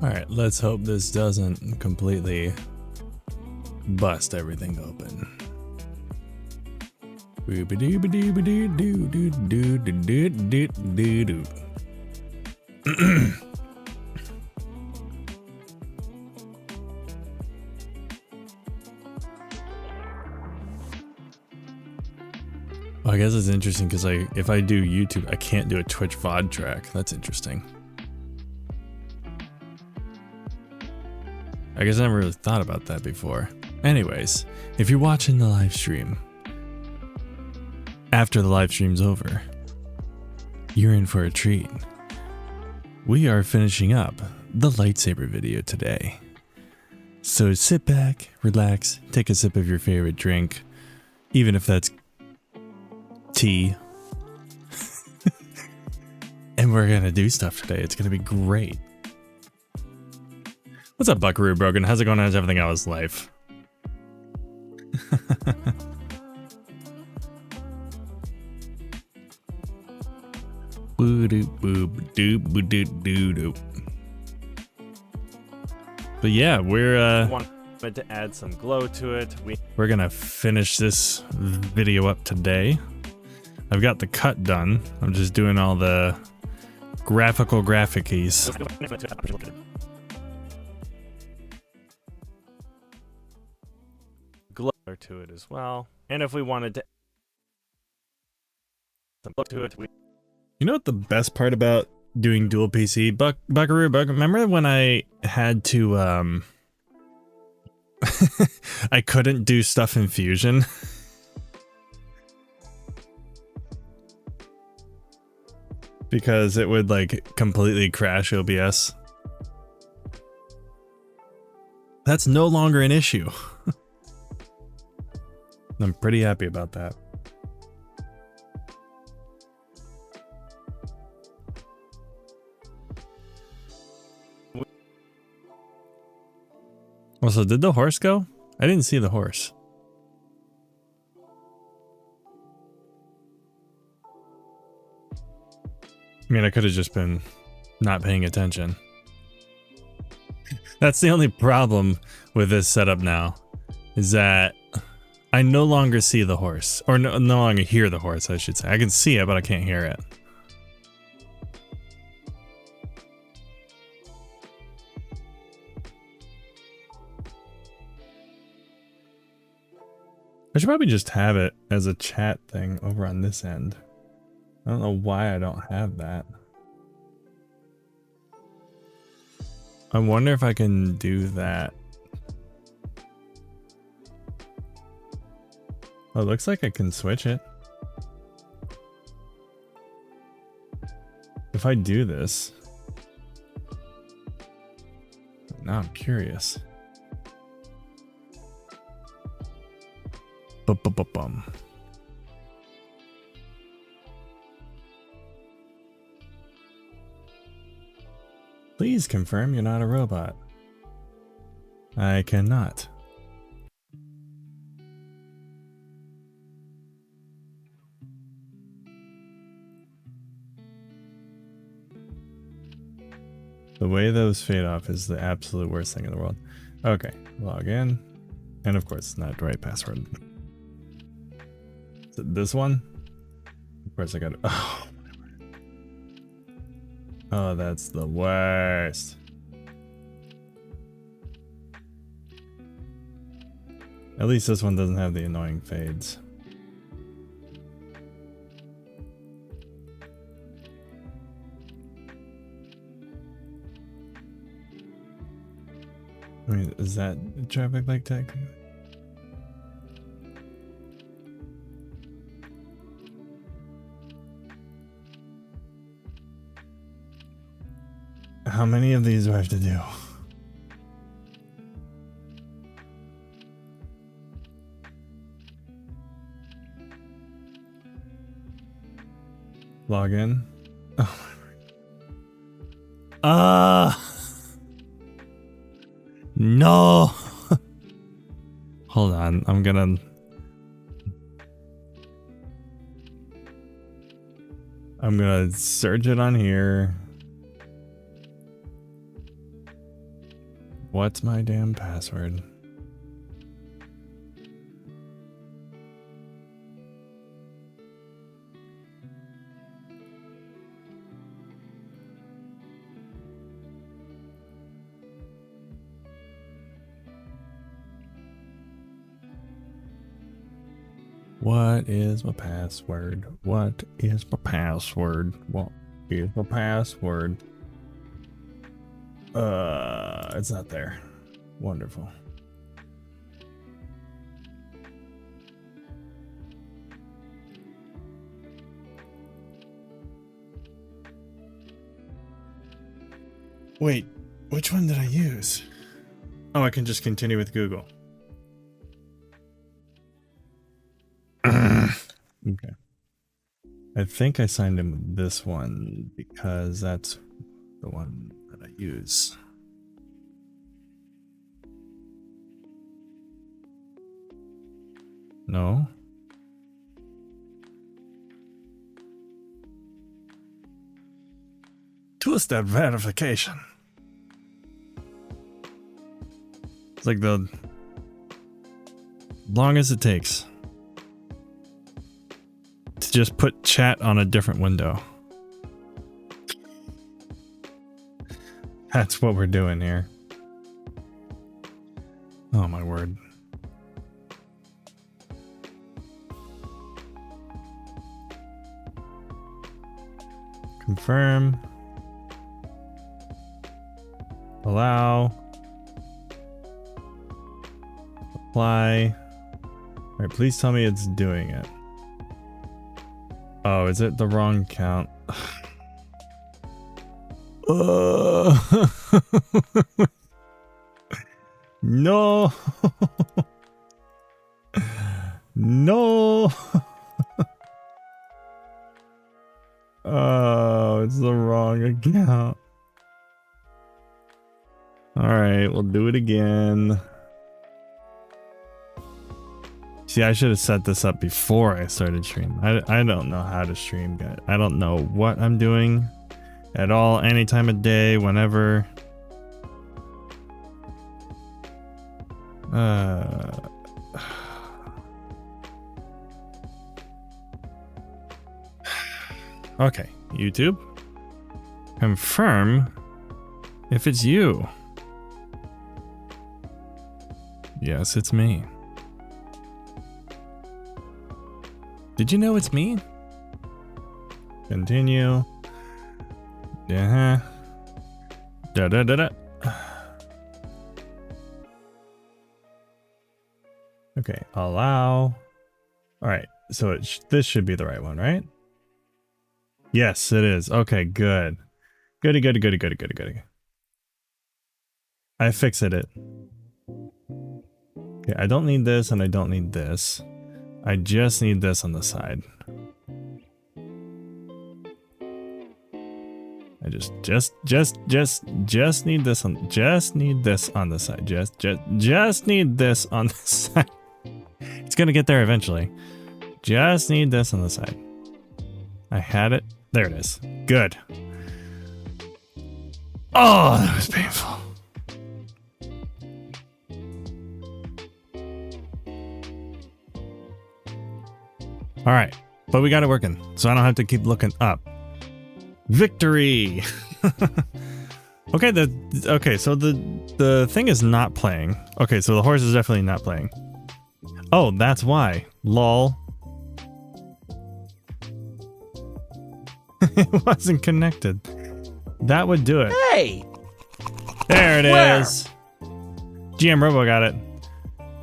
Alright, let's hope this doesn't completely bust everything open. I guess it's interesting because if I do YouTube, I can't do a Twitch VOD track. That's interesting. I guess I never really thought about that before. Anyways, if you're watching the live stream, after the live stream's over, you're in for a treat. We are finishing up the lightsaber video today. So sit back, relax, take a sip of your favorite drink, even if that's tea. And we're gonna do stuff today. It's gonna be great. What's up, Buckaroo Brogan? How's it going? How's everything else life? But yeah, we're wanted to add some glow to it. We're gonna finish this video up today. I've got the cut done. I'm just doing all the graphicies. Glow to it as well. And if we wanted to some glow to it, you know what the best part about doing dual PC? Buckaroo, remember when I had to I couldn't do stuff in Fusion? Because it would like completely crash OBS. That's no longer an issue. I'm pretty happy about that. Also, did the horse go? I didn't see the horse. I mean, I could have just been not paying attention. That's the only problem with this setup now, is that I no longer see the horse. Or no longer hear the horse, I should say. I can see it, but I can't hear it. I should probably just have it as a chat thing over on this end. I don't know why I don't have that. I wonder if I can do that. Oh, it looks like I can switch it. If I do this. Now I'm curious. Bum. Please confirm you're not a robot. I cannot. The way those fade off is the absolute worst thing in the world. Okay, log in. And of course, not the right password. Is it this one? Of course I got it. Oh, that's the worst. At least this one doesn't have the annoying fades. I mean, is that traffic light tech? How many of these do I have to do? Log in. Oh. No. Hold on, I'm gonna search it on here. What's my damn password? What is my password? What is my password? What is my password? It's not there. Wonderful. Wait, which one did I use? Oh, I can just continue with Google. Okay. I think I signed in with this one because that's the one that I use. No. Two-step verification. It's like the longest it takes to just put chat on a different window. That's what we're doing here. Oh my word. Confirm. Allow. Apply. Alright, please tell me it's doing it. Oh, is it the wrong count? No. No. Oh, it's the wrong account. Alright, we'll do it again. See, I should have set this up before I started streaming. I don't know how to stream, guys. I don't know what I'm doing at all, any time of day, whenever. Okay, YouTube. Confirm if it's you. Yes, it's me. Did you know it's me? Continue. Da da da da. Okay, allow. All right, so this should be the right one, right? Yes, it is. Okay, good. Goody, goody, goody, goody, goody, goody. I fixed it. Okay, I don't need this and I don't need this. I just need this on the side. I just need this on the side. Just need this on the side. It's gonna get there eventually. Just need this on the side. I had it. There it is. Good. Oh, that was painful. All right, but we got it working, so I don't have to keep looking up. Victory! Okay, so the thing is not playing. Okay, so the horse is definitely not playing. Oh, that's why. Lol. It wasn't connected. That would do it. Hey! There it is. GM Robo got it.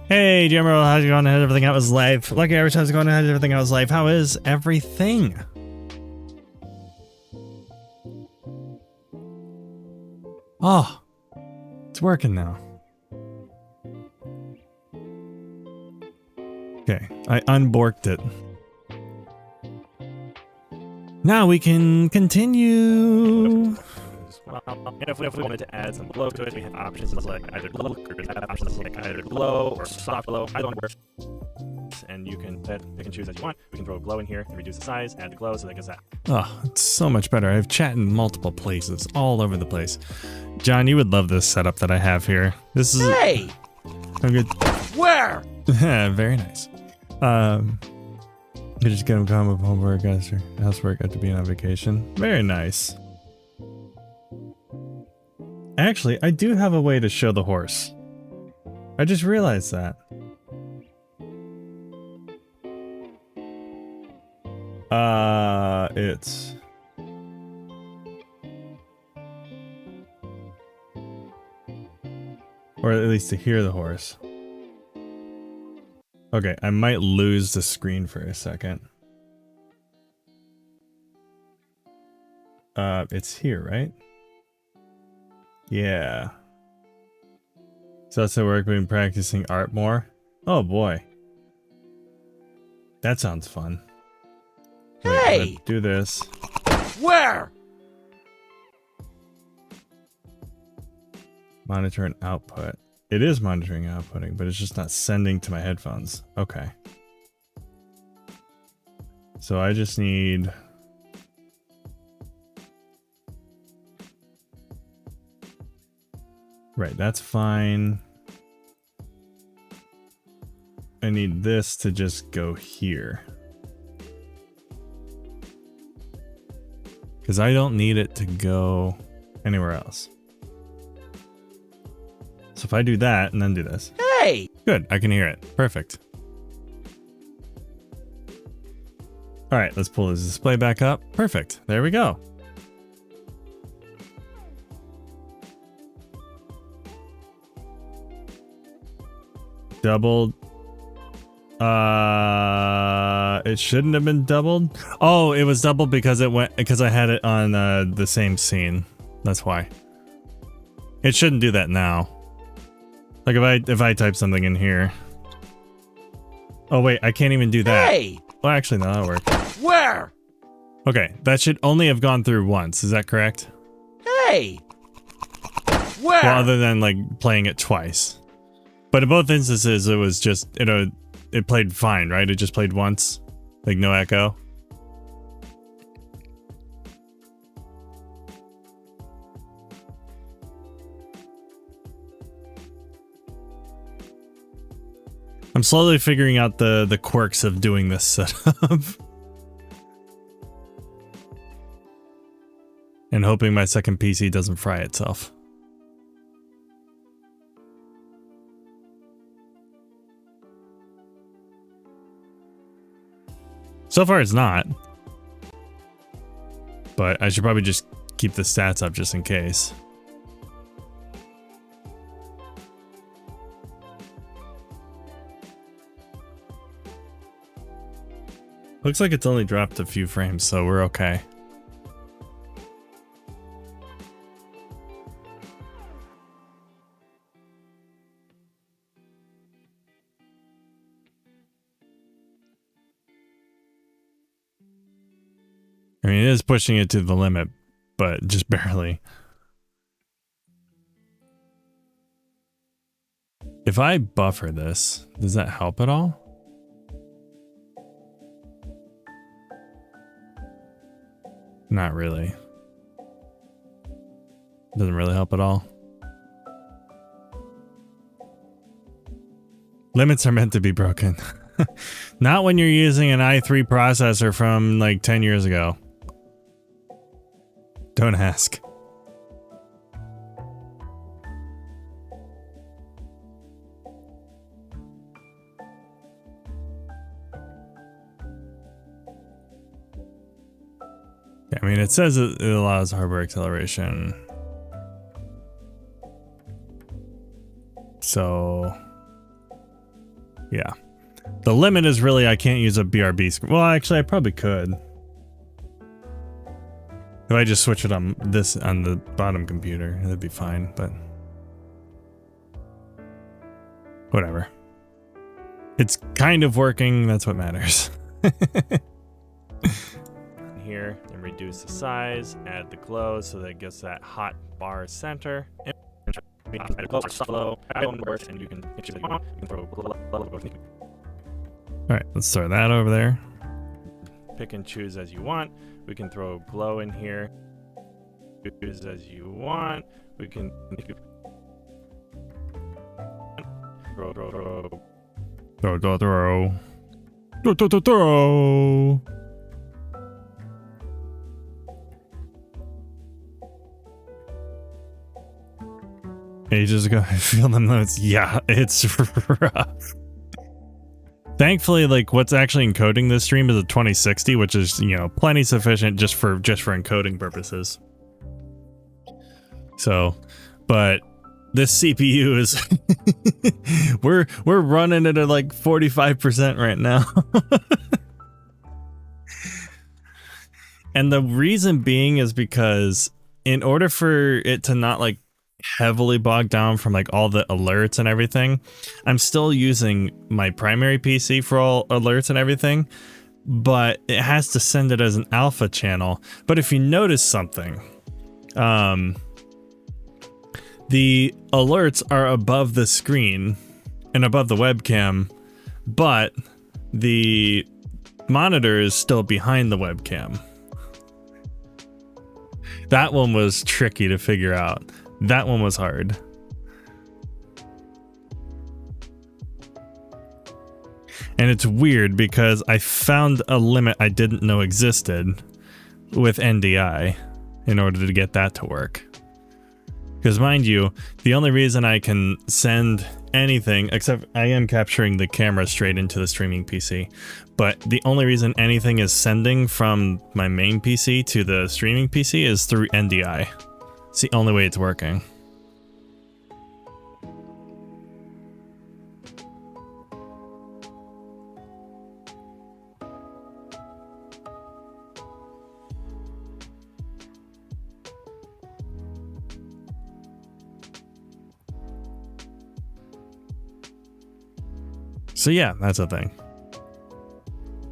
Hey, GM Robo, how's it going? How's everything out was live? Lucky Irish, how's it going? How's everything out was live? How is everything? Oh, it's working now. Okay, I unborked it. Now we can continue. And if we wanted to add some glow to it, we have options like either glow or options like either glow or soft glow. I don't work. and you can pick and choose as you want. We can throw a glow in here and reduce the size, add the glow, so that gets that. Oh, it's so much better. I have chat in multiple places, all over the place. John, you would love this setup that I have here. This is... Hey! I'm good. Where? Very nice. You just get him calm with homework after housework after being on vacation. Very nice. Actually, I do have a way to show the horse. I just realized that. It's... Or at least to hear the horse. Okay, I might lose the screen for a second. It's here, right? Yeah. So that's at work, we've been practicing art more. Oh boy. That sounds fun. Wait, Hey! let's do this. Where? Monitor and output. It is monitoring and outputting, but it's just not sending to my headphones. Okay. So I just need... Right, that's fine. I need this to just go here. Because I don't need it to go anywhere else. So if I do that and then do this. Hey! Good, I can hear it. Perfect. Alright, let's pull this display back up. Perfect. There we go. Doubled. It shouldn't have been doubled. Oh, it was doubled because I had it on the same scene. That's why. It shouldn't do that now. Like if I type something in here. Oh wait, I can't even do that. Hey! Well, actually, no, that'll work. Where? Okay, that should only have gone through once. Is that correct? Hey! Where? Well, other than like playing it twice. But in both instances, it was just it played fine, right? It just played once, like no echo. I'm slowly figuring out the quirks of doing this setup. And hoping my second PC doesn't fry itself. So far it's not. But I should probably just keep the stats up just in case. Looks like it's only dropped a few frames, so we're okay. I mean, it is pushing it to the limit, but just barely. If I buffer this, does that help at all? Not really. Doesn't really help at all. Limits are meant to be broken. Not when you're using an i3 processor from like 10 years ago. Don't ask. I mean, it says it allows hardware acceleration. So, yeah. The limit is really I can't use a BRB screen. Well, actually, I probably could. If I just switch it on the bottom computer, that'd be fine, but whatever. It's kind of working, that's what matters. Here and reduce the size, add the glow so that it gets that hot bar center. And add a glow or soft glow, add one works, and you can choose what you want. You can throw a glow. right, let's throw that over there. Pick and choose as you want. We can throw glow in here. Choose as you want. We can throw. Throw. Hey, you just gotta feel them notes. Yeah, it's rough. Thankfully, like what's actually encoding this stream is a 2060, which is, you know, plenty sufficient just for encoding purposes. So, but this CPU is we're running it at like 45% right now. And the reason being is because in order for it to not like heavily bogged down from like all the alerts and everything, I'm still using my primary PC for all alerts and everything, but it has to send it as an alpha channel. But if you notice something, the alerts are above the screen and above the webcam, but the monitor is still behind the webcam. That one was tricky to figure out. That one was hard. And it's weird because I found a limit I didn't know existed with NDI in order to get that to work. Because mind you, the only reason I can send anything, except I am capturing the camera straight into the streaming PC, but the only reason anything is sending from my main PC to the streaming PC is through NDI. It's the only way it's working. So yeah, that's a thing.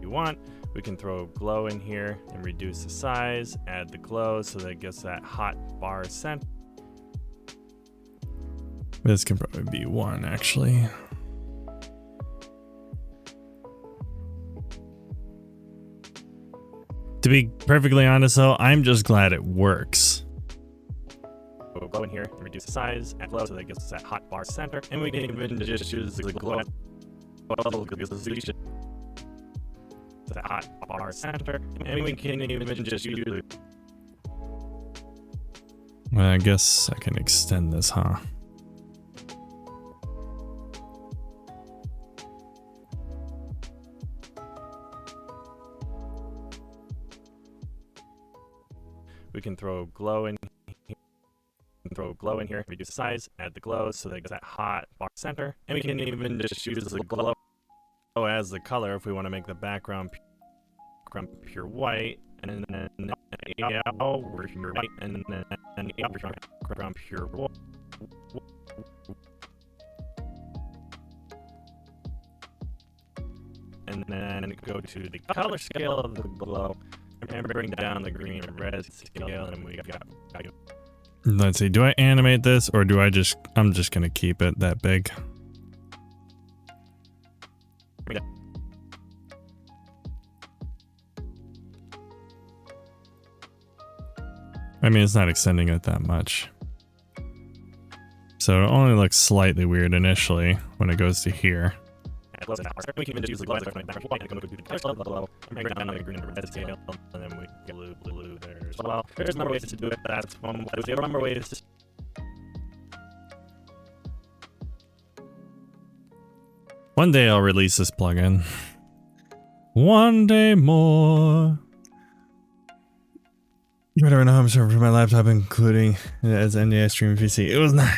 You want, we can throw glow in here and reduce the size, add the glow so that it gets that hot bar scent. This can probably be one, actually. To be perfectly honest though, I'm just glad it works. We'll glow in here and reduce the size, add glow so that it gets that hot bar center, and we can even just use the glow the hot bar center, and we can even just use the Well, I guess I can extend this, huh? we can throw glow in here, reduce the size, add the glow so that it gets that hot bar center, and we can even just use the glow as the color if we want to make the background pure white, and then we're pure white, and then background pure white. And then go to the color scale of the glow and bring down the green and red scale, and we got. Let's see, do I animate this or do I'm just gonna keep it that big? I mean, it's not extending it that much. So it only looks slightly weird initially when it goes to here. We can even just use the glow as a white and go to the color scale of the glow and bring down the green and red scale, and then we get blue there as well. There's a number of ways to do it. That's one way. There are a number of ways to. One day I'll release this plugin. One day more. You better run a home server for my laptop, including as NDI streaming PC. It was not.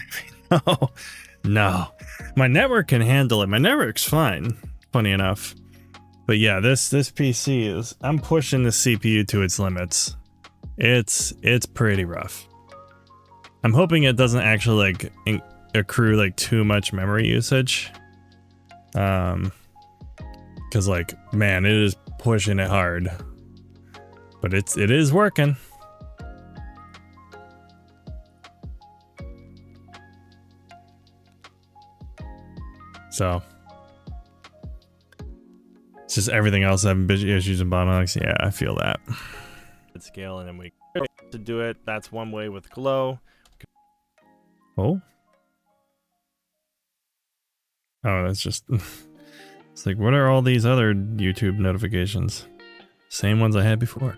No. My network can handle it. My network's fine, funny enough. But yeah, this PC is. I'm pushing the CPU to its limits. It's pretty rough. I'm hoping it doesn't actually like accrue like too much memory usage. Because like, man, it is pushing it hard. But it is working. So It's just everything else having issues in bottlenecks. Yeah, I feel that. Scale, and then we to do it. That's one way with glow. Oh. Oh, that's just... It's like, what are all these other YouTube notifications? Same ones I had before.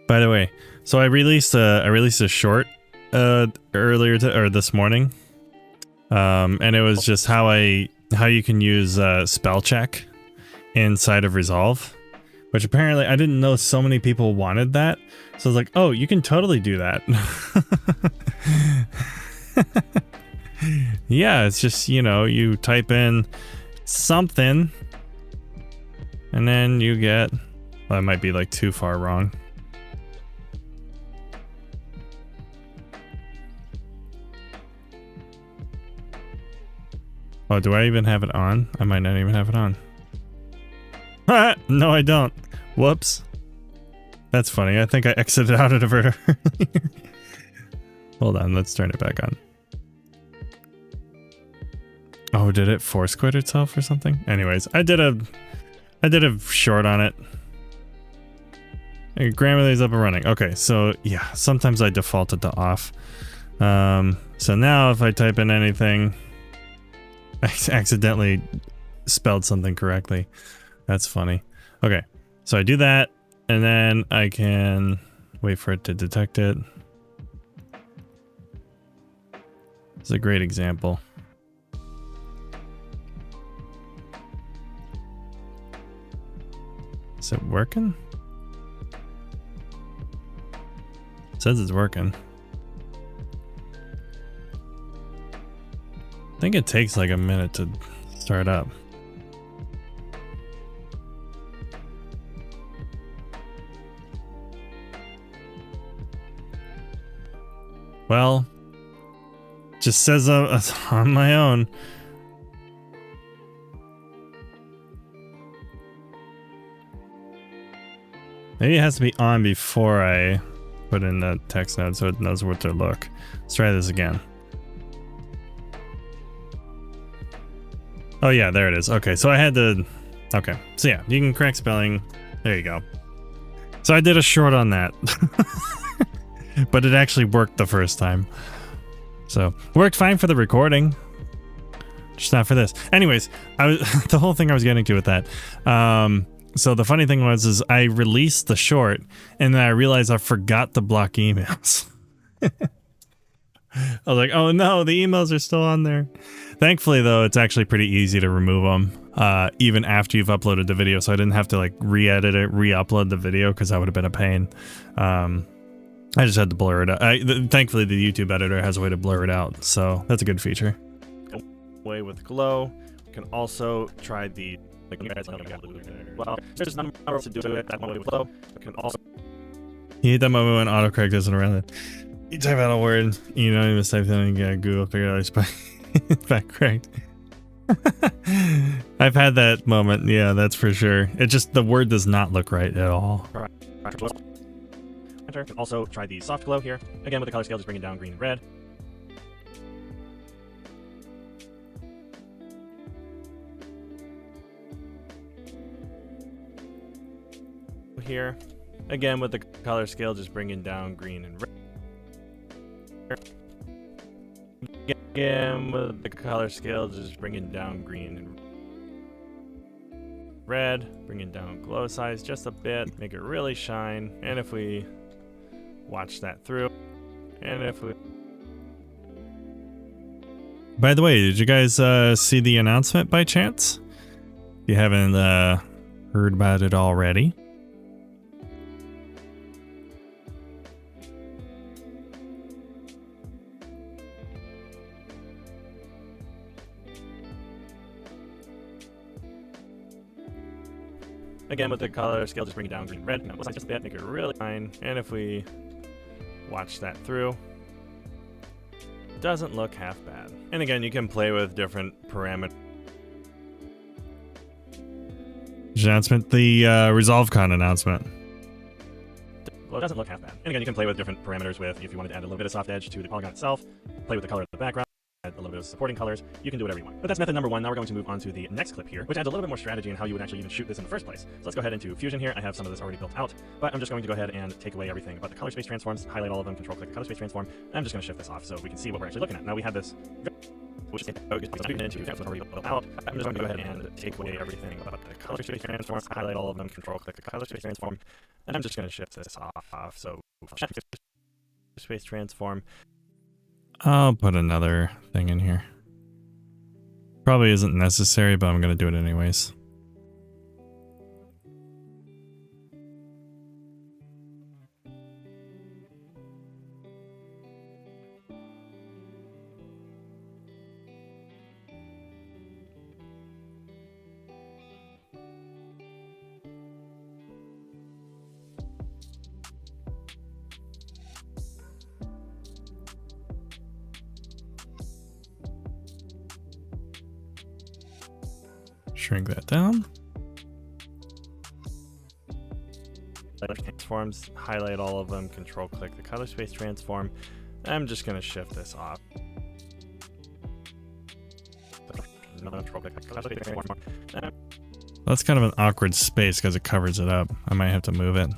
By the way, so I released a short earlier this morning, and it was just how you can use spell check inside of Resolve, which apparently I didn't know so many people wanted that. So I was like, oh, you can totally do that. Yeah, it's just, you know, you type in something and then you get, well, it might be like too far wrong. Oh, do I even have it on? I might not even have it on. No, I don't. Whoops. That's funny. I think I exited out of it earlier. Hold on, let's turn it back on. Oh, did it force quit itself or something? Anyways, I did a short on it. And Grammarly's up and running. Okay, so yeah, sometimes I defaulted to off. So now if I type in anything, I accidentally spelled something correctly. That's funny. Okay, so I do that, and then I can wait for it to detect it. It's a great example. Is it working? It says it's working. I think it takes like a minute to start up. Well, just says on my own. Maybe it has to be on before I put in the text node so it knows where to look. Let's try this again. Oh yeah, there it is. Okay, so I had to... Okay, so yeah, you can correct spelling. There you go. So I did a short on that. But it actually worked the first time. So, worked fine for the recording. Just not for this. Anyways, the whole thing I was getting to with that. So the funny thing was I released the short, and then I realized I forgot to block emails. I was like, oh no, the emails are still on there. Thankfully, though, it's actually pretty easy to remove them, even after you've uploaded the video, so I didn't have to like re-edit it, re-upload the video, because that would have been a pain. I just had to blur it out. Thankfully, the YouTube editor has a way to blur it out, so that's a good feature. Way with glow. We can also try the... Well, there's a number to do it that one way with glow. We can also... You hate that moment when autocorrect isn't around it. You type out a word, you don't even type something, Google figure out it's back correct. I've had that moment, yeah, that's for sure. It just, the word does not look right at all. Enter. Can also try the soft glow here. Again, with the color scale, just bring it down green and red. Here, again with the color scale, just bringing down green and red. Again with the color scale, just bringing down green and red. Bringing down glow size just a bit, make it really shine. And if we watch that through, and if we... By the way, did you guys see the announcement by chance? If you haven't heard about it already. Again, with the color scale, just bring it down green, red, no, just a bit, make it really fine. And if we watch that through, doesn't look half bad. And again, you can play with different parameters. Announcement, the ResolveCon announcement. Well, it doesn't look half bad. And again, you can play with different parameters with, if you wanted to add a little bit of soft edge to the polygon itself, play with the color of the background. add a little bit of supporting colors. You can do whatever you want. But that's method number one. Now we're going to move on to the next clip here, which adds a little bit more strategy in how you would actually even shoot this in the first place. So let's go ahead into Fusion here. I have some of this already built out, but I'm just going to go ahead and take away everything about the color space transforms, highlight all of them, control click the color space transform. And I'm just going to shift this off so we can see what we're actually looking at. Now we have this which is already built out. I'm just going to go ahead and take away everything about the color space transform, highlight all of them, control click the color space transform, and I'm just going to shift this off. So space transform. I'll put another thing in here. Probably isn't necessary, but I'm going to do it anyways. Shrink that down. Transforms, highlight all of them, control click the color space transform. I'm just going to shift this off. That's kind of an awkward space because it covers it up. I might have to move it.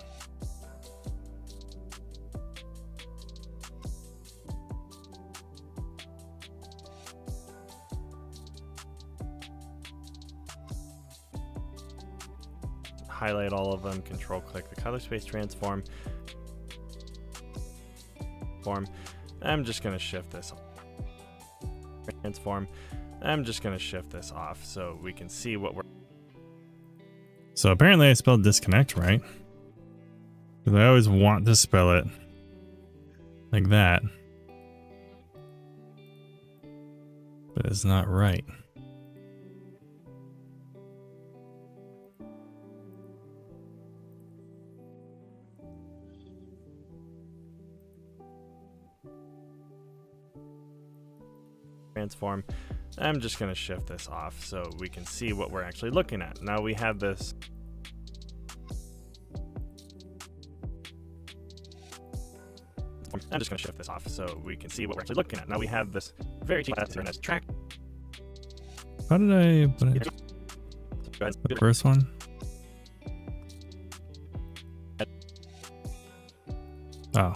Highlight all of them, control click the color space transform. I'm just going to shift this transform. I'm just going to shift this off so we can see what we're. So apparently I spelled disconnect right. Because I always want to spell it like that. But it's not right. Transform. I'm just going to shift this off so we can see what we're actually looking at. Now we have this. I'm just going to shift this off so we can see what we're actually looking at. Now we have this very cheap as track. How did I put it? The first one? Oh.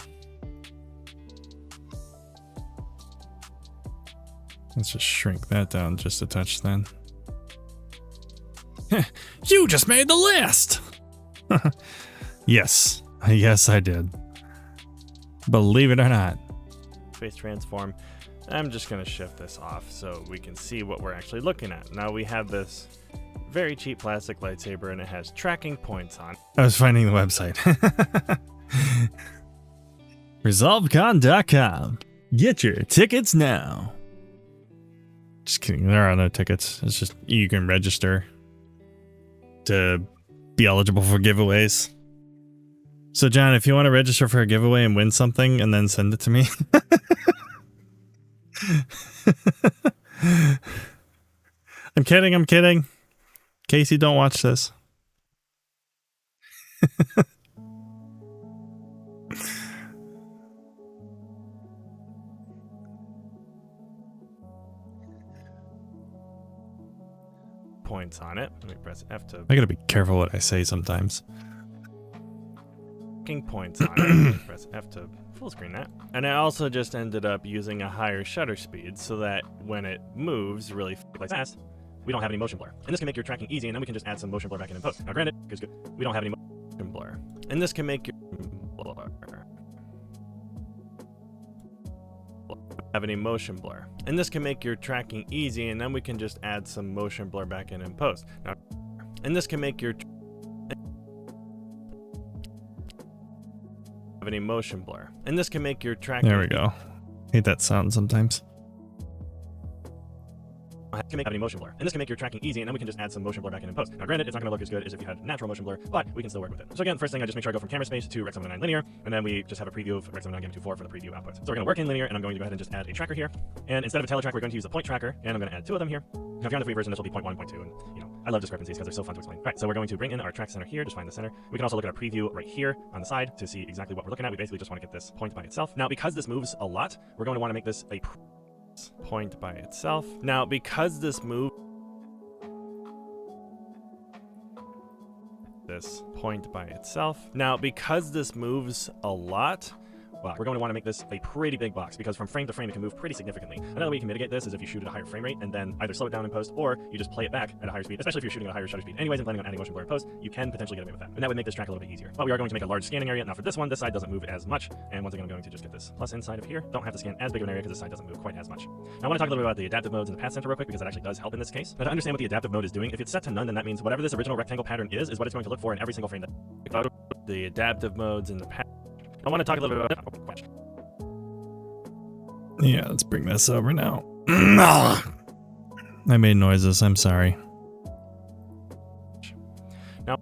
Let's just shrink that down just a touch then. You just made the list! Yes. Yes, I did. Believe it or not. Space transform. I'm just going to shift this off so we can see what we're actually looking at. Now we have this very cheap plastic lightsaber and it has tracking points on. I was finding the website. ResolvedCon.com. Get your tickets now. Just kidding, there are no tickets. It's just you can register to be eligible for giveaways. So John, if you want to register for a giveaway and win something and then send it to me. I'm kidding, I'm kidding. Casey, don't watch this. Points on it. Let me press F to. I gotta be careful what I say sometimes. Points on it. Let me press F to full screen that. And I also just ended up using a higher shutter speed so that when it moves really fast, we don't have any motion blur. And this can make your tracking easy, and then we can just add some motion blur back in post. Now granted, because we don't have any motion blur. And this can make your blur. Have any motion blur. And this can make your tracking easy, and then we can just add some motion blur back in post. Now, and this can make your have any motion blur. And this can make your tracking. There we go. Hate that sound sometimes. Can make any motion blur. And this can make your tracking easy, and then we can just add some motion blur back in post. Now granted, it's not going to look as good as if you had natural motion blur, but we can still work with it. So again, first thing, I just make sure I go from camera space to Rec 709 linear, and then we just have a preview of Rec 709 Game 2.4 for the preview output. So we're going to work in linear, and I'm going to go ahead and just add a tracker here. And instead of a teletrack, we're going to use a point tracker, and I'm going to add two of them here. Now if you're on the free version, this will be 0.1, 0.2, and you know, I love discrepancies because they're so fun to explain. All right, so we're going to bring in our track center here, just find the center. We can also look at our preview right here on the side to see exactly what we're looking at. We basically just want to get this point by itself. Now, because this moves a lot, we're going to want to make this a point by itself. Now, because this moves a lot, well, we're going to want to make this a pretty big box because from frame to frame it can move pretty significantly. Another way you can mitigate this is if you shoot at a higher frame rate and then either slow it down in post or you just play it back at a higher speed, especially if you're shooting at a higher shutter speed. Anyways, and planning on adding motion blur in post, you can potentially get away with that. And that would make this track a little bit easier. But we are going to make a large scanning area. Now for this one, this side doesn't move as much. And once again, I'm going to just get this plus inside of here. Don't have to scan as big of an area because this side doesn't move quite as much. Now I want to talk a little bit about the adaptive modes and the path center real quick because that actually does help in this case. Now to understand what the adaptive mode is doing, if it's set to none, then that means whatever this original rectangle pattern is what it's going to look for in every single frame that the adaptive modes and the path. I want to talk a little bit about Yeah, let's bring this over now. I made noises, I'm sorry. Now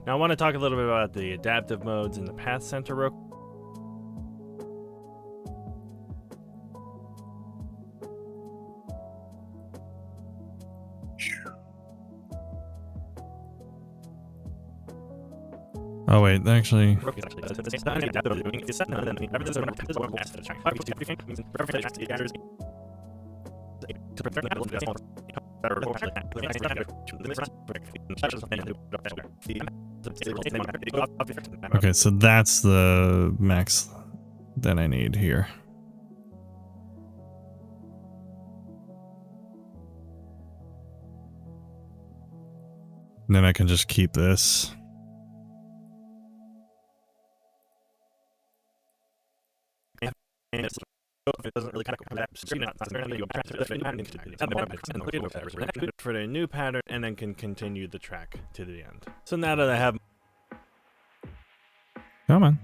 I want to talk a little bit about the adaptive modes and the path center real. Oh wait, actually. Okay, so that's the max that I need here. And then I can just keep this. It doesn't really kind of for the new pattern and then can continue the track to the end. So now that I have Come on.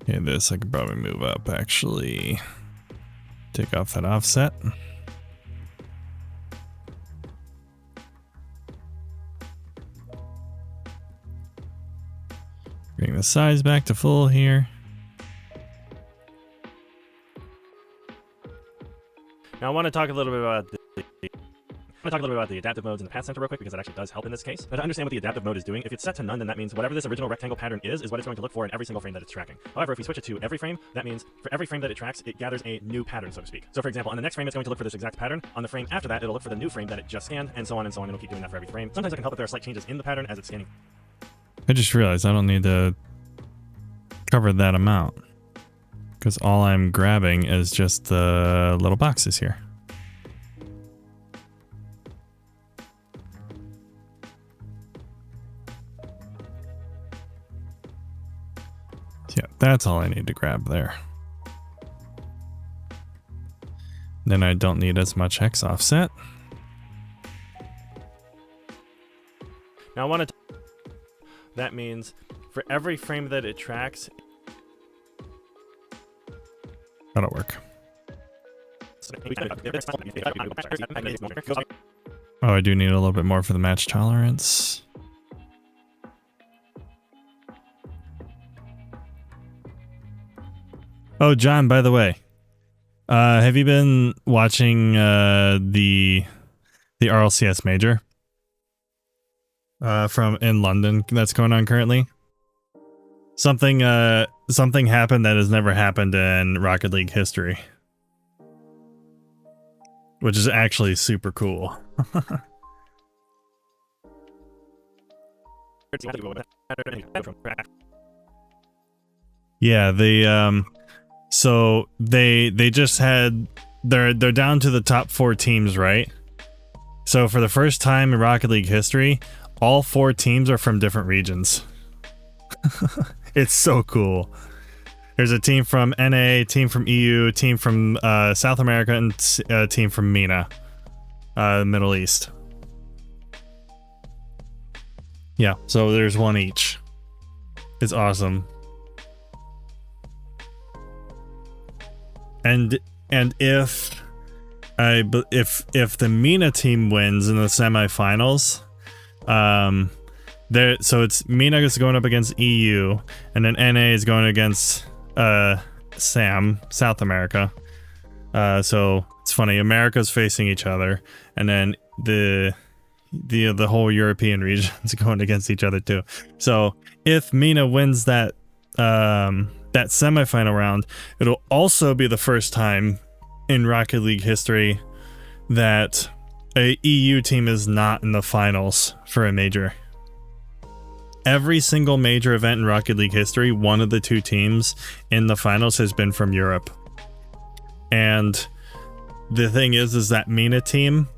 Okay, this I could probably move up actually. Take off that offset. Bring the size back to full here. Now I want to talk a little bit about the adaptive modes and the path center real quick because that actually does help in this case. Now to understand what the adaptive mode is doing, if it's set to none, then that means whatever this original rectangle pattern is what it's going to look for in every single frame that it's tracking. However, if we switch it to every frame, that means for every frame that it tracks, it gathers a new pattern, so to speak. So for example, on the next frame, it's going to look for this exact pattern. On the frame after that, it'll look for the new frame that it just scanned, and so on and so on, and it'll keep doing that for every frame. Sometimes it can help if there are slight changes in the pattern as it's scanning. I just realized I don't need to cover that amount because all I'm grabbing is just the little boxes here. Yeah, that's all I need to grab there. Then I don't need as much X offset. Now I want to. That means for every frame that it tracks. That'll work. Oh, I do need a little bit more for the match tolerance. Oh, John, by the way, have you been watching the RLCS major from in London that's going on currently? Something happened that has never happened in Rocket League history, which is actually super cool. Yeah, so they just had they're down to the top 4 teams, right? So for the first time in Rocket League history, all 4 teams are from different regions. It's so cool. There's a team from NA, team from EU, team from South America, and a team from MENA, Middle East. Yeah, so there's one each. It's awesome. And if the MENA team wins in the semifinals, so it's MENA is going up against EU, and then NA is going against South America. So it's it's funny. America's facing each other, and then the whole European region's going against each other too. So if Mina wins that that semifinal round, it'll also be the first time in Rocket League history that a EU team is not in the finals for a major. Every single major event in Rocket League history, one of the two teams in the finals has been from Europe. And the thing is that Mina team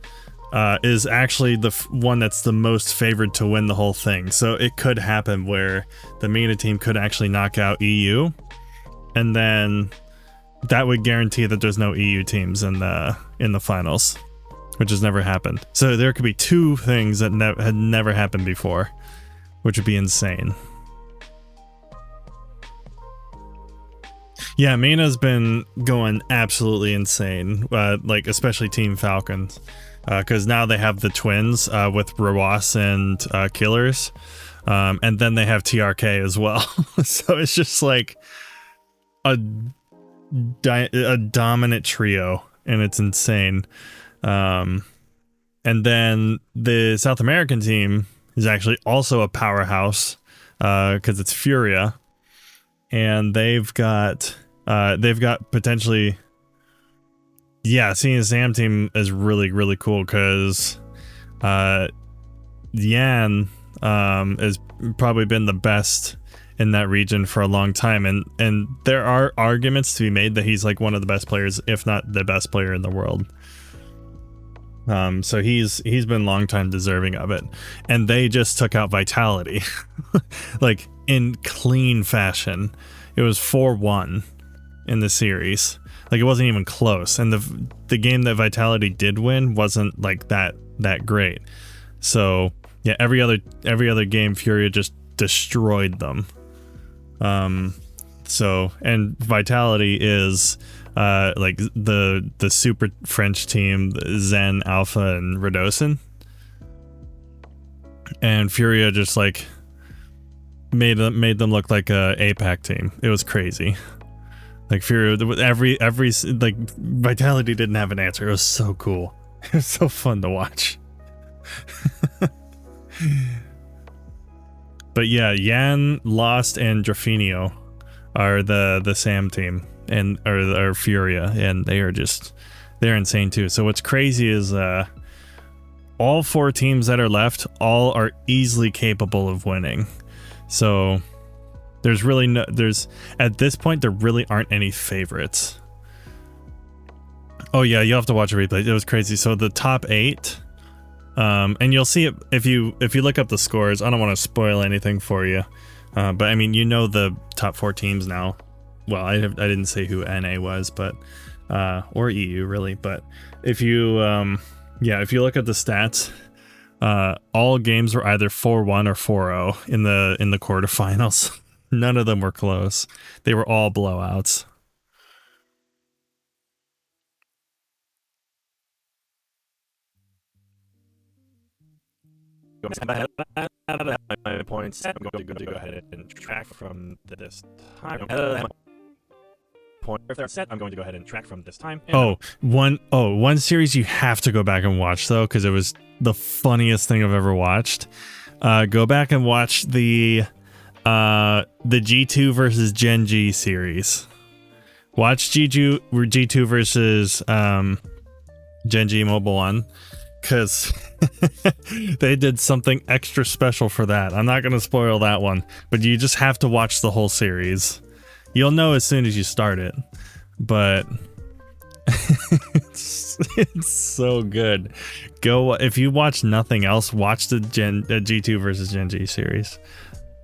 is actually the one that's the most favored to win the whole thing. So it could happen where the Mina team could actually knock out EU, and then that would guarantee that there's no EU teams in the finals, which has never happened. So there could be two things that had never happened before, which would be insane. Yeah, Mina's been going absolutely insane, like especially Team Falcons, because now they have the twins with Rawas and Killers, and then they have TRK as well. So it's just like a dominant trio, and it's insane. And then the South American team is actually also a powerhouse, because it's Furia, and they've got potentially, yeah, seeing the Sam team is really, really cool, because Yan has probably been the best in that region for a long time, and there are arguments to be made that he's like one of the best players, if not the best player in the world. So he's been long time deserving of it, and they just took out Vitality, like in clean fashion. It was 4-1 in the series. Like it wasn't even close, and the game that Vitality did win wasn't like that great. So yeah, every other game Furia just destroyed them. So, and Vitality is like the super French team, Zen, Alpha, and Radosin, and Furia just like made them look like a APAC team. It was crazy. Like Furia, every like Vitality didn't have an answer. It was so cool. It was so fun to watch. But yeah, Yan, Lost, and Drafinio are the Sam team, and are Furia, and they're insane too. So what's crazy is all four teams that are left all are easily capable of winning. So there's at this point there really aren't any favorites. Oh yeah, you'll have to watch a replay. It was crazy. So the top 8, and you'll see it if you look up the scores. I don't want to spoil anything for you, but I mean, you know the top 4 teams now. Well, I didn't say who NA was, but or EU really. But if you if you look at the stats, all games were either 4-1 or 4-0 in the quarterfinals. None of them were close. They were all blowouts. My points. I'm going to go ahead and track from this time. If they're set, I'm going to go ahead and track from this time. One series you have to go back and watch though, because it was the funniest thing I've ever watched. Go back and watch the G2 versus Gen G series. Watch G2 versus Gen G Mobile 1, because they did something extra special for that. I'm not going to spoil that one, but you just have to watch the whole series. You'll know as soon as you start it, but it's so good. Go, if you watch nothing else, watch the G2 versus Gen G series.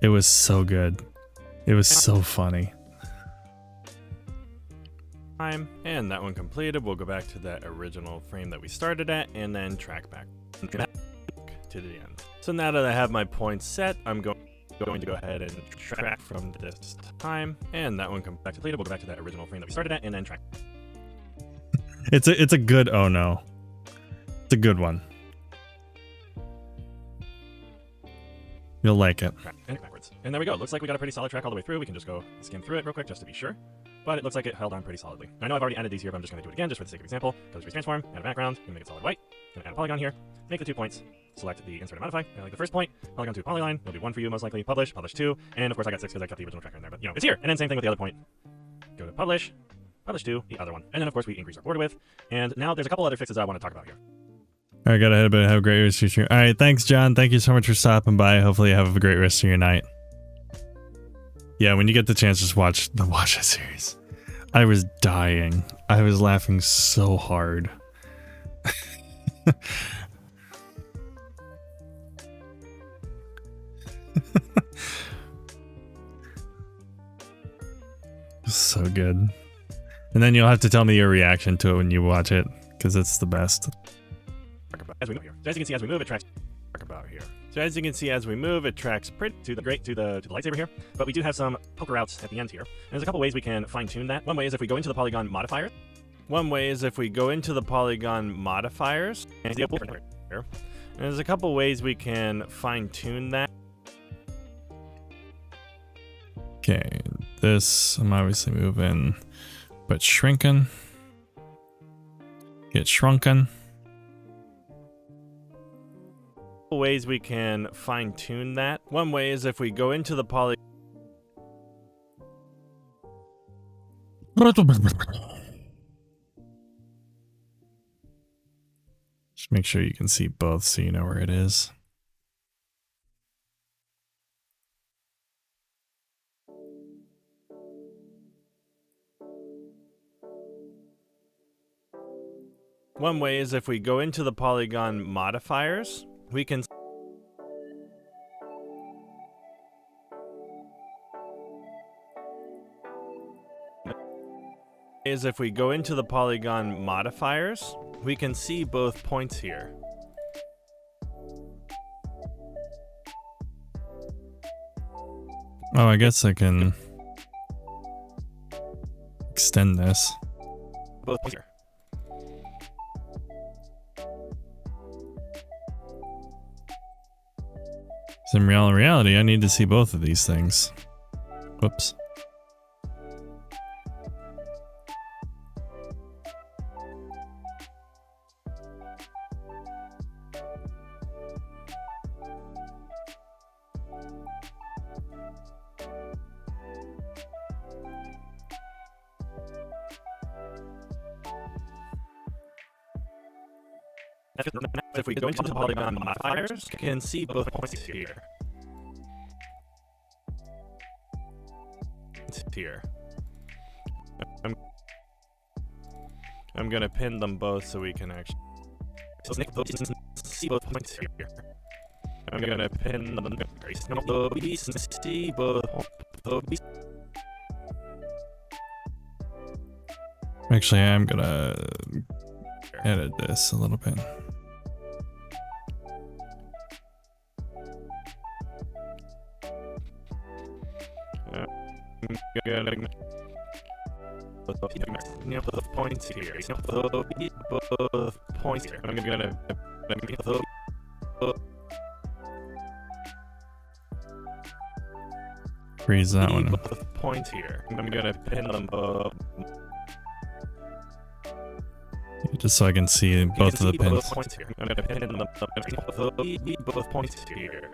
It was so good. It was so funny. And that one completed. We'll go back to that original frame that we started at, and then track back to the end. So now that I have my points set, I'm going to go ahead and track from this time, and that one completed. We'll go back to that original frame that we started at, and then track. It's a good oh no. It's a good one. You'll like it. And backwards. And there we go. Looks like we got a pretty solid track all the way through. We can just go skim through it real quick just to be sure. but it looks like it held on pretty solidly. I know I've already added these here, but I'm just going to do it again just for the sake of example. Go to transform, add a background, going to make it solid white. Going to add a polygon here, make the 2 points, select the insert and modify. I like the first point, polygon to polyline, it'll be 1 for you most likely, publish 2, and of course I got 6 because I kept the original tracker in there, but you know, it's here. And then same thing with the other point. Go to publish 2, the other one. And then of course we increase our border width. And now there's a couple other fixes that I want to talk about here. All right, gotta head, but have a great rest of your. All right, thanks, John. Thank you so much for stopping by. Hopefully, you have a great rest of your night. Yeah, when you get the chance, just watch that series. I was dying. I was laughing so hard. So good. And then you'll have to tell me your reaction to it when you watch it, because it's the best. As we move here. So as you can see, as we move, it tracks about here. So as you can see, as we move, it tracks pretty to the lightsaber here. But we do have some poker outs at the end here. And there's a couple ways we can fine tune that. One way is if we go into the polygon modifier. And there's a couple ways we can fine tune that. Okay, this I'm obviously moving, but shrinking. Get shrunken. Ways we can fine tune that. One way is if we go into the polygon. Just make sure you can see both so you know where it is. One way is if we go into the polygon modifiers, we can see both points here. Oh, I guess I can extend this. Both points here. So in reality, I need to see both of these things. Whoops. If we go into the polygon modifiers, we can see both points here. Here. I'm gonna pin them both so we can actually see both points here. I'm gonna pin them see both. Actually, I'm gonna edit this a little bit. Both points here. Both points here. I'm gonna freeze that one. Both points here. I'm gonna pin them both. Just so I can see both of the pins. Both points here. I'm gonna pin them both points here.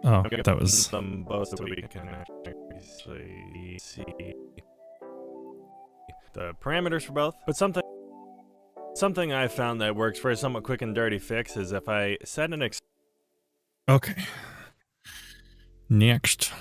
Oh, that was them both so we can actually see the parameters for both. But something I found that works for a somewhat quick and dirty fix is if I set an okay. Next.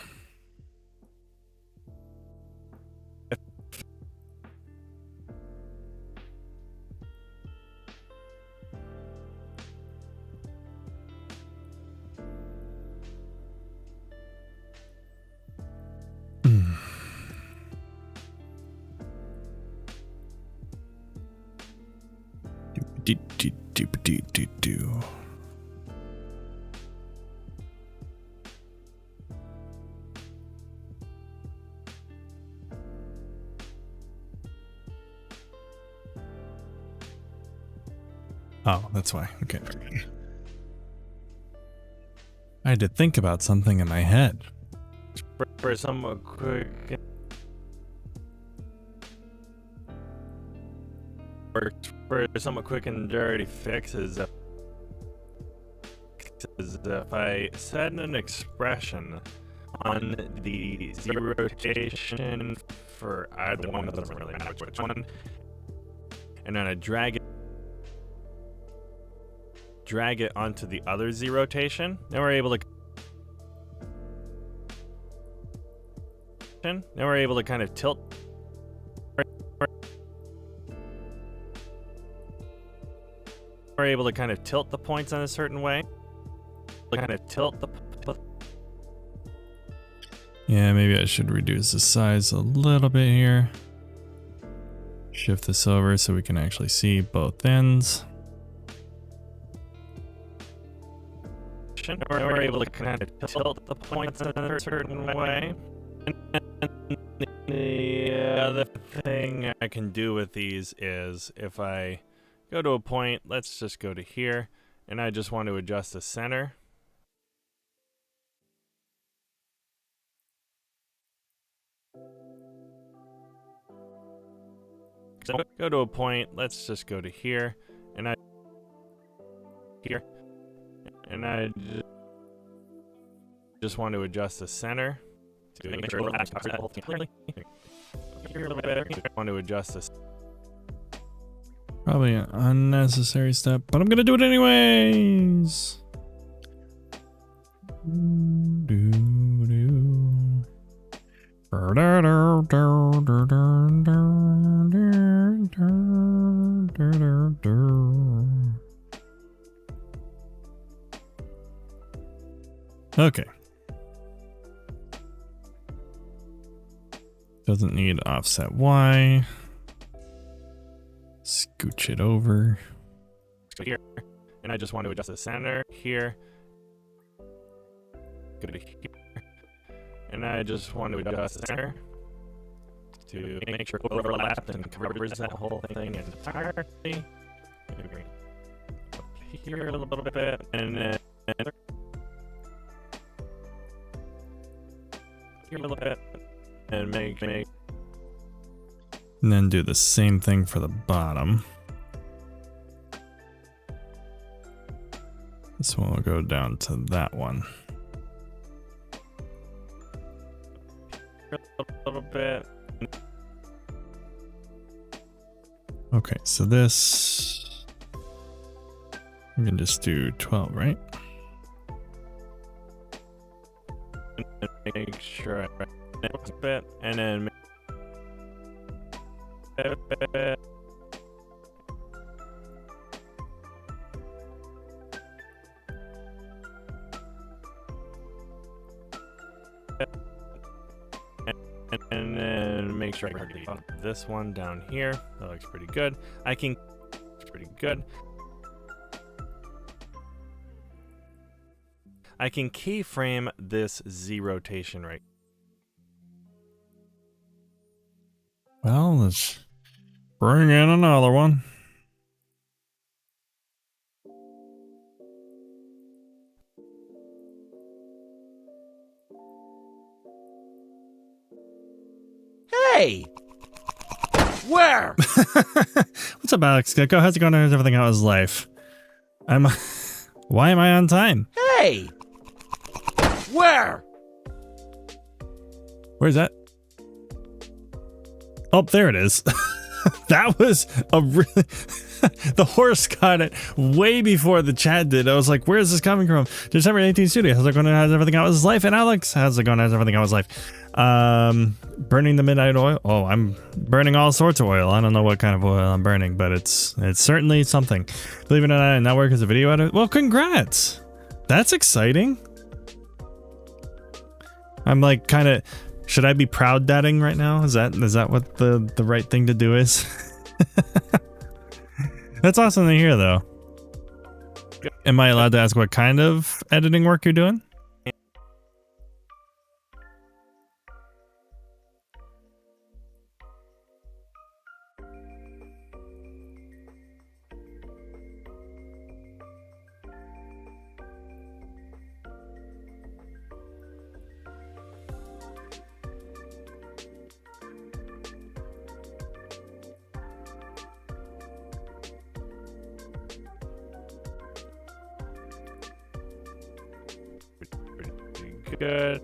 Do. Oh, that's why. Okay. I had to think about something in my head. for somewhat quick. works for a somewhat quick and dirty fix is if I set an expression on the zero rotation for either one, it doesn't really matter which one, and then I drag it onto the other Z rotation. Now we're able to kind of tilt. We're able to kind of tilt the points in a certain way. Yeah, maybe I should reduce the size a little bit here. Shift this over so we can actually see both ends. We're able to kind of tilt the points in a certain way. And the other thing I can do with these is if I go to a point, let's just go to here, and I just want to adjust the center. So go to a point, let's just go to here, and I just want to adjust the center to make sure that whole thing clearly. Here a little bit. I want to adjust this. Probably an unnecessary step, but I'm gonna do it anyways. Okay. Doesn't need offset Y. Scooch it over. Here, and I just want to adjust the center here. Go to here, and I just want to adjust the center to make sure it overlaps and covers that whole thing entirely. Here a little bit, and then here a little bit, and make. And then do the same thing for the bottom. This one will go down to that one. A little bit. Okay, so this we can just do 12, right? Make sure I a bit, and then and then make sure I can this one down here. That looks pretty good. I can keyframe this Z rotation right. Well, let's bring in another one. Hey! Where? What's up, Alex Gecko? How's it going? How's everything? How is life? Why am I on time? Hey! Where? Where's that? Oh, there it is. That was a really... The horse got it way before the chat did. I was like, where is this coming from? December 18th studio. How's it going? How's everything? How is life? And Alex, how's it going? How's everything? How is life? Burning the midnight oil. Oh, I'm burning all sorts of oil. I don't know what kind of oil I'm burning, but it's certainly something. Believe it or not, network is a video editor. Well, congrats. That's exciting. I'm like kind of... Should I be proud dadding right now? Is that what the right thing to do is? That's awesome to hear, though. Am I allowed to ask what kind of editing work you're doing? good.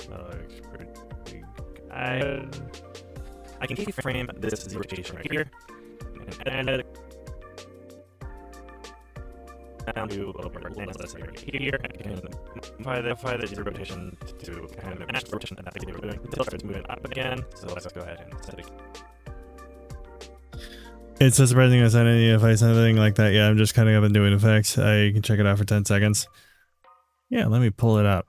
That looks pretty good. I can keyframe this rotation right here, and add it down to a little bit right here. I can modify the zero rotation to kind of match the rotation that they were doing until it starts moving up again. So let's go ahead and set it. It's so surprising I said if I said anything like that. Yeah, I'm just cutting up and doing effects. I can check it out for 10 seconds. Yeah, let me pull it up.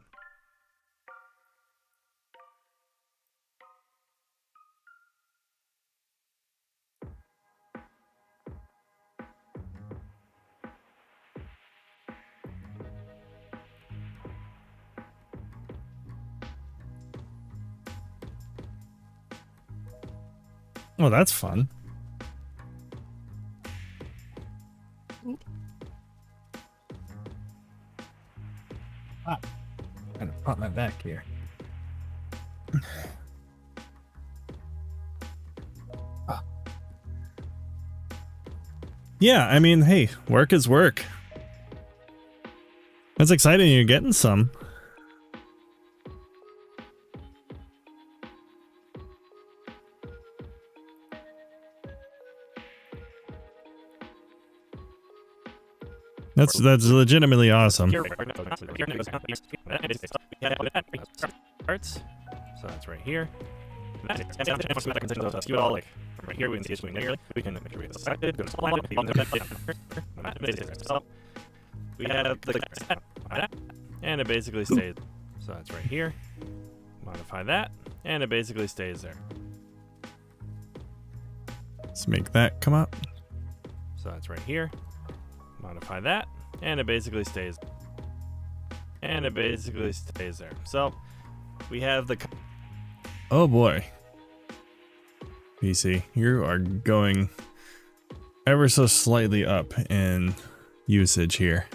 Oh, that's fun. Ah, kind of pop my back here. Ah. Yeah, I mean, hey, work is work. That's exciting. You're getting some. That's legitimately awesome. Parts. So that's right here. You all like from right here. We can see it's moving linearly. We can make sure we get selected. Go to line. We have the and it basically stays. So that's right here. Modify that, and it basically stays there. Let's make that come up. So that's right here. Modify that, and it basically stays. And it basically stays there. So we have the. Oh boy. PC, you are going ever so slightly up in usage here.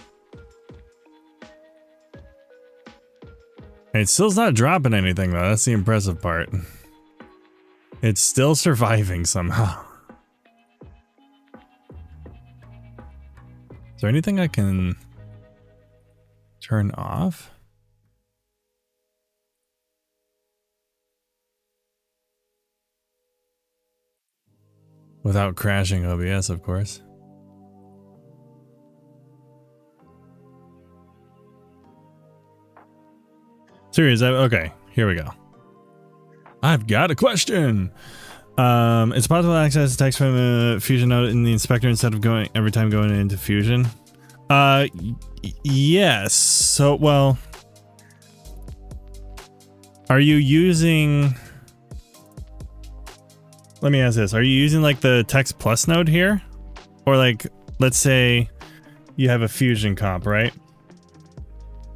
It still's not dropping anything though. That's the impressive part. It's still surviving somehow. Is there anything I can turn off? Without crashing OBS, of course. Serious? Okay, here we go. I've got a question. It's possible to access text from the Fusion node in the inspector instead of going every time going into Fusion. Yes. So, well, are you using? Let me ask this: are you using like the text plus node here, or like, let's say you have a Fusion comp, right?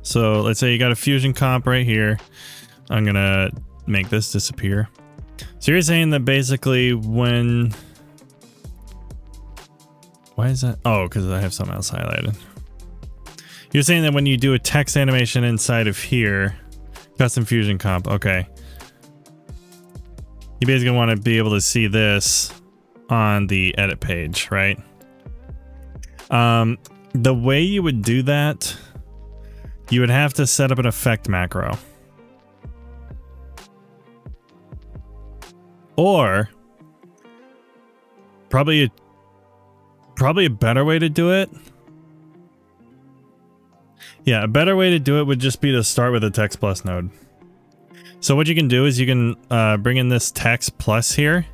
So let's say you got a Fusion comp right here. I'm gonna make this disappear. So you're saying that basically when... Why is that? Oh, because I have something else highlighted. You're saying that when you do a text animation inside of here, custom Fusion comp, okay. You basically want to be able to see this on the edit page, right? The way you would do that, you would have to set up an effect macro. Or probably a better way to do it. Yeah, a better way to do it would just be to start with a text plus node. So what you can do is you can bring in this text plus here,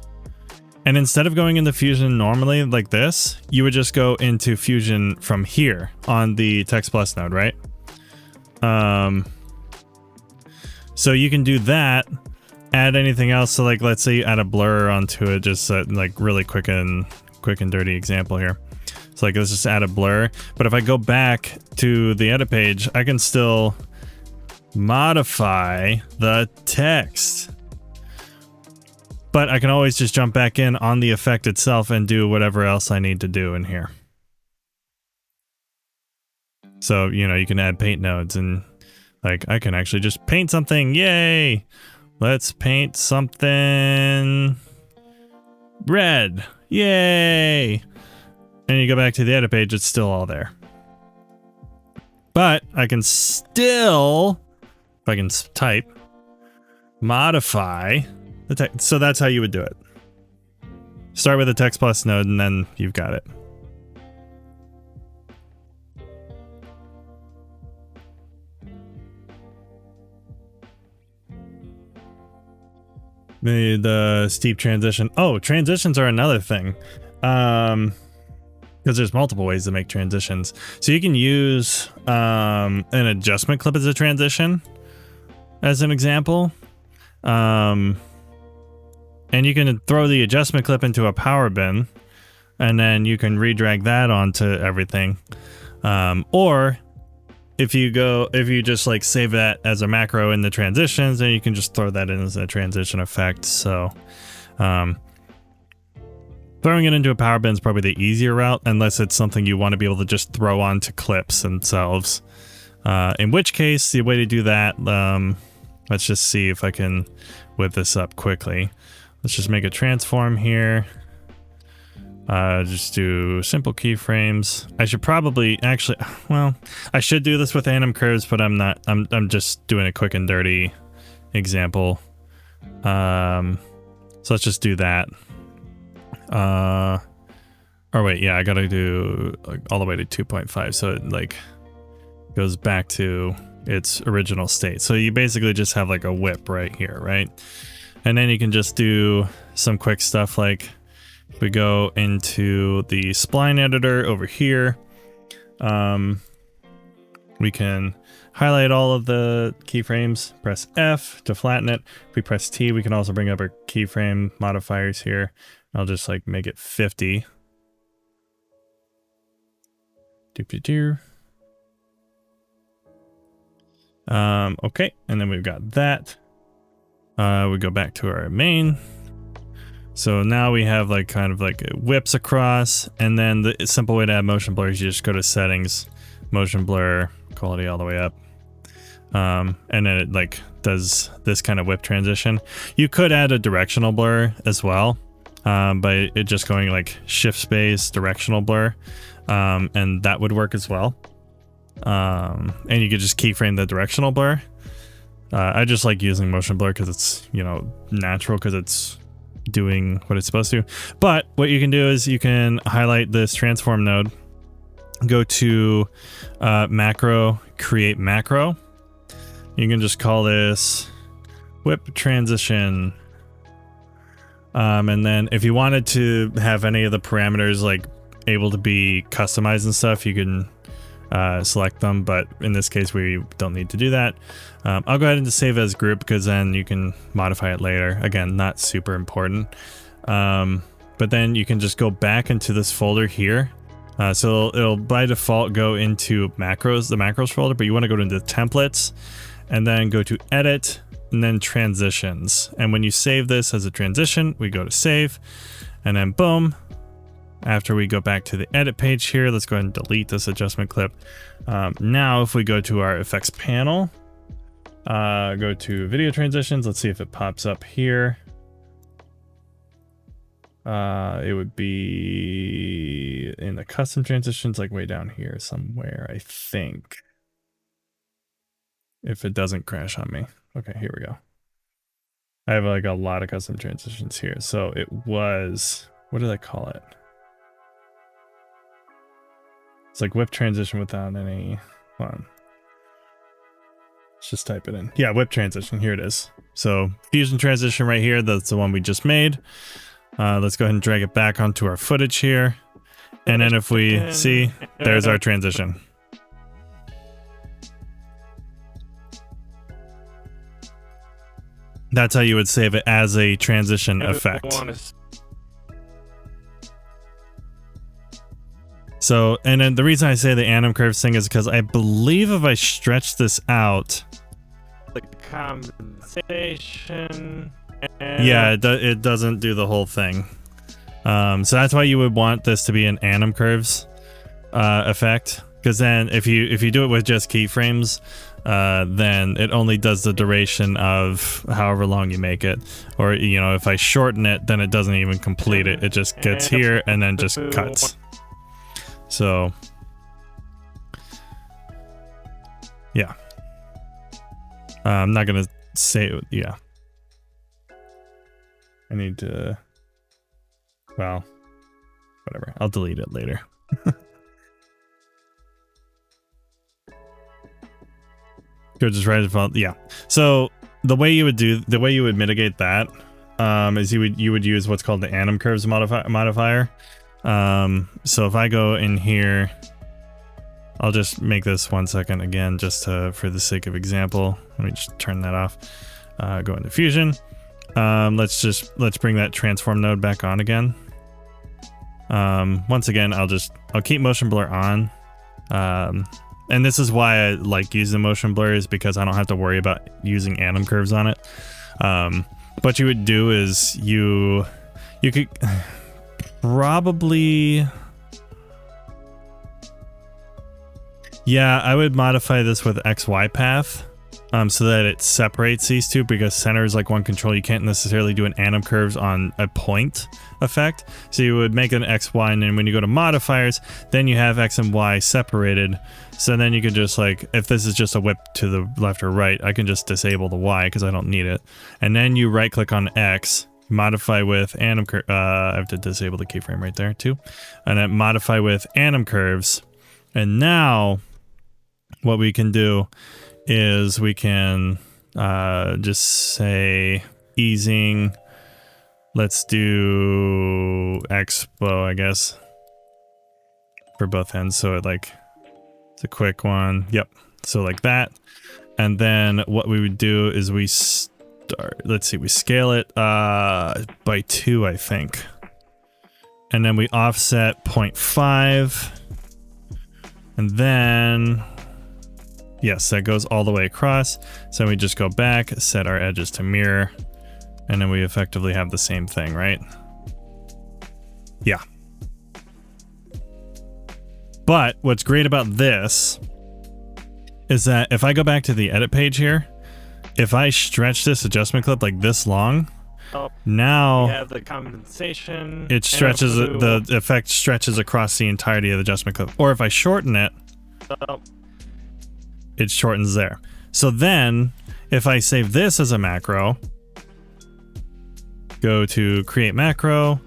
and instead of going into Fusion normally like this, you would just go into Fusion from here on the text plus node, right? So you can do that. Add anything else. So like, let's say you add a blur onto it, just like really quick and dirty example here. So like, let's just add a blur. But if I go back to the edit page, I can still modify the text. But I can always just jump back in on the effect itself and do whatever else I need to do in here. So, you know, you can add paint nodes and like, I can actually just paint something. Yay! Let's paint something red. Yay! And you go back to the edit page, it's still all there. But I can still, if I can type, modify the text. So that's how you would do it. Start with a text plus node and then you've got it. The steep transition. Oh, transitions are another thing. Because there's multiple ways to make transitions. So you can use an adjustment clip as a transition, as an example. And you can throw the adjustment clip into a power bin, and then you can redrag that onto everything. Or if you just like save that as a macro in the transitions, then you can just throw that in as a transition effect. So throwing it into a power bin is probably the easier route, unless it's something you want to be able to just throw onto clips themselves. In which case, the way to do that, let's just see if I can whip this up quickly. Let's just make a transform here. Just do simple keyframes. I should probably actually, well, I should do this with anim curves, but I'm not. I'm just doing a quick and dirty example. So let's just do that. Or wait, yeah, I gotta do like all the way to 2.5, so it like goes back to its original state. So you basically just have like a whip right here, right? And then you can just do some quick stuff like, if we go into the spline editor over here, we can highlight all of the keyframes, press F to flatten it. If we press T, we can also bring up our keyframe modifiers here. I'll just like make it 50. Okay, and then we've got that. We go back to our main. So now we have like kind of like whips across, and then the simple way to add motion blur is you just go to settings, motion blur, quality all the way up. And then it like does this kind of whip transition. You could add a directional blur as well, by it just going like shift space directional blur, and that would work as well. And you could just keyframe the directional blur. I just like using motion blur because it's, you know, natural, because it's doing what it's supposed to. But what you can do is you can highlight this transform node, go to macro, create macro. You can just call this whip transition. And then if you wanted to have any of the parameters like able to be customized and stuff, you can select them, but in this case we don't need to do that. I'll go ahead and just save as group, because then you can modify it later. Again, not super important. But then you can just go back into this folder here. So it'll by default go into macros, the macros folder, but you want to go into templates and then go to edit and then transitions. And when you save this as a transition, we go to save, and then boom. After we go back to the edit page here, let's go ahead and delete this adjustment clip. Now, if we go to our effects panel, go to video transitions, let's see if it pops up here. It would be in the custom transitions, like way down here somewhere, I think. If it doesn't crash on me. Okay, here we go. I have like a lot of custom transitions here. So it was, what did I call it? It's like whip transition without any, hold on. Let's just type it in. Yeah, whip transition, here it is. So fusion transition right here, that's the one we just made. Let's go ahead and drag it back onto our footage here. And then if we see, there's our transition. That's how you would save it, as a transition effect. So, and then the reason I say the anim curves thing is because I believe if I stretch this out, the compensation. Yeah, it doesn't do the whole thing. So that's why you would want this to be an anim curves effect, because then if you do it with just keyframes, then it only does the duration of however long you make it. Or, you know, if I shorten it, then it doesn't even complete it. It just gets here and then just cuts. So Yeah. I'm not gonna say, yeah. I need to, well, whatever. I'll delete it later. Go just right default. Yeah. So the way you would mitigate that is you would use what's called the anim curves modifier. So if I go in here, I'll just make this 1 second again, just for the sake of example. Let me just turn that off. Go into Fusion. Let's bring that transform node back on again. Once again, I'll keep motion blur on. And this is why I like using motion blur, is because I don't have to worry about using anim curves on it. What you would do is you could probably, yeah, I would modify this with XY path, so that it separates these two, because center is like one control. You can't necessarily do an anim curves on a point effect. So you would make an XY, and then when you go to modifiers, then you have X and Y separated. So then you could just, like, if this is just a whip to the left or right, I can just disable the Y because I don't need it. And then you right click on X, modify with anim curve. I have to disable the keyframe right there too. And then modify with anim curves. And now what we can do is we can just say easing. Let's do expo, I guess, for both ends. So it's a quick one. Yep. So like that. And then what we would do is we start, let's see, we scale it by 2, I think. And then we offset 0.5. And then, yes, that goes all the way across. So we just go back, set our edges to mirror, and then we effectively have the same thing, right? Yeah. But what's great about this is that if I go back to the edit page here, if I stretch this adjustment clip like this long, now we have the compensation. It stretches, the effect stretches across the entirety of the adjustment clip. Or if I shorten it, it shortens there. So then if I save this as a macro, go to create macro,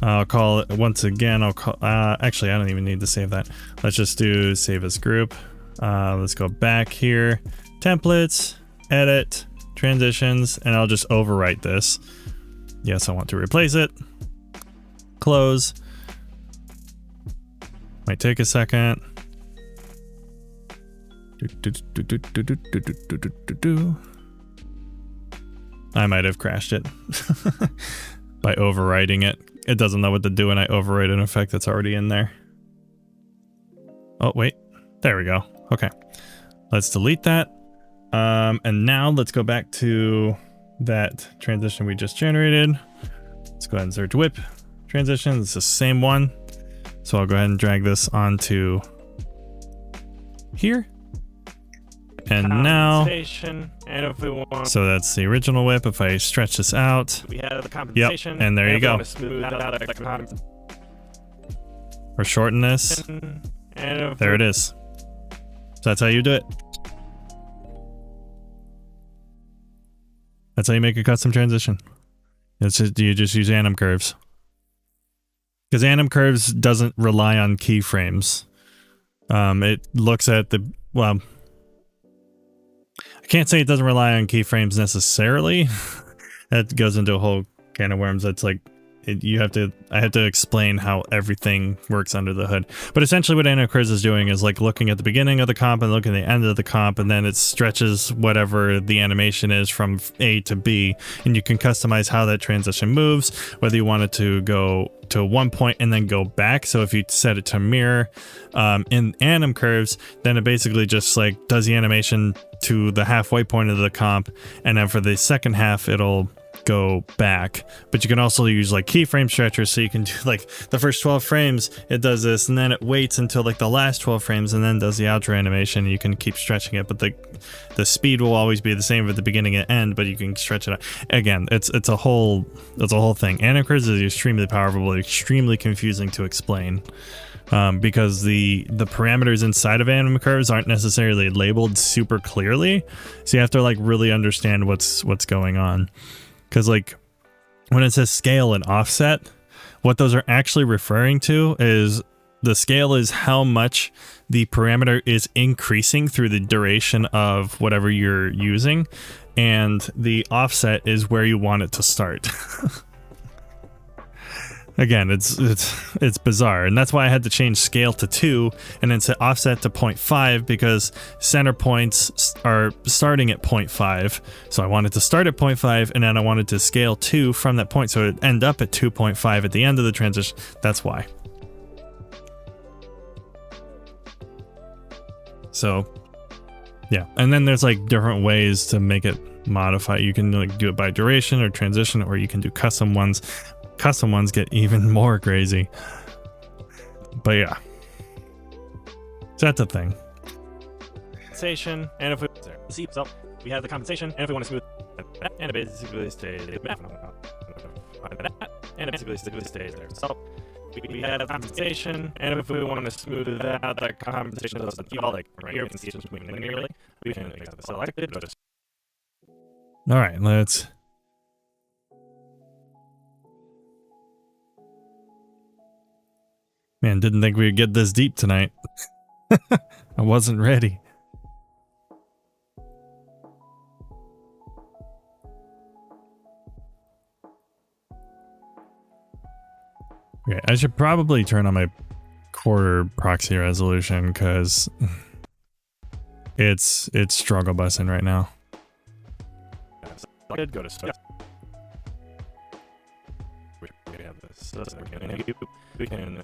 I'll call it, once again, I'll call, actually I don't even need to save that. Let's just do save as group. Let's go back here, templates, edit, transitions, and I'll just overwrite this. Yes, I want to replace it. Close. Might take a second. I might have crashed it by overwriting it. It doesn't know what to do when I overwrite an effect that's already in there. Oh, wait. There we go. Okay. Let's delete that. And now let's go back to that transition we just generated. Let's go ahead and search whip transition. It's the same one. So I'll go ahead and drag this onto here. And now, and if we want, so that's the original whip. If I stretch this out, we have the compensation. Yep, and there you go. Or shorten this. And there it is. So that's how you do it. That's how you make a custom transition. It's just, you just use anim curves. Because anim curves doesn't rely on keyframes. It looks at the, well, I can't say it doesn't rely on keyframes necessarily. That goes into a whole can of worms. That's like, I have to explain how everything works under the hood. But essentially what anim curves is doing is like looking at the beginning of the comp and looking at the end of the comp, and then it stretches whatever the animation is from A to B, and you can customize how that transition moves, whether you want it to go to one point and then go back. So if you set it to mirror in anim curves, then it basically just like does the animation to the halfway point of the comp, and then for the second half it'll go back. But you can also use like keyframe stretchers, so you can do like the first 12 frames it does this, and then it waits until like the last 12 frames and then does the outro animation. You can keep stretching it, but the speed will always be the same at the beginning and end, but you can stretch it out. Again, it's a whole thing. Anim curves is extremely powerful, but extremely confusing to explain. because the parameters inside of anim curves aren't necessarily labeled super clearly, so you have to like really understand what's going on. Because like when it says scale and offset, what those are actually referring to is the scale is how much the parameter is increasing through the duration of whatever you're using, and the offset is where you want it to start. Again, it's bizarre, and that's why I had to change scale to 2 and then set offset to 0.5, because center points are starting at 0.5. So I wanted to start at 0.5, and then I wanted to scale 2 from that point, so it'd end up at 2.5 at the end of the transition. That's why. So, yeah, and then there's like different ways to make it modify. You can like do it by duration or transition, or you can do custom ones. Custom ones get even more crazy. But yeah. So that's a thing. Compensation, and if we see, so we have the compensation, and if we want to smooth that, and it basically stays and it basically stays there. So we have compensation, and if we want to smooth it out, that compensation doesn't keep all like right here. We can see it's moving linearly. We can make it selected. All right, let's. Man, didn't think we would get this deep tonight. I wasn't ready. Okay, I should probably turn on my quarter proxy resolution because it's struggle busing right now. Go to start. We have this. So we can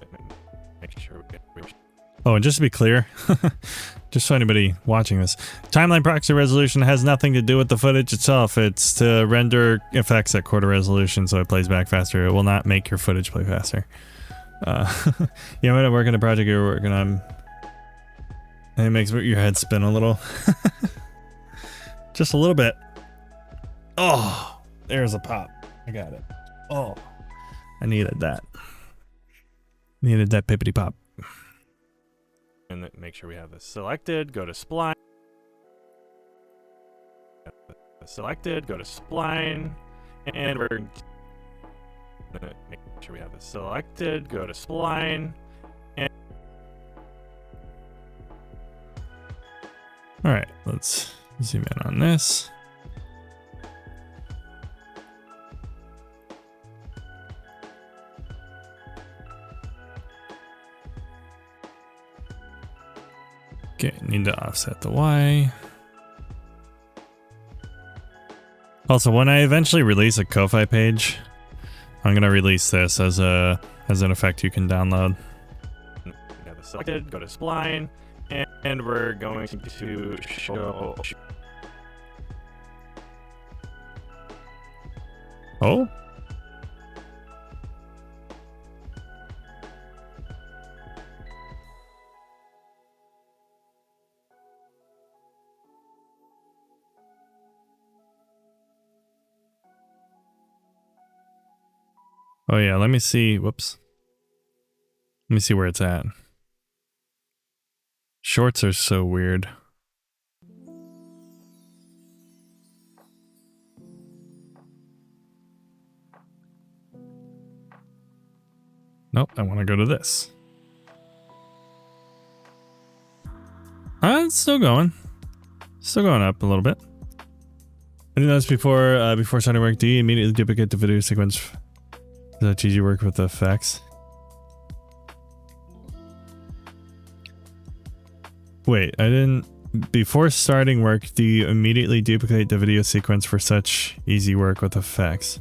make sure we get. Oh, and just to be clear, just so anybody watching this, timeline proxy resolution has nothing to do with the footage itself. It's to render effects at quarter resolution so it plays back faster. It will not make your footage play faster. You know, when I work on a project you're working on, and it makes your head spin a little. Just a little bit. Oh, there's a pop. I got it. Oh, I needed that. Needed that pippity pop. And make sure we have this selected. Go to spline. Selected. Go to spline. And we're gonna make sure we have this selected. Go to spline. And all right, let's zoom in on this. Okay, need to offset the Y. Also, when I eventually release a Ko-Fi page, I'm gonna release this as an effect you can download. have this selected. Go to spline, and we're going to show. Oh. Oh yeah, let me see. Whoops. Let me see where it's at. Shorts are so weird. Nope, I want to go to this. It's still going. Still going up a little bit. I did notice before starting work, do you immediately duplicate the video sequence? Is that easy work with the effects? Wait, I didn't... Before starting work, do you immediately duplicate the video sequence for such easy work with effects?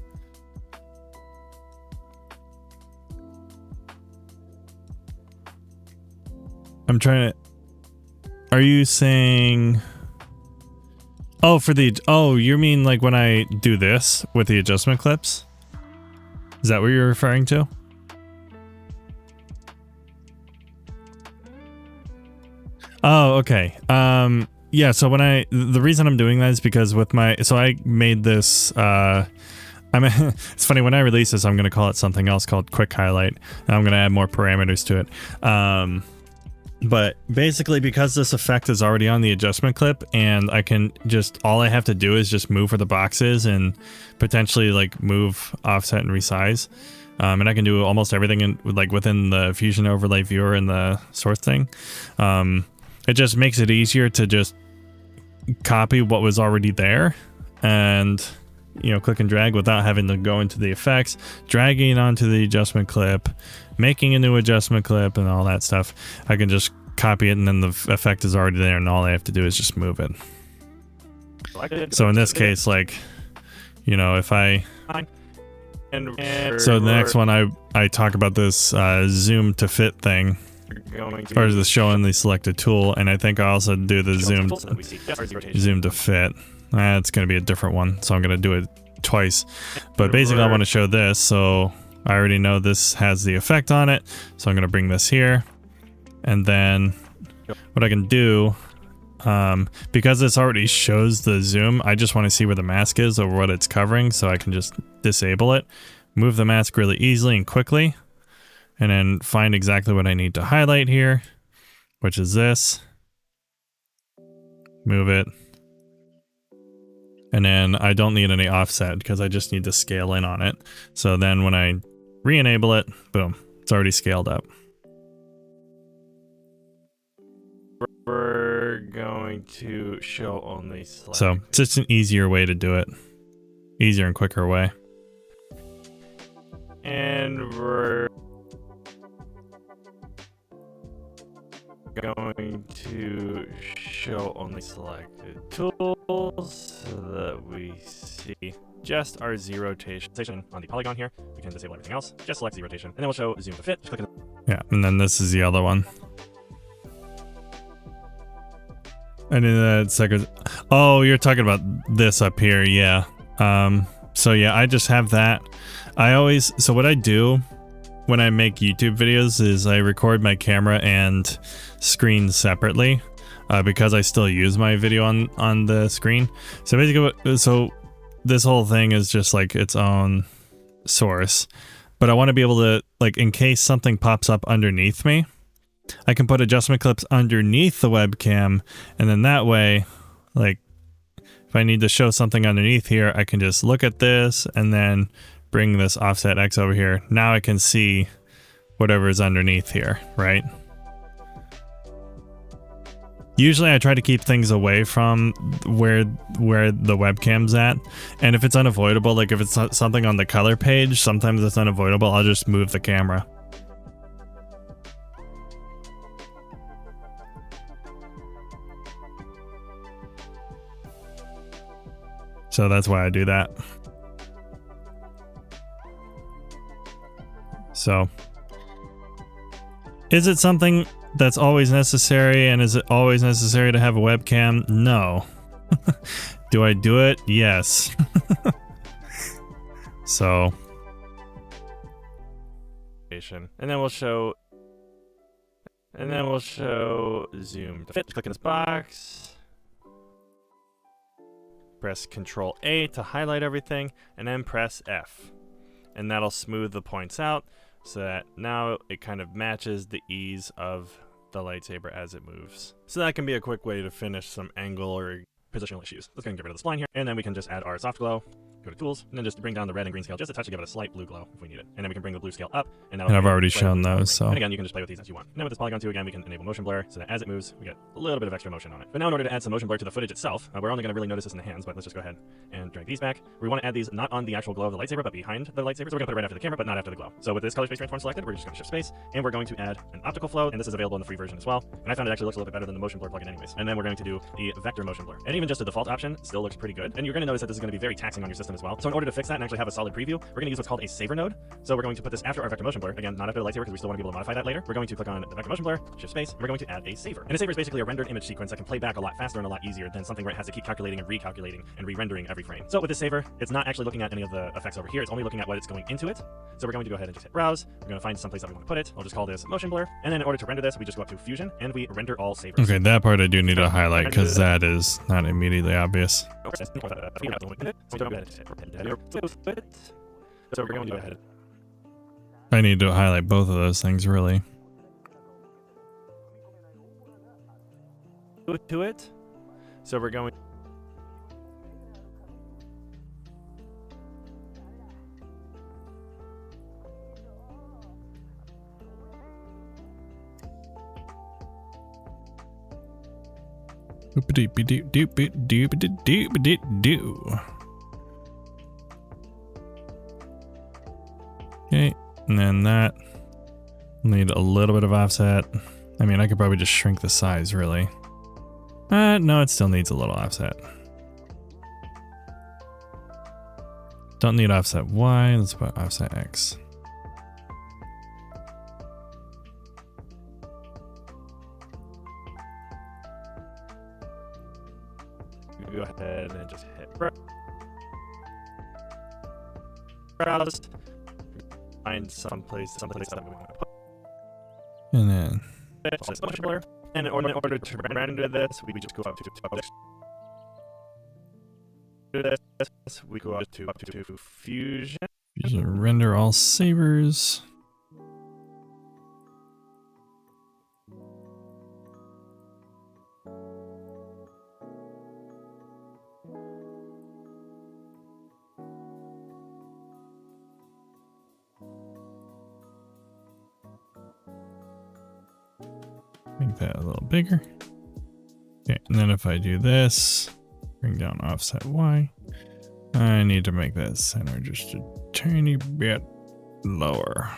I'm trying to... Are you saying... Oh, for the... Oh, you mean like when I do this with the adjustment clips? Is that what you're referring to? Oh, okay. Yeah, so when the reason I'm doing that is because with my, so I made this, I I mean, it's funny, when I release this, I'm going to call it something else called Quick Highlight. And I'm going to add more parameters to it. But basically, because this effect is already on the adjustment clip, and I can just, all I have to do is just move where the box is and potentially like move, offset, and resize. And I can do almost everything in, like within the Fusion Overlay Viewer and the source thing. It just makes it easier to just copy what was already there and, you know, click and drag without having to go into the effects, dragging it onto the adjustment clip, making a new adjustment clip, and all that stuff. I can just copy it, and then the effect is already there, and all I have to do is just move it. So in this case, like, you know, if I... So the next one, I talk about this zoom to fit thing, or the show in the selected tool, and I think I also do the zoom to fit. It's going to be a different one, so I'm going to do it twice. But basically, I want to show this, so I already know this has the effect on it, so I'm going to bring this here, and then what I can do, because this already shows the zoom, I just want to see where the mask is or what it's covering, so I can just disable it, move the mask really easily and quickly, and then find exactly what I need to highlight here, which is this. Move it. And then I don't need any offset because I just need to scale in on it. So then when I re-enable it, boom, it's already scaled up. We're going to show only select. So it's just an easier way to do it. Easier and quicker way. And we're going to show only selected tools so that we see just our Z rotation on the polygon here. We can disable everything else, just select Z rotation, and then we'll show zoom to fit. Just click yeah, and then this is the other one. And in the second, oh, you're talking about this up here, yeah. So yeah, I just have that. So what I do when I make YouTube videos is I record my camera and screen separately, because I still use my video on the screen. So basically, so this whole thing is just like its own source, but I want to be able to, like, in case something pops up underneath me, I can put adjustment clips underneath the webcam, and then that way, like, if I need to show something underneath here, I can just look at this and then bring this offset X over here. Now I can see whatever is underneath here, right? Usually I try to keep things away from where the webcam's at, and if it's unavoidable, like if it's something on the color page, sometimes it's unavoidable, I'll just move the camera. So that's why I do that. So, is it something that's always necessary, and is it always necessary to have a webcam? No. Do I do it? Yes. So. and then we'll show zoom to fit. Click in this box. Press Control A to highlight everything, and then press F. And that'll smooth the points out so that now it kind of matches the ease of the lightsaber as it moves. So that can be a quick way to finish some angle or positional issues. Let's go and get rid of the spline here, and then we can just add our soft glow. Go to tools, and then just bring down the red and green scale just a touch to give it a slight blue glow if we need it. And then we can bring the blue scale up, and that'll I've already shown those, so. And again, you can just play with these as you want. And then with this polygon 2, again, we can enable motion blur so that as it moves, we get a little bit of extra motion on it. But now in order to add some motion blur to the footage itself, we're only going to really notice this in the hands, but let's just go ahead and drag these back. We want to add these not on the actual glow of the lightsaber, but behind the lightsaber. So we're going to put it right after the camera, but not after the glow. So with this color space transform selected, we're just going to shift space, and we're going to add an optical flow, and this is available in the free version as well. And I found it actually looks a little bit better than the motion blur plugin anyways. And then we're going to do the vector motion blur. And even just the default option still looks pretty good. And you're going to notice that this is going to be very taxing on your system as well. So in order to fix that and actually have a solid preview, we're going to use what's called a saver node. So we're going to put this after our vector motion blur. Again, not after the lightsaber because we still want to be able to modify that later. We're going to click on the vector motion blur, shift space, and we're going to add a saver. And a saver is basically a rendered image sequence that can play back a lot faster and a lot easier than something where it has to keep calculating and recalculating and re-rendering every frame. So with this saver, it's not actually looking at any of the effects over here. It's only looking at what it's going into it. So we're going to go ahead and just hit browse. We're going to find someplace that we want to put it. I'll just call this motion blur. And then in order to render this, we just go up to Fusion and we render all savers. Okay, that part I do need to highlight because that is not immediately obvious. So we're going to go ahead. I need to highlight both of those things, really. To it. So we're going. Doop-a-doop-a-doop-doop-a-doop-a-doop-a-doop-a-doop-a-doo. Okay, and then that will need a little bit of offset. I mean, I could probably just shrink the size, really. No, it still needs a little offset. Don't need offset Y, let's put offset X. Go ahead and just hit browse. Find someplace that we want to put. And then And in order to render this, we just go up to this. We go up to Fusion. render all sabers. Make that a little bigger. Okay, and then if I do this, bring down offset Y, I need to make that center just a tiny bit lower.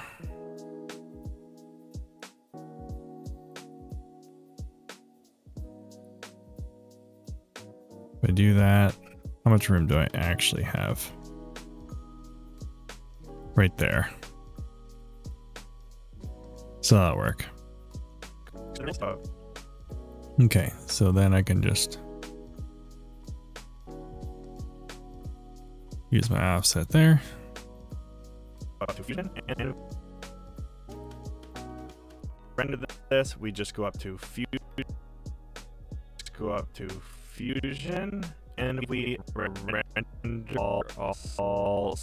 If I do that, how much room do I actually have? Right there. So that'll work. Okay, so then I can just use my offset there. Up to Fusion and render this. We just go up to Fusion. And we render all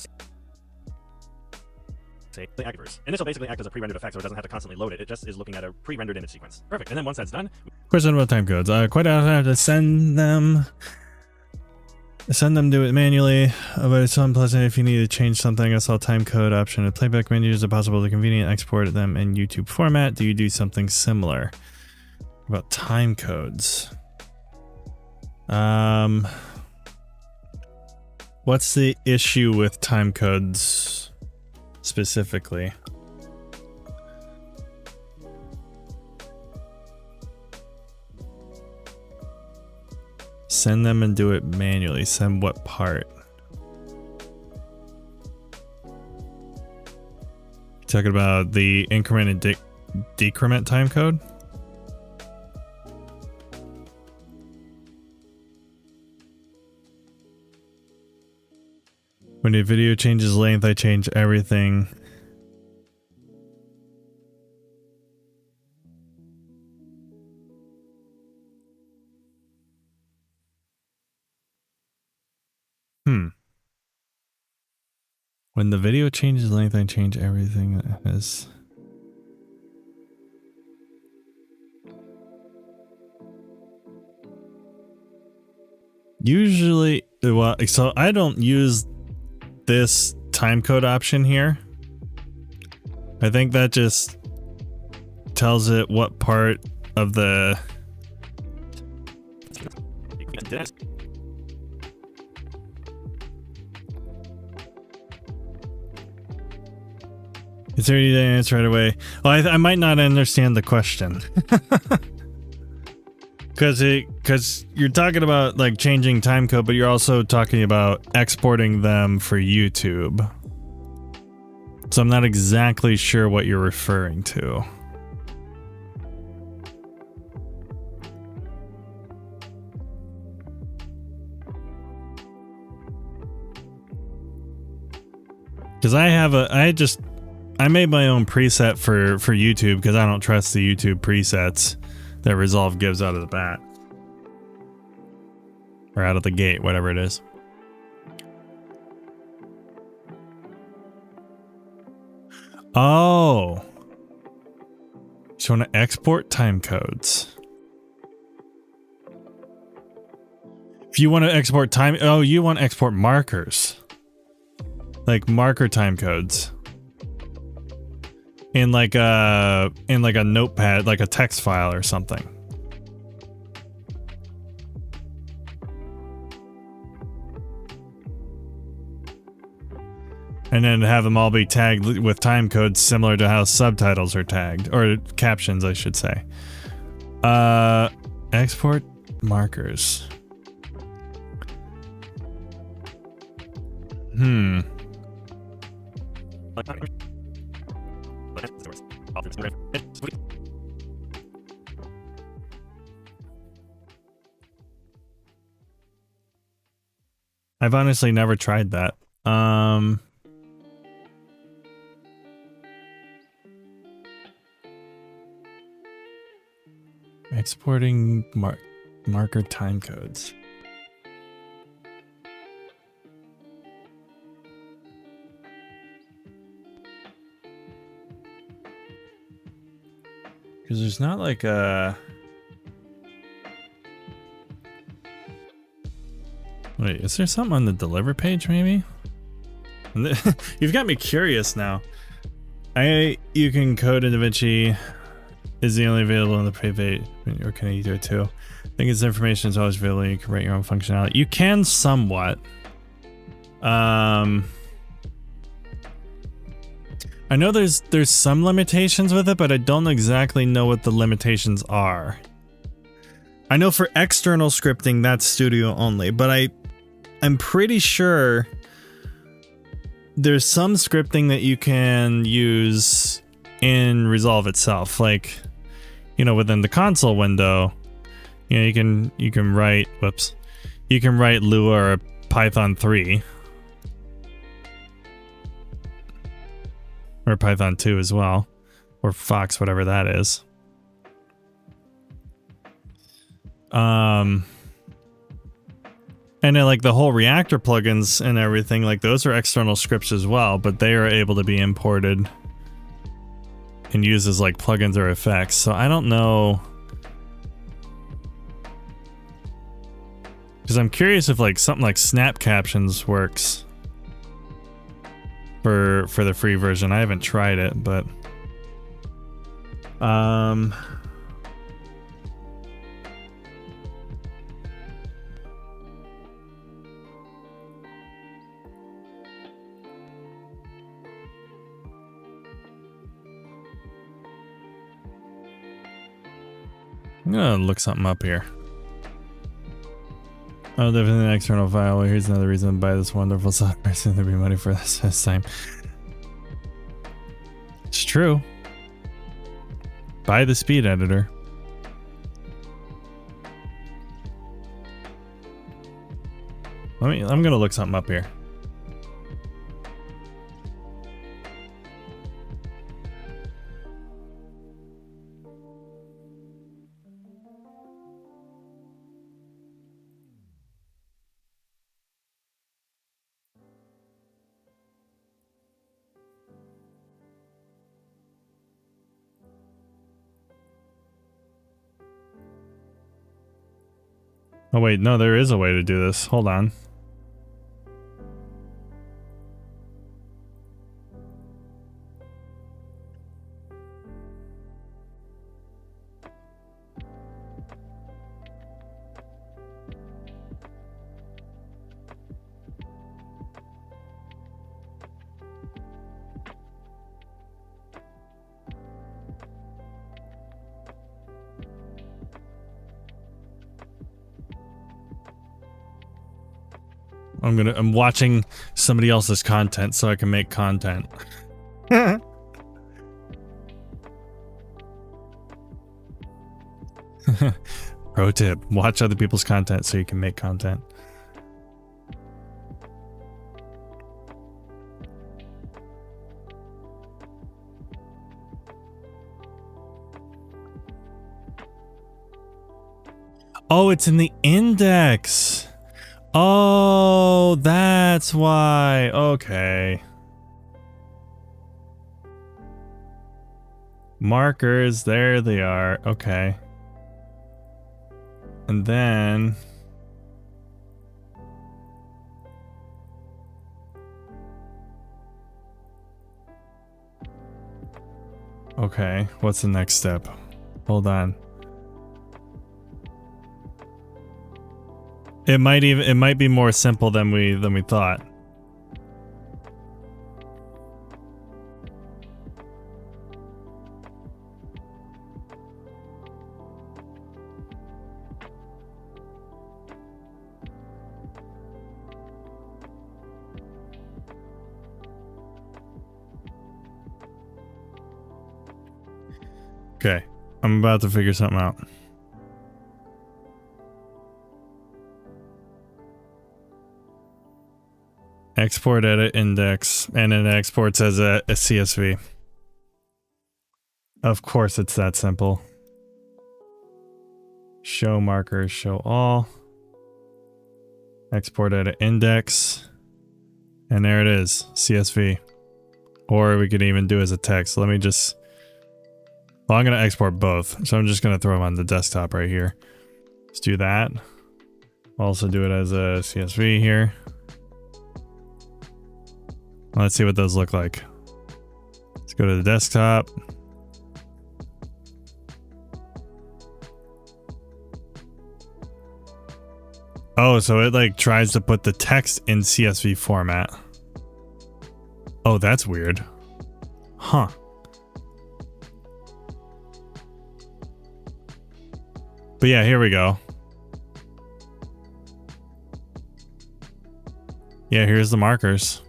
actors. And this will basically act as a pre-rendered effect, so it doesn't have to constantly load it. It just is looking at a pre-rendered image sequence. Perfect. And then once that's done, Question about time codes. Quite often I have to send them do it manually, but it's so unpleasant if you need to change something. I saw time code option. The playback menus are possible to conveniently export them in YouTube format. Do you do something similar? About time codes. What's the issue with time codes specifically? Send them and do it manually. Send what part? Talking about the increment and decrement time code? When a video changes length, I change everything. When the video changes length, I change everything that has. Usually, well, so I don't use this time code option here. I think that just tells it what part of the Is there any answer right away? Well, I might not understand the question. Because you're talking about like changing time code, but you're also talking about exporting them for YouTube. So I'm not exactly sure what you're referring to. Because I made my own preset for YouTube because I don't trust the YouTube presets that Resolve gives out of the bat. Or out of the gate, whatever it is. Oh. So you want to export time codes. If you want to export time, oh, you want to export markers. Like marker time codes. In like a notepad, like a text file or something. And then have them all be tagged with time codes similar to how subtitles are tagged. Or captions, I should say. Export markers. I've honestly never tried that. Exporting marker time codes. Because there's not like a... Wait, is there something on the deliver page maybe? You've got me curious now. You can code in DaVinci. Is the only available in the private, or can you do it too? I think its information is always available. You can write your own functionality. You can somewhat. I know there's some limitations with it, but I don't exactly know what the limitations are. I know for external scripting that's studio only, but I'm pretty sure there's some scripting that you can use in Resolve itself, like, you know, within the console window, you know, you can write, you can write Lua or Python 3 or Python 2 as well, or Fox, whatever that is. And then like the whole reactor plugins and everything, like those are external scripts as well, but they are able to be imported and used as like plugins or effects. So I don't know, because I'm curious if like something like snap captions works for the free version. I haven't tried it, but I'm gonna look something up here. Oh, definitely an external file. Well, here's another reason to buy this wonderful software. So there'll be money for this time. It's true. Buy the speed editor. I'm gonna look something up here. Oh wait, no, there is a way to do this. Hold on. I'm watching somebody else's content so I can make content. Pro tip, watch other people's content so you can make content. Oh, it's in the index. Oh, that's why. Okay. Markers, there they are. Okay. And then... Okay, what's the next step? Hold on. It might be more simple than we thought. Okay, I'm about to figure something out. Export edit index, and it exports as a CSV. Of course it's that simple. Show markers, show all. Export edit index. And there it is, CSV. Or we could even do as a text. Let me just... Well, I'm going to export both, so I'm just going to throw them on the desktop right here. Let's do that. Also do it as a CSV here. Let's see what those look like. Let's go to the desktop. Oh, so it like tries to put the text in CSV format. Oh, that's weird. Huh. But yeah, here we go. Yeah, here's the markers.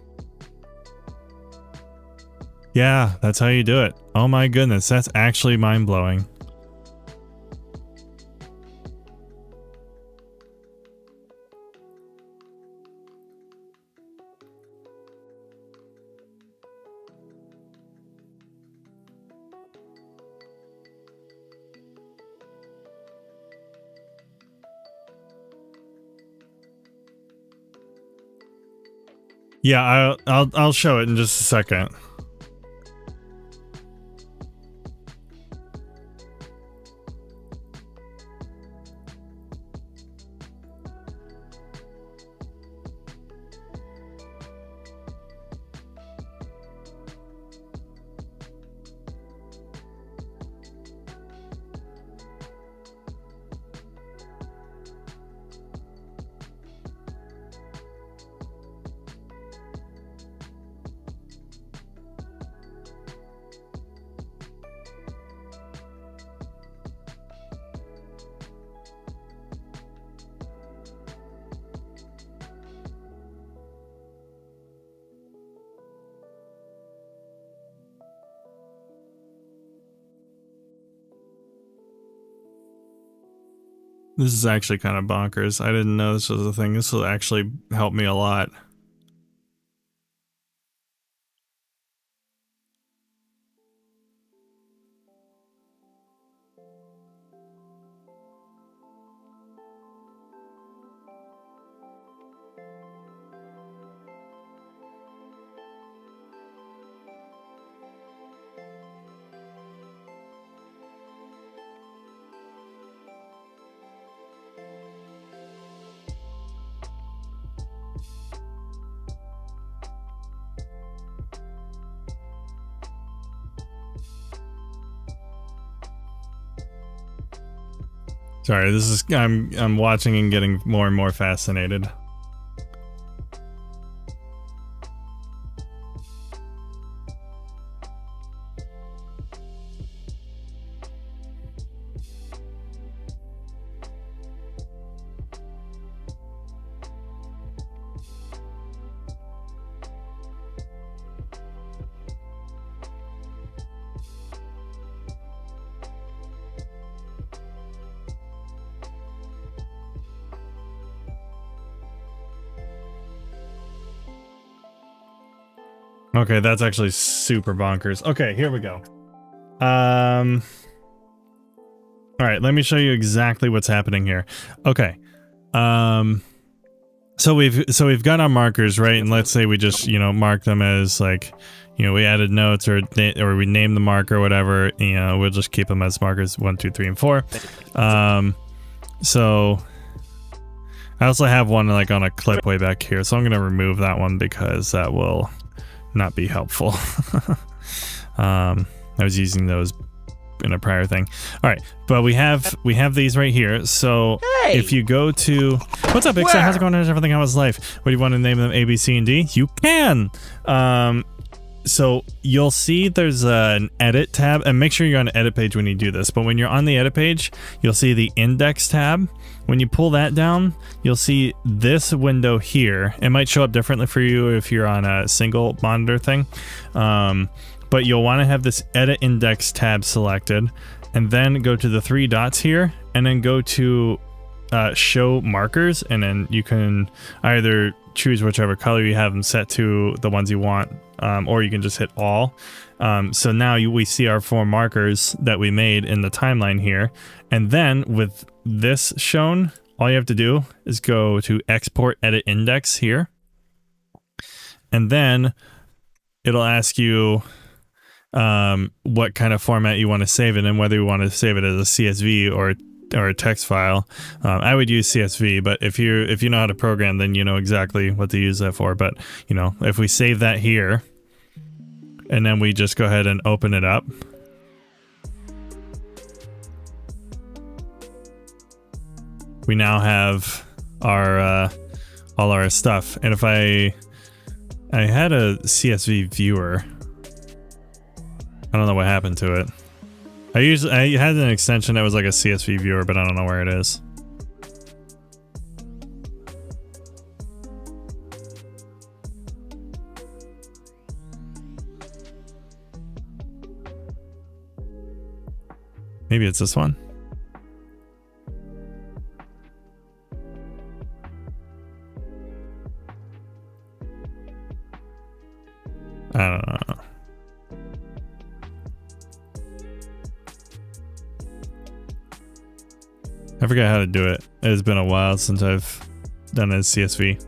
Yeah, that's how you do it. Oh my goodness, that's actually mind-blowing. Yeah, I'll show it in just a second. This is actually kind of bonkers. I didn't know this was a thing. This will actually help me a lot. Sorry, this is I'm watching and getting more and more fascinated. Okay, that's actually super bonkers. Okay, here we go. All right, let me show you exactly what's happening here. Okay. So we've got our markers, right? And let's say we just, you know, mark them as like, you know, we added notes or we name the marker or whatever, you know, we'll just keep them as markers 1, 2, 3, and 4. So I also have one like on a clip way back here, so I'm going to remove that one because that will not be helpful. I was using those in a prior thing. All right, but we have these right here. So Hey! if you go to, what's up, Ixon? How's it going? How's everything? How was life? What do you want to name them? A, B, C, and D? You can. So you'll see there's an edit tab, and make sure you're on the edit page when you do this. But when you're on the edit page, you'll see the index tab. When you pull that down, you'll see this window here. It might show up differently for you if you're on a single monitor thing. But you'll want to have this edit index tab selected, and then go to the 3 dots here, and then go to show markers, and then you can either choose whichever color you have them set to, the ones you want, or you can just hit all. So now we see our 4 markers that we made in the timeline here, and then with this shown, all you have to do is go to export edit index here, and then it'll ask you what kind of format you want to save it in, whether you want to save it as a CSV or a text file. I would use CSV, but if you know how to program, then you know exactly what to use that for. But you know, if we save that here, and then we just go ahead and open it up, we now have our all our stuff. And if I had a CSV viewer, I don't know what happened to it. I had an extension that was like a CSV viewer, but I don't know where it is. Maybe it's this one. I don't know. I forgot how to do it. It's been a while since I've done a CSV.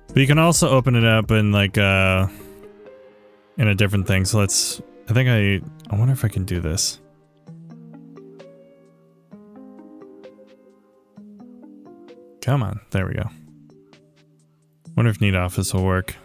But you can also open it up in like in a different thing. So I wonder if I can do this. Come on, there we go. Wonder if Neat Office will work.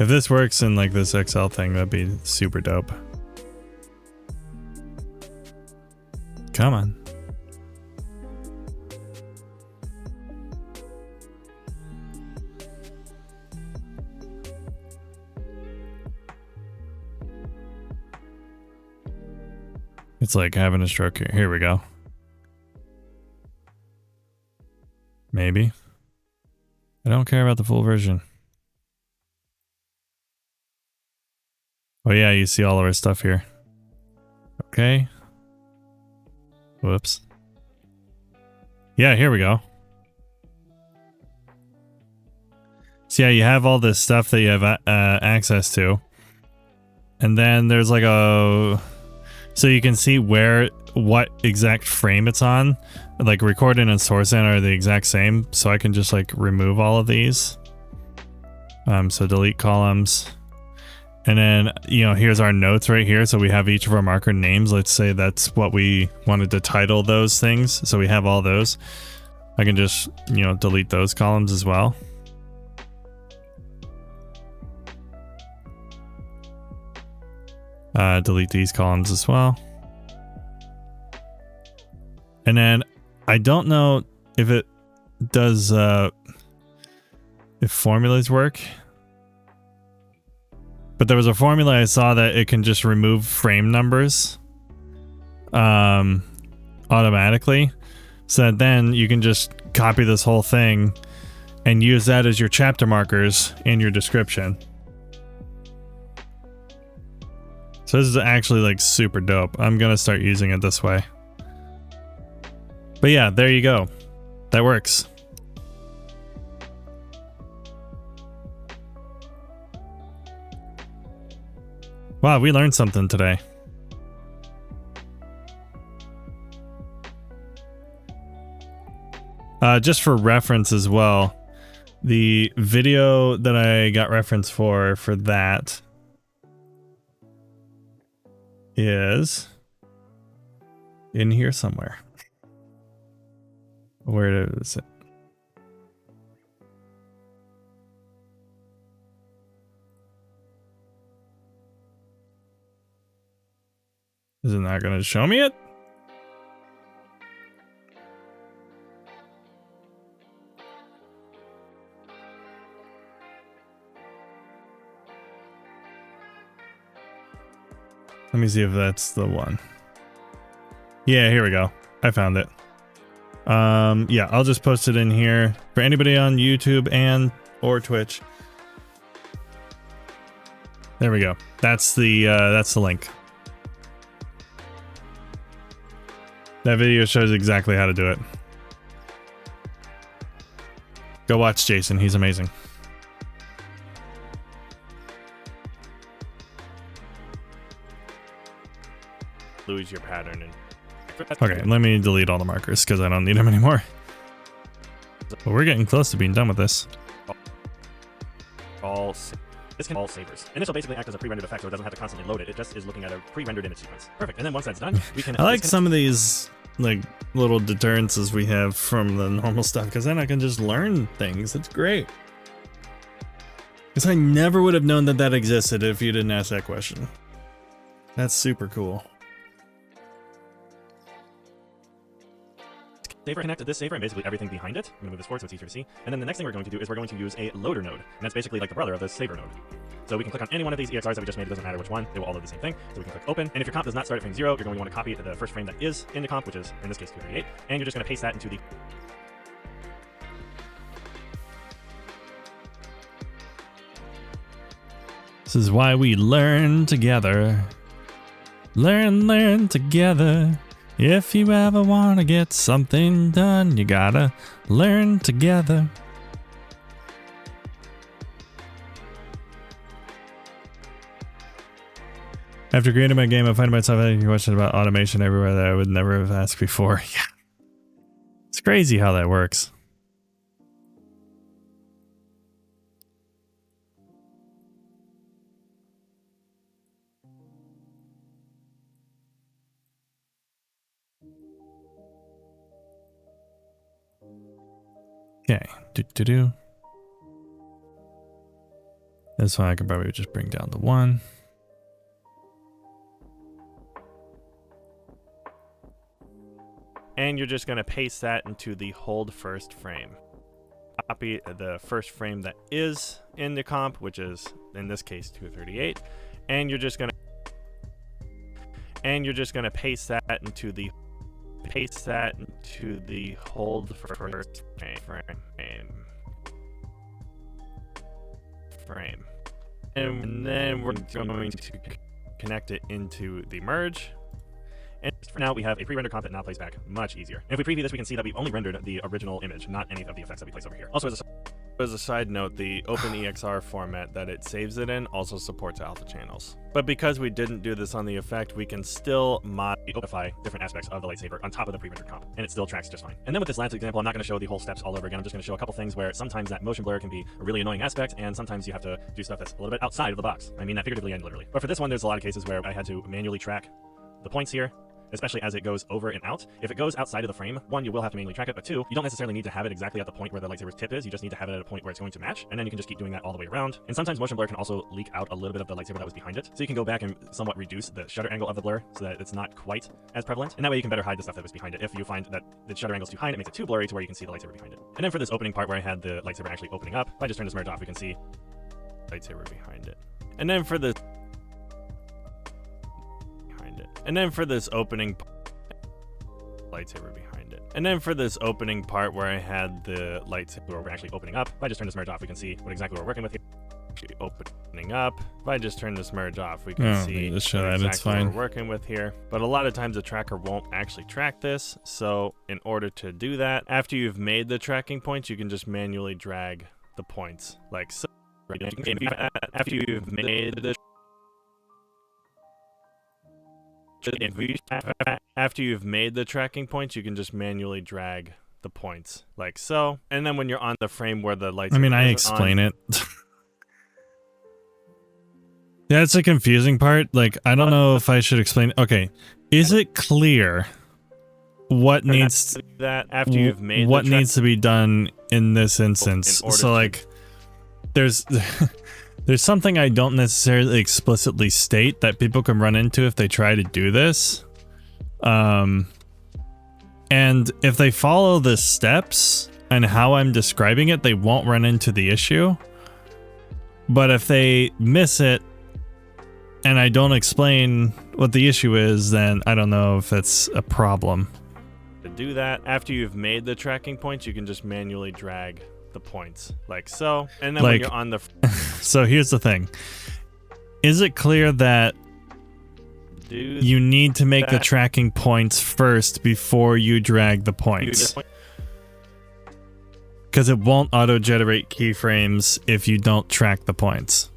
If this works in like this Excel thing, that'd be super dope. Come on. It's like having a stroke here. Here we go. Maybe. I don't care about the full version. Oh yeah, you see all of our stuff here. Okay. Whoops. Yeah, here we go. So yeah, you have all this stuff that you have access to. And then there's like a... So you can see what exact frame it's on. Like recording and source in are the exact same. So I can just like remove all of these. So delete columns. And then, you know, here's our notes right here. So we have each of our marker names. Let's say that's what we wanted to title those things. So we have all those. I can just, you know, delete those columns as well. Delete these columns as well. And then I don't know if it does, if formulas work. But there was a formula I saw that it can just remove frame numbers automatically. So then you can just copy this whole thing and use that as your chapter markers in your description. So this is actually like super dope. I'm gonna start using it this way. But yeah, there you go. That works. Wow, we learned something today. Just for reference as well, the video that I got reference for that is in here somewhere. Where is it? Is it not going to show me it? Let me see if that's the one. Yeah, here we go. I found it. Yeah, I'll just post it in here for anybody on YouTube and or Twitch. There we go. That's the link. That video shows exactly how to do it. Go watch Jason, he's amazing. Lose your pattern and Okay, let me delete all the markers because I don't need them anymore. But we're getting close to being done with this. This can all savers. And this will basically act as a pre-rendered effect so it doesn't have to constantly load it. It just is looking at a pre-rendered image sequence. Perfect. And then once that's done, we can... I like some of these like little deterrences we have from the normal stuff because then I can just learn things. It's great. Because I never would have known that that existed if you didn't ask that question. That's super cool. Saver connect to this saver and basically everything behind it. I'm going to move this forward so it's easier to see. And then the next thing we're going to do is we're going to use a loader node. And that's basically like the brother of the saver node. So we can click on any one of these EXRs that we just made. It doesn't matter which one. They will all do the same thing. So we can click open. And if your comp does not start at frame 0, you're going to want to copy the first frame that is in the comp, which is in this case 238. And you're just going to paste that into the... This is why we learn together. Learn together. If you ever want to get something done, you gotta learn together. After creating my game, I find myself asking questions about automation everywhere that I would never have asked before. Yeah. It's crazy how that works. Okay, That's why I can probably just bring down the 1. And you're just going to paste that into the hold first frame. Copy the first frame that is in the comp, which is in this case 238, and you're just going to paste that into the hold first frame. And then we're going to connect it into the merge. And for now, we have a pre-rendered comp that now plays back much easier. And if we preview this, we can see that we've only rendered the original image, not any of the effects that we place over here. Also, as a side note, the OpenEXR format that it saves it in also supports alpha channels. But because we didn't do this on the effect, we can still modify different aspects of the lightsaber on top of the pre-rendered comp, and it still tracks just fine. And then with this last example, I'm not going to show the whole steps all over again. I'm just going to show a couple things where sometimes that motion blur can be a really annoying aspect, and sometimes you have to do stuff that's a little bit outside of the box. I mean that figuratively and literally. But for this one, there's a lot of cases where I had to manually track the points here, especially as it goes over and out. If it goes outside of the frame, 1, you will have to manually track it, but 2, you don't necessarily need to have it exactly at the point where the lightsaber's tip is. You just need to have it at a point where it's going to match, and then you can just keep doing that all the way around. And sometimes motion blur can also leak out a little bit of the lightsaber that was behind it, so you can go back and somewhat reduce the shutter angle of the blur so that it's not quite as prevalent, and that way you can better hide the stuff that was behind it. If you find that the shutter angle's too high, it makes it too blurry to where you can see the lightsaber behind it. And then for this opening part where I had the lightsaber actually opening up, if I just turn this merge off, we can see lightsaber behind it. And then for the opening lightsaber behind it. And then for this opening part where I had the lightsaber actually opening up, if I just turn this merge off, we can see exactly what we're working with here. Actually opening opening up. If I just turn this merge off, we can see just show that exactly it's fine. what we're working with here. But a lot of times the tracker won't actually track this. So in order to do that, after you've made the tracking points, you can just manually drag the points like so. After you've made the tracking points, you can just manually drag the points like so. And then when you're on the frame where the lights, I mean, I explain it. Yeah, it's a confusing part. Like, I don't know if I should explain. Okay, is it clear what needs that after you've made what needs to be done in this instance? So like, there's there's something I don't necessarily explicitly state that people can run into if they try to do this. And if they follow the steps and how I'm describing it, they won't run into the issue. But if they miss it and I don't explain what the issue is, then I don't know if it's a problem. To do that, after you've made the tracking points, you can just manually drag the points like so. And then when you're on the so here's the thing. Is it clear that you need to make the tracking points first before you drag the points? Because it won't auto-generate keyframes if you don't track the points.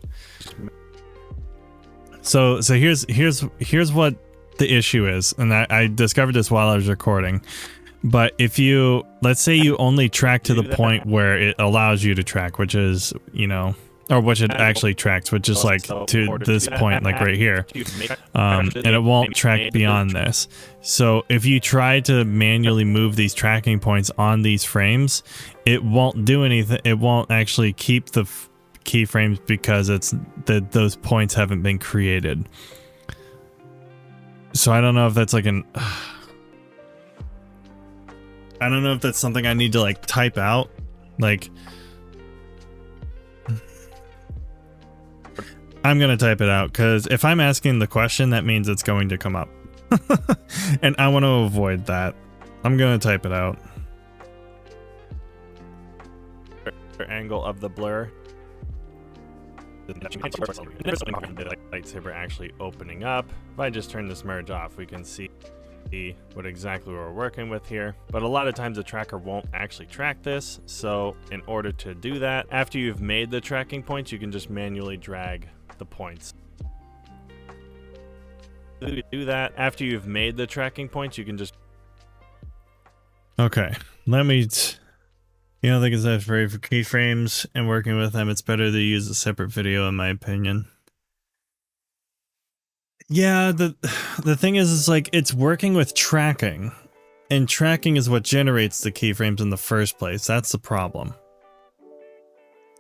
So here's what the issue is, and I discovered this while I was recording. But if you, let's say you only track to the point where it allows you to track, which is, you know, or which it actually tracks, which is like to this point, like right here, and it won't track beyond this. So if you try to manually move these tracking points on these frames, it won't do anything. It won't actually keep the keyframes because it's that those points haven't been created. So I don't know if that's like an I don't know if that's something I need to like type out, like I'm gonna type it out, because if I'm asking the question, that means it's going to come up. And I want to avoid that. I'm gonna type it out. Angle of the blur. Lightsaber actually opening up. If I just turn this merge off, we can see what exactly we're working with here. But a lot of times the tracker won't actually track this. So in order to do that, after you've made the tracking points, you can just manually drag the points. Do that after you've made the tracking points, you can just okay, let me you don't think it's necessary for keyframes and working with them? It's better to use a separate video, in my opinion. Yeah, the thing is like, it's working with tracking, and tracking is what generates the keyframes in the first place. That's the problem.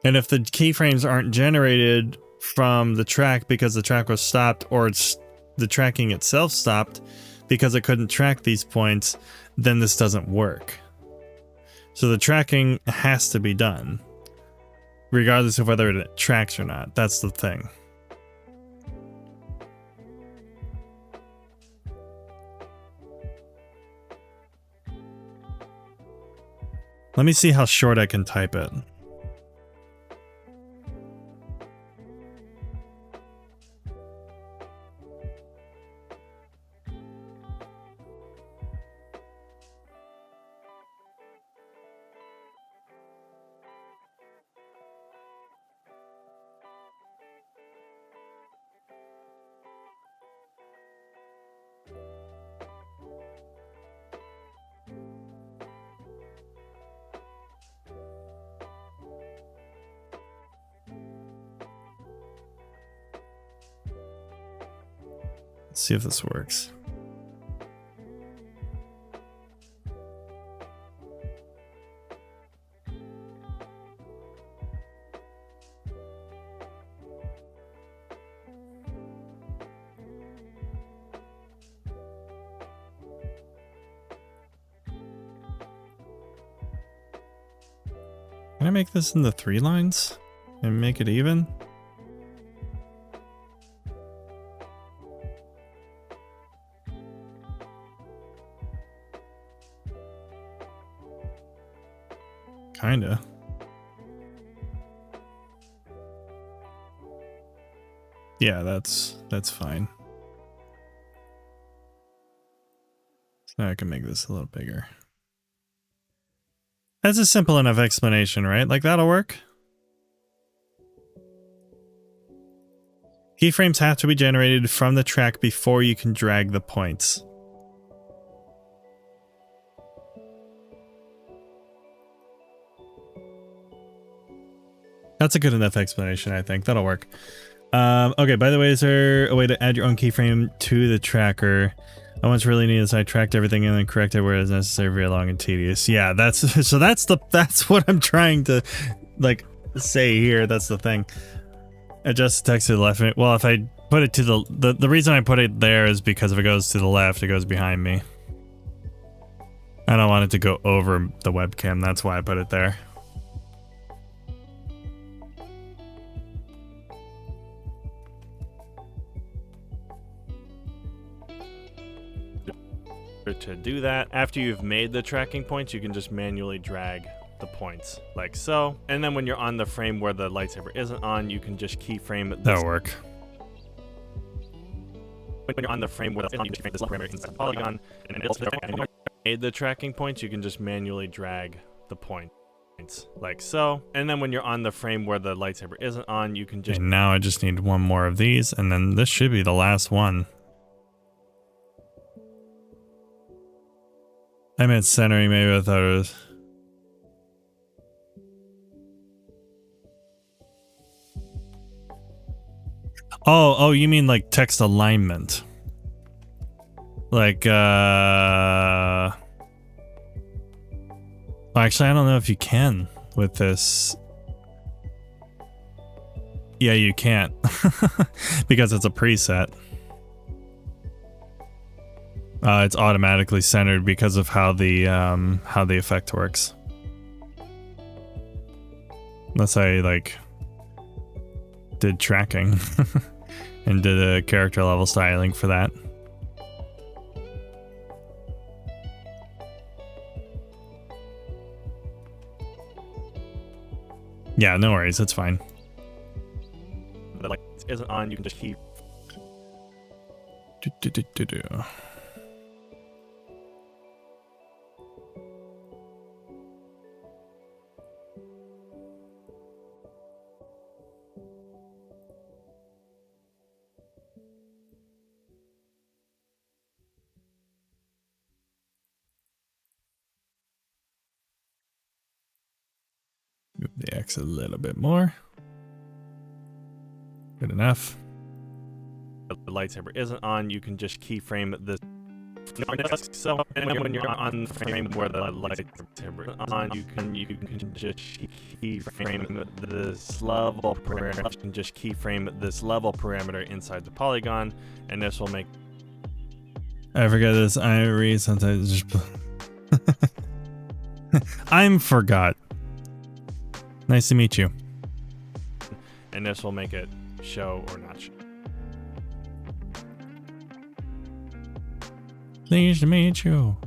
And if the keyframes aren't generated from the track because the track was stopped, or it's the tracking itself stopped because it couldn't track these points, then this doesn't work. So the tracking has to be done, regardless of whether it tracks or not. That's the thing. Let me see how short I can type it. Let's see if this works. Can I make this in the 3 lines and make it even? Kinda. Yeah, that's fine. So now I can make this a little bigger. That's a simple enough explanation, right? Like, that'll work. Keyframes have to be generated from the track before you can drag the points. That's a good enough explanation, I think. That'll work. Okay, by the way, is there a way to add your own keyframe to the tracker? I once really needed this. I tracked everything and then corrected where it's necessary, very long and tedious. Yeah, that's so that's what I'm trying to like say here. That's the thing. Adjust the text to the left. Well, if I put it to the reason I put it there is because if it goes to the left, it goes behind me. I don't want it to go over the webcam. That's why I put it there. To do that, after you've made the tracking points, you can just manually drag the points like so, and then when you're on the frame where the lightsaber isn't on, you can just keyframe this. That'll work. When you're on the frame where the parameter inside the polygon, and it's made the tracking points, you can just manually drag the points like so, and then when you're on the frame where the lightsaber isn't on, you can just. And now I just need one more of these, and then this should be the last one. I meant centering, maybe I thought it was. Oh, you mean like text alignment. Like, well, actually, I don't know if you can with this. Yeah, you can't. Because it's a preset. It's automatically centered because of how the effect works. Unless I like did tracking and did a character level styling for that. Yeah, no worries, it's fine. The light isn't on, you can just keep. Move the X a little bit more. Good enough. The lightsaber isn't on, you can just keyframe this. So, and when you're on the frame where the lightsaber is on, you can just keyframe this level parameter. You can just keyframe this level parameter inside the polygon, and this will make. I forget this. I read sometimes. Just I'm forgot. Nice to meet you. And this will make it show or not show. Pleased to meet you.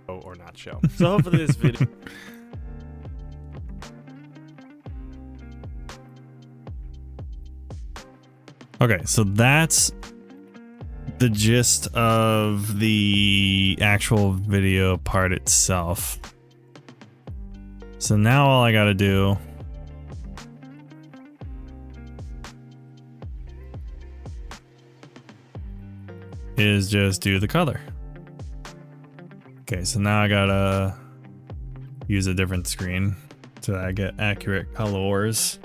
Or not show. So hopefully this video. Okay, so that's the gist of the actual video part itself. So now all I gotta do is just do the color. Okay, so now I gotta use a different screen so that I get accurate colors.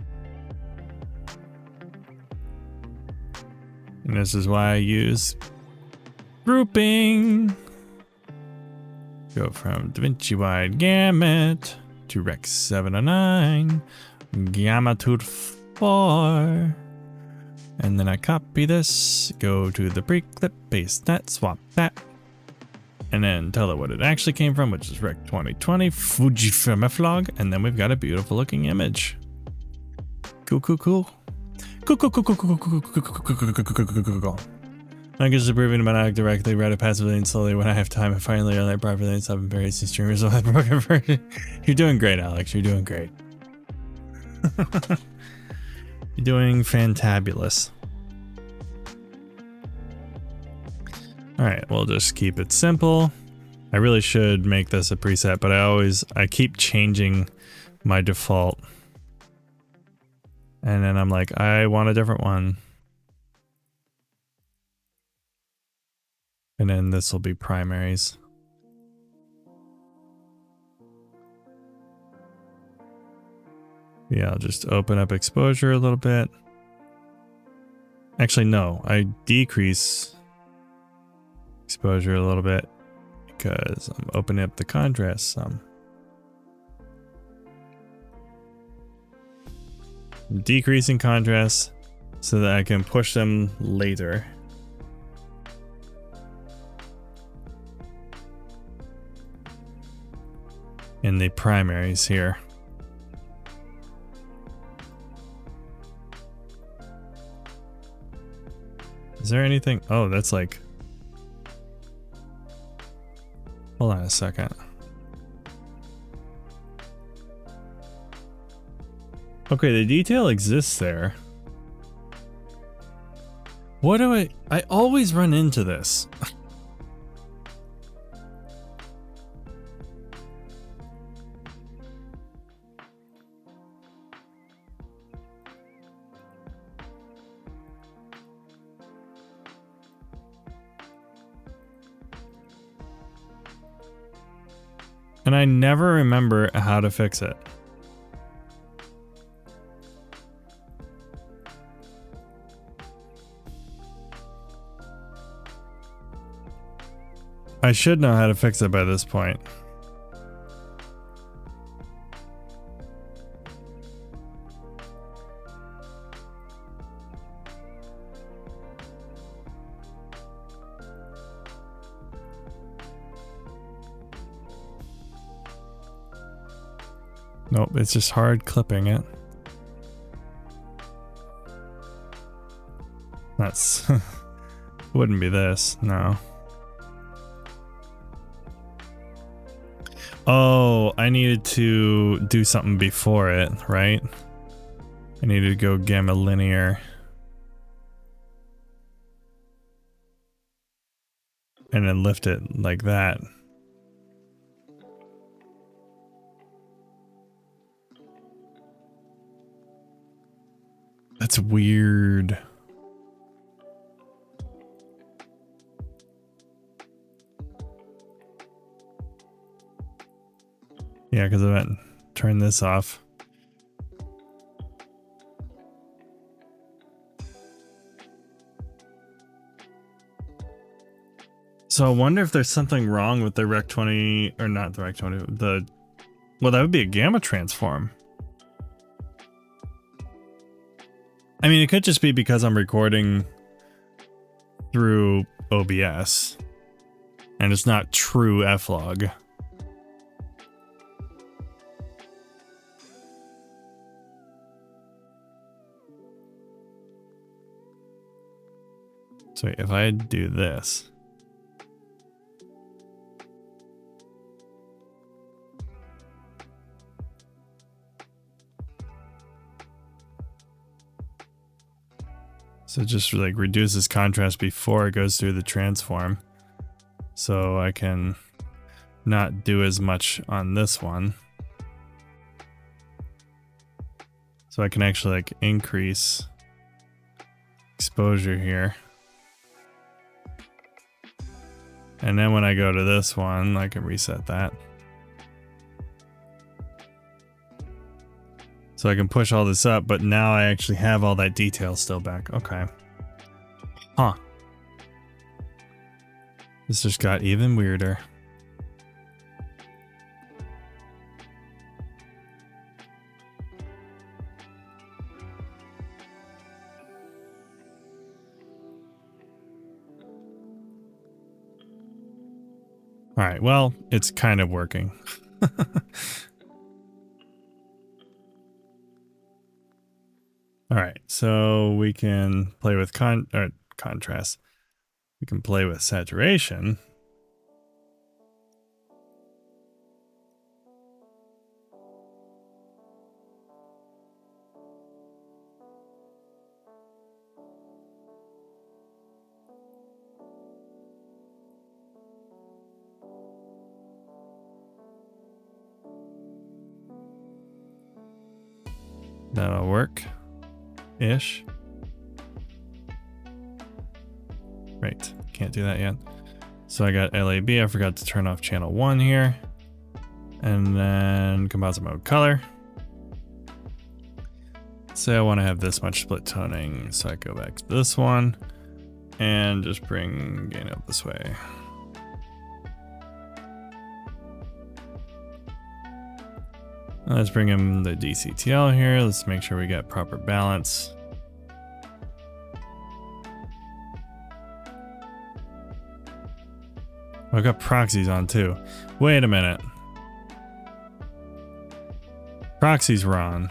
And this is why I use grouping. Go from DaVinci wide gamut to Rec 709, gamma to 4. And then I copy this, go to the pre-clip, paste that, swap that, and then tell it what it actually came from, which is Rec 2020 Fujifilm F-Log, and then we've got a beautiful looking image. Cool, cool, cool. Cool, cool, cool, cool, cool, cool, cool, cool, cool. I guess improving about act directly, read it passively and slowly when I have time, and finally learn that properly and stop embarrassing streamers of that broken version. You're doing great, Alex. You're doing great. You're doing fantabulous. All right, we'll just keep it simple. I really should make this a preset, but I keep changing my default. And then I'm like, I want a different one. And then this will be primaries. Yeah, I'll just open up exposure a little bit. Actually, no, I decrease exposure a little bit because I'm opening up the contrast some. I'm decreasing contrast so that I can push them later. In the primaries here. Is there anything? Oh, that's like... Hold on a second. Okay, the detail exists there. What do I always run into this. And I never remember how to fix it. I should know how to fix it by this point. Nope, it's just hard clipping it. That's... wouldn't be this, no. Oh, I needed to do something before it, right? I needed to go gamma linear. And then lift it like that. That's weird. Yeah, because I went turn this off. So I wonder if there's something wrong with the Rec 20, or not the Rec 20, well, that would be a gamma transform. I mean, it could just be because I'm recording through OBS and it's not true F-Log. So if I do this. So it just like reduces contrast before it goes through the transform. So I can not do as much on this one. So I can actually like increase exposure here. And then when I go to this one, I can reset that. So I can push all this up, but now I actually have all that detail still back. Okay. Huh. This just got even weirder. All right, well, it's kind of working. All right, so we can play with contrast. We can play with saturation. That'll work. Ish. Right. Can't do that yet. So I got LAB. I forgot to turn off channel 1 here. And then composite mode color. Say I want to have this much split toning. So I go back to this one and just bring gain up this way. Let's bring in the DCTL here. Let's make sure we get proper balance. I've got proxies on too. Wait a minute. Proxies were on.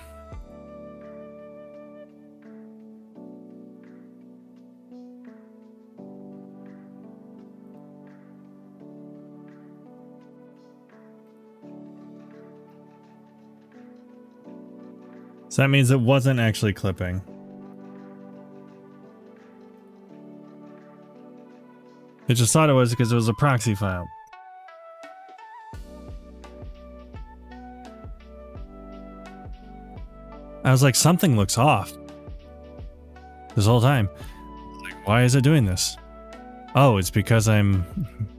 So that means it wasn't actually clipping. It just thought it was because it was a proxy file. I was like, something looks off. This whole time. Like, why is it doing this? Oh, it's because I'm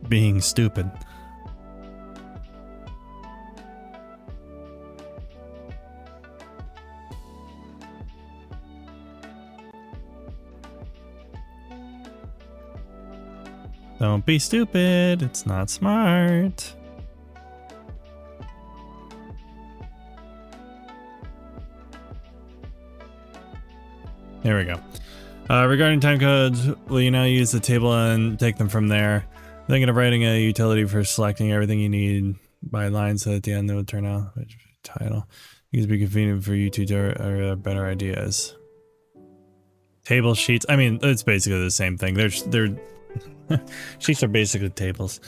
being stupid. Don't be stupid, it's not smart. There we go. Regarding time codes, will you now use the table and take them from there? Thinking of writing a utility for selecting everything you need by line so at the end it would turn out which title. These would be convenient for you to or better ideas. Table sheets, I mean, it's basically the same thing. They're sheets are basically tables.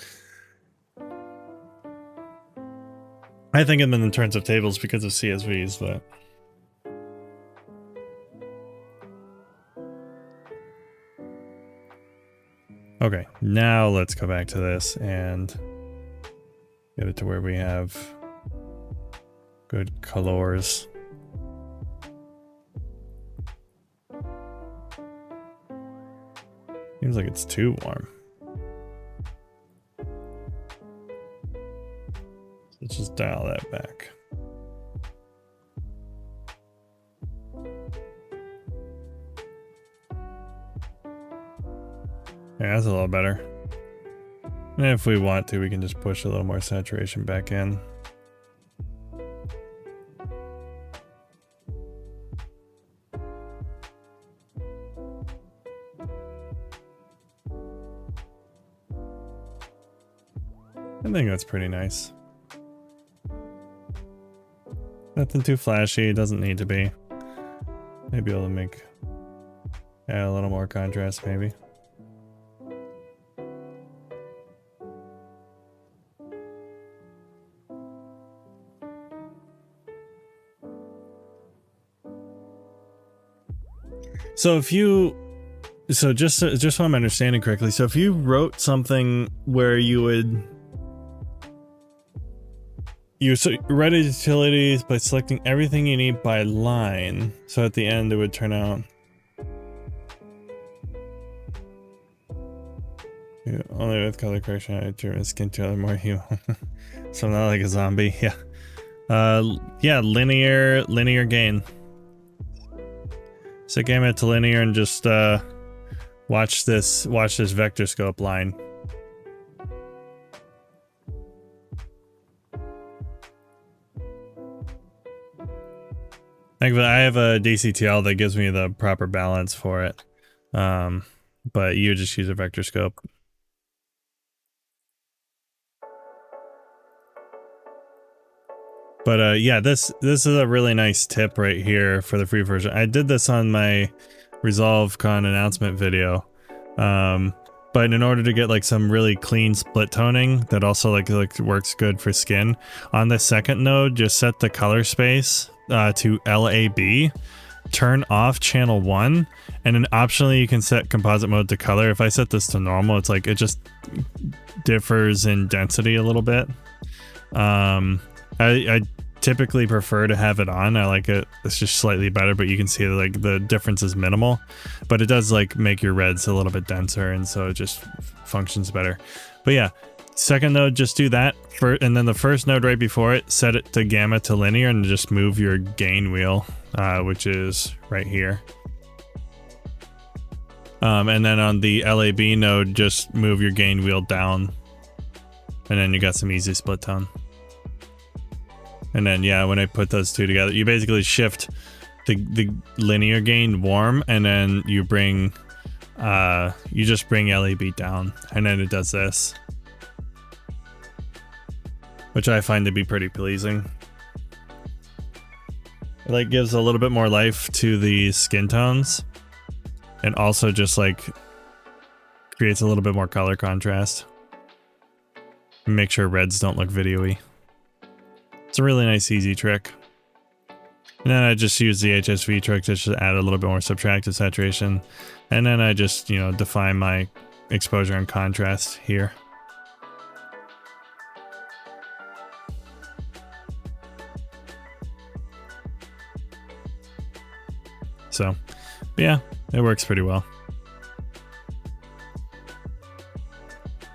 I think of them in terms of tables because of CSVs, but okay, now let's go back to this and get it to where we have good colors. Seems like it's too warm. Let's just dial that back. Yeah, that's a little better. And if we want to, we can just push a little more saturation back in. I think that's pretty nice. Nothing too flashy, doesn't need to be. Maybe able to add a little more contrast maybe. So if you, just so I'm understanding correctly, so if you wrote something where you would write a utility by selecting everything you need by line, so at the end it would turn out only with color correction I turn skin color more hue. So I'm not like a zombie. Yeah, linear gain. So game it to linear and just watch this vector scope line. I have a DCTL that gives me the proper balance for it, but you just use a vector scope. But yeah, this is a really nice tip right here for the free version. I did this on my ResolveCon announcement video, but in order to get like some really clean split toning that also like works good for skin, on the second node, just set the color space to LAB, turn off channel 1, and then optionally you can set composite mode to color. If I set this to normal, it's like it just differs in density a little bit. I typically prefer to have it on. I like it. It's just slightly better, but you can see like the difference is minimal, but it does like make your reds a little bit denser, and so it just functions better. But yeah, second node, just do that and then the first node right before it, set it to gamma to linear and just move your gain wheel, which is right here. And then on the LAB node, just move your gain wheel down, and then you got some easy split tone. And then yeah, when I put those two together, you basically shift the linear gain warm, and then you bring you just bring LAB down, and then it does this, which I find to be pretty pleasing. It like gives a little bit more life to the skin tones, and also just like creates a little bit more color contrast. Make sure reds don't look video-y. It's a really nice, easy trick. And then I just use the HSV trick to just add a little bit more subtractive saturation. And then I just, you know, define my exposure and contrast here. So, yeah, it works pretty well.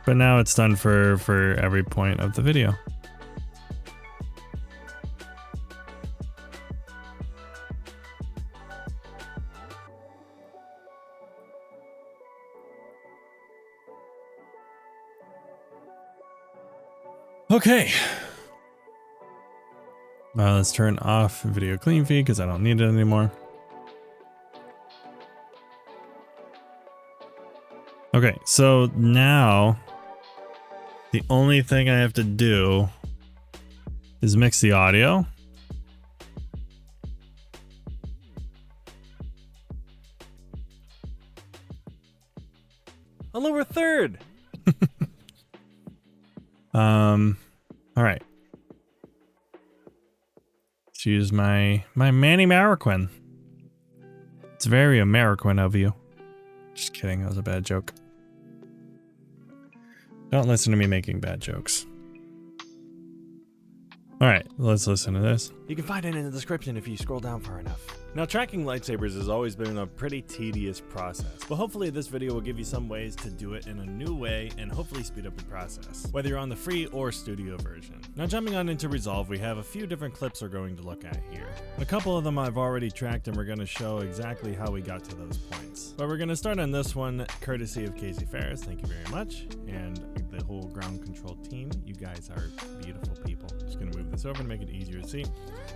But now it's done for every point of the video. Okay. Let's turn off video clean feed because I don't need it anymore. Okay, so now the only thing I have to do is mix the audio. A lower third. All right. Let's use my Manny Marroquin. It's very American of you. Just kidding, that was a bad joke. Don't listen to me making bad jokes. Alright, let's listen to this. You can find it in the description if you scroll down far enough. Now, tracking lightsabers has always been a pretty tedious process, but hopefully this video will give you some ways to do it in a new way and hopefully speed up the process, whether you're on the free or studio version. Now, jumping on into Resolve, we have a few different clips we're going to look at here. A couple of them I've already tracked, and we're going to show exactly how we got to those points. But we're going to start on this one, courtesy of Casey Ferris. Thank you very much. And the whole ground control team. You guys are beautiful people. Just going to move this over to make it easier to see.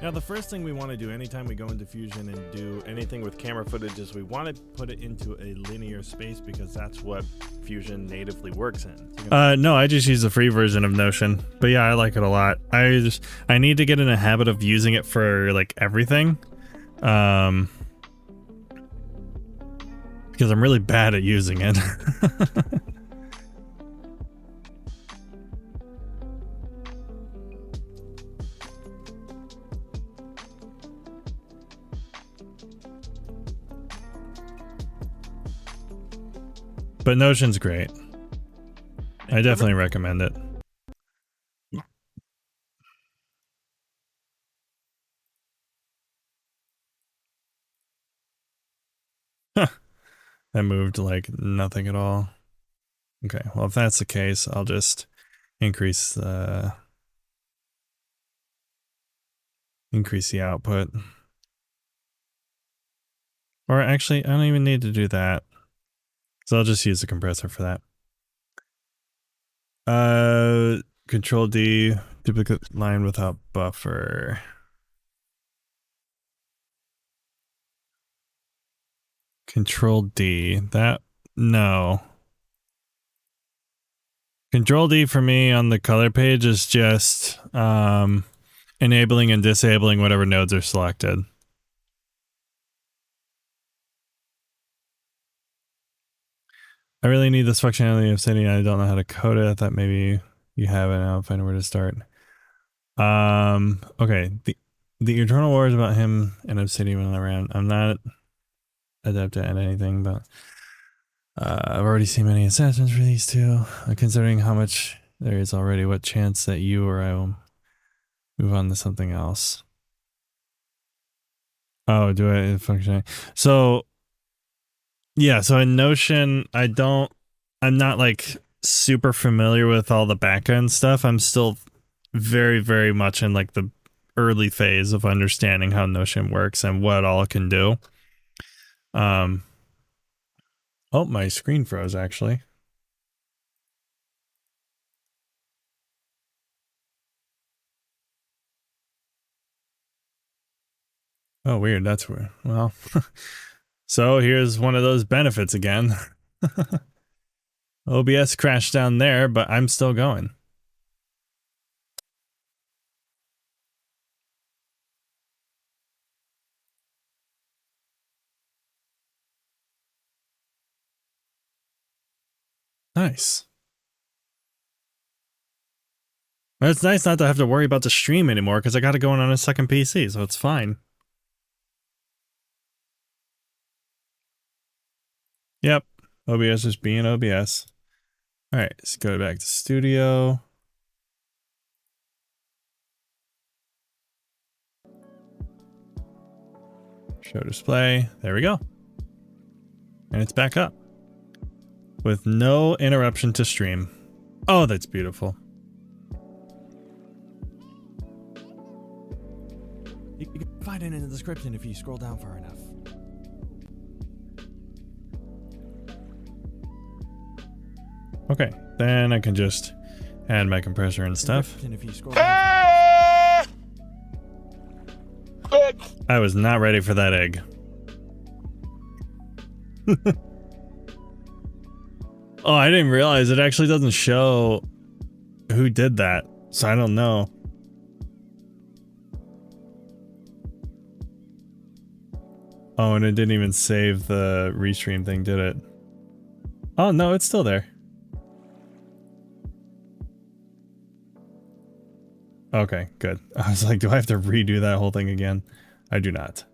Now, the first thing we want to do anytime we go into Fusion and do anything with camera footage is we want to put it into a linear space because that's what Fusion natively works in. So No, I just use the free version of Notion. But yeah, I like it a lot. I need to get in a habit of using it for like everything. Because I'm really bad at using it. But Notion's great. I definitely recommend it. Huh. That moved like nothing at all. Okay, well if that's the case, I'll just increase the output. Or actually, I don't even need to do that. So I'll just use the compressor for that. Control D, duplicate line without buffer. Control D, no. Control D for me on the color page is just enabling and disabling whatever nodes are selected. I really need this functionality of City. I don't know how to code it. I thought maybe you have it. I'll find where to start. Okay. The Eternal War is about him and Obsidian when around. I'm not adept at anything, but I've already seen many assessments for these two. Considering how much there is already, what chance that you or I will move on to something else. Oh, do I function? So yeah, so in Notion, I'm not like super familiar with all the backend stuff. I'm still very, very much in like the early phase of understanding how Notion works and what all it can do. Oh, my screen froze actually. Oh, weird. That's weird. Well, so here's one of those benefits again. OBS crashed down there, but I'm still going. Nice. It's nice not to have to worry about the stream anymore because I got it going on a second PC, so it's fine. Yep. OBS is being OBS. All right, let's go back to studio. Show display. There we go. And it's back up with no interruption to stream. Oh, that's beautiful. You can find it in the description if you scroll down far enough. Okay, then I can just add my compressor and stuff. If you scroll down I was not ready for that egg. Oh, I didn't realize it actually doesn't show who did that, so I don't know. Oh, and it didn't even save the restream thing, did it? Oh, no, it's still there. Okay, good. I was like, do I have to redo that whole thing again? I do not.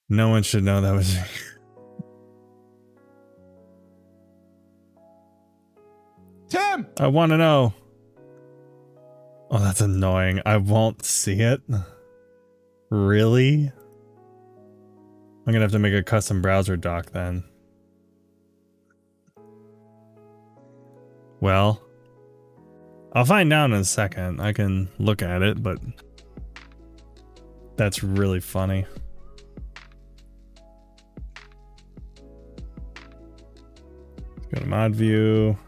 No one should know that was me. Tim! I want to know. Oh, that's annoying. I won't see it. Really? I'm gonna have to make a custom browser doc then. Well, I'll find out in a second. I can look at it, but that's really funny. Go to mod view.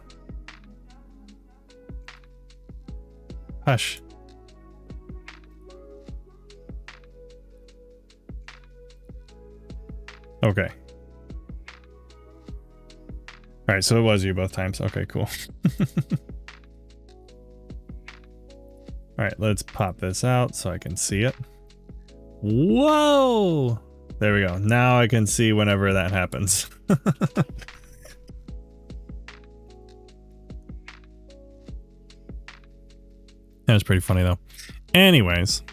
Hush. Okay. All right, so it was you both times. Okay, cool. All right, let's pop this out so I can see it. Whoa! There we go. Now I can see whenever that happens. That was pretty funny though. Anyways.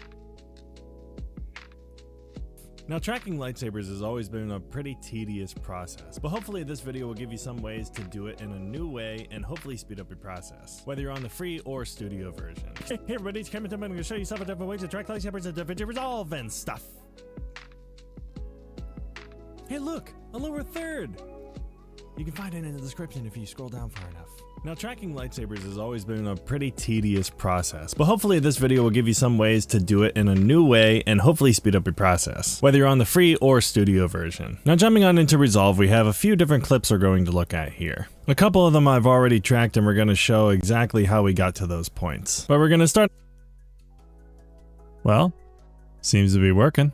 Now, tracking lightsabers has always been a pretty tedious process, but hopefully this video will give you some ways to do it in a new way and hopefully speed up your process, whether you're on the free or studio version. Hey everybody, it's Cameron. I'm going to show you several different ways to track lightsabers and DaVinci Resolve and stuff. Hey look, a lower third! You can find it in the description if you scroll down far enough. Now, tracking lightsabers has always been a pretty tedious process, but hopefully this video will give you some ways to do it in a new way and hopefully speed up your process, whether you're on the free or studio version. Now, jumping on into Resolve, we have a few different clips we're going to look at here. A couple of them I've already tracked and we're going to show exactly how we got to those points. But we're going to start... Well, seems to be working.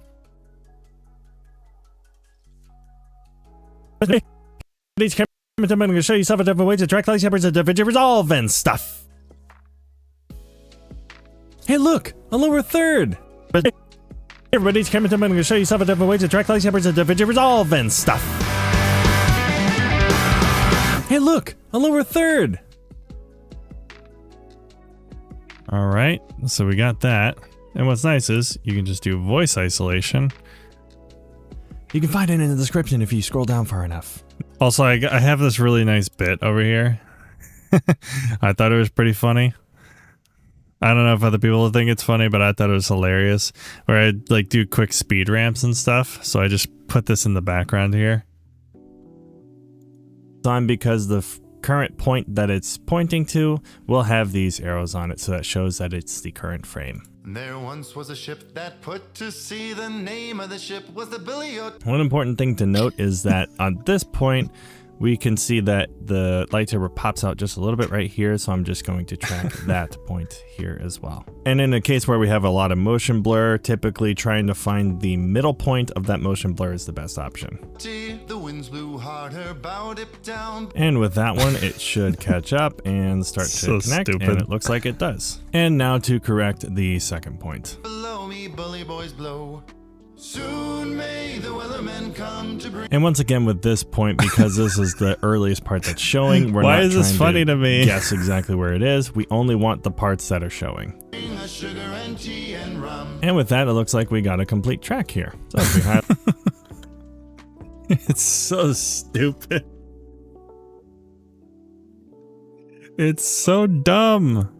I'm going to show you several different ways to track lightsabers and DaVinci Resolve and stuff. Hey look, a lower third! Hey everybody, it's Cameron. I'm going to show you several different ways to track lightsabers and DaVinci Resolve and stuff. Hey look, a lower third! Alright, so we got that. And what's nice is you can just do voice isolation. You can find it in the description if you scroll down far enough. Also, I have this really nice bit over here. I thought it was pretty funny. I don't know if other people think it's funny, but I thought it was hilarious. Where I like do quick speed ramps and stuff. So I just put this in the background here. On because the current point that it's pointing to will have these arrows on it, so that shows that it's the current frame. There once was a ship that put to sea. The name of the ship was the Billy O. One important thing to note is that on this point, we can see that the lightsaber pops out just a little bit right here, so I'm just going to track that point here as well. And in a case where we have a lot of motion blur, typically trying to find the middle point of that motion blur is the best option. The winds blew harder, bowed it down. And with that one, it should catch up and start to connect, and it looks like it does. And now to correct the second point. Below me, bully boys blow. Soon may the weathermen come to bring. And once again with this point, because this is the earliest part that's showing, we're not this funny to me? Guess exactly where it is. We only want the parts that are showing. Sugar and tea and rum. And with that, it looks like we got a complete track here. So if we have It's so stupid. It's so dumb.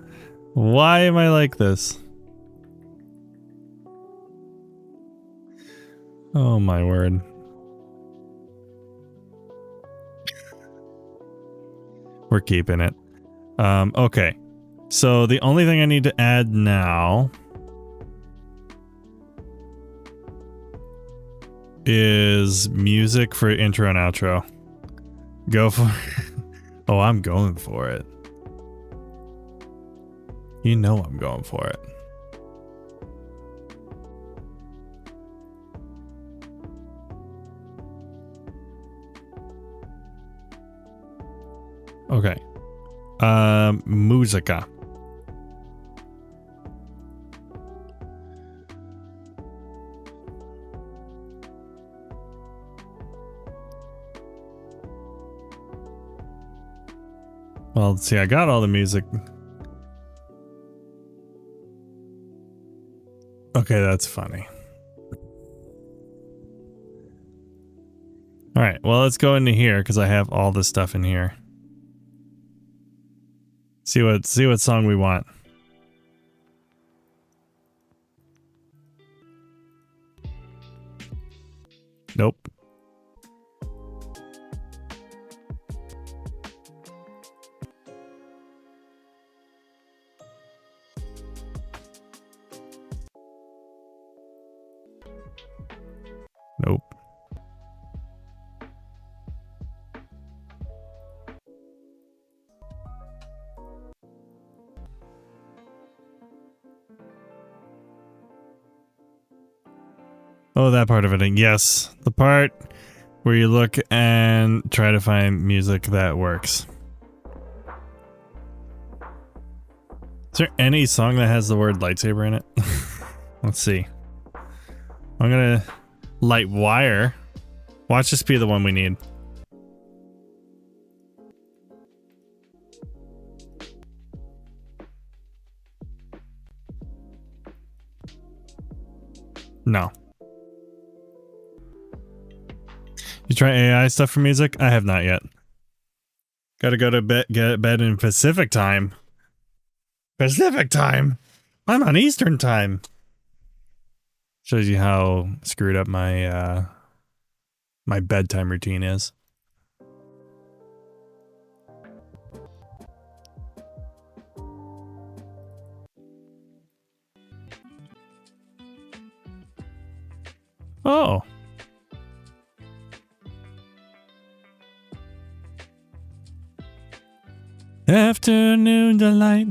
Why am I like this? Oh my word. We're keeping it. Okay. So the only thing I need to add now is music for intro and outro. Go for it. Oh, I'm going for it. You know I'm going for it. Okay. Musica. Well, see, I got all the music. Okay, that's funny. All right, well, let's go into here because I have all this stuff in here. See what song we want. Nope. Nope. Oh, that part of it. Yes, the part where you look and try to find music that works. Is there any song that has the word lightsaber in it? Let's see. I'm gonna light wire. Watch this be the one we need. No. You try AI stuff for music? I have not yet. Gotta go to bed, get bed in Pacific time. Pacific time? I'm on Eastern time. Shows you how screwed up my my bedtime routine is. Oh. Afternoon delight.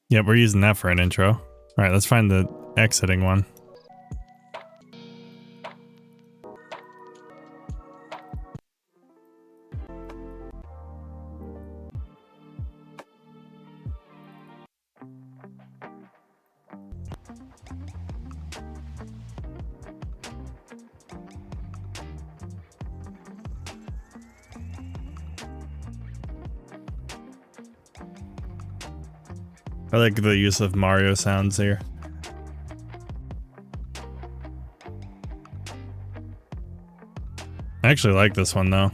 Yep, we're using that for an intro. All right, let's find the exiting one. I like the use of Mario sounds here. I actually like this one though.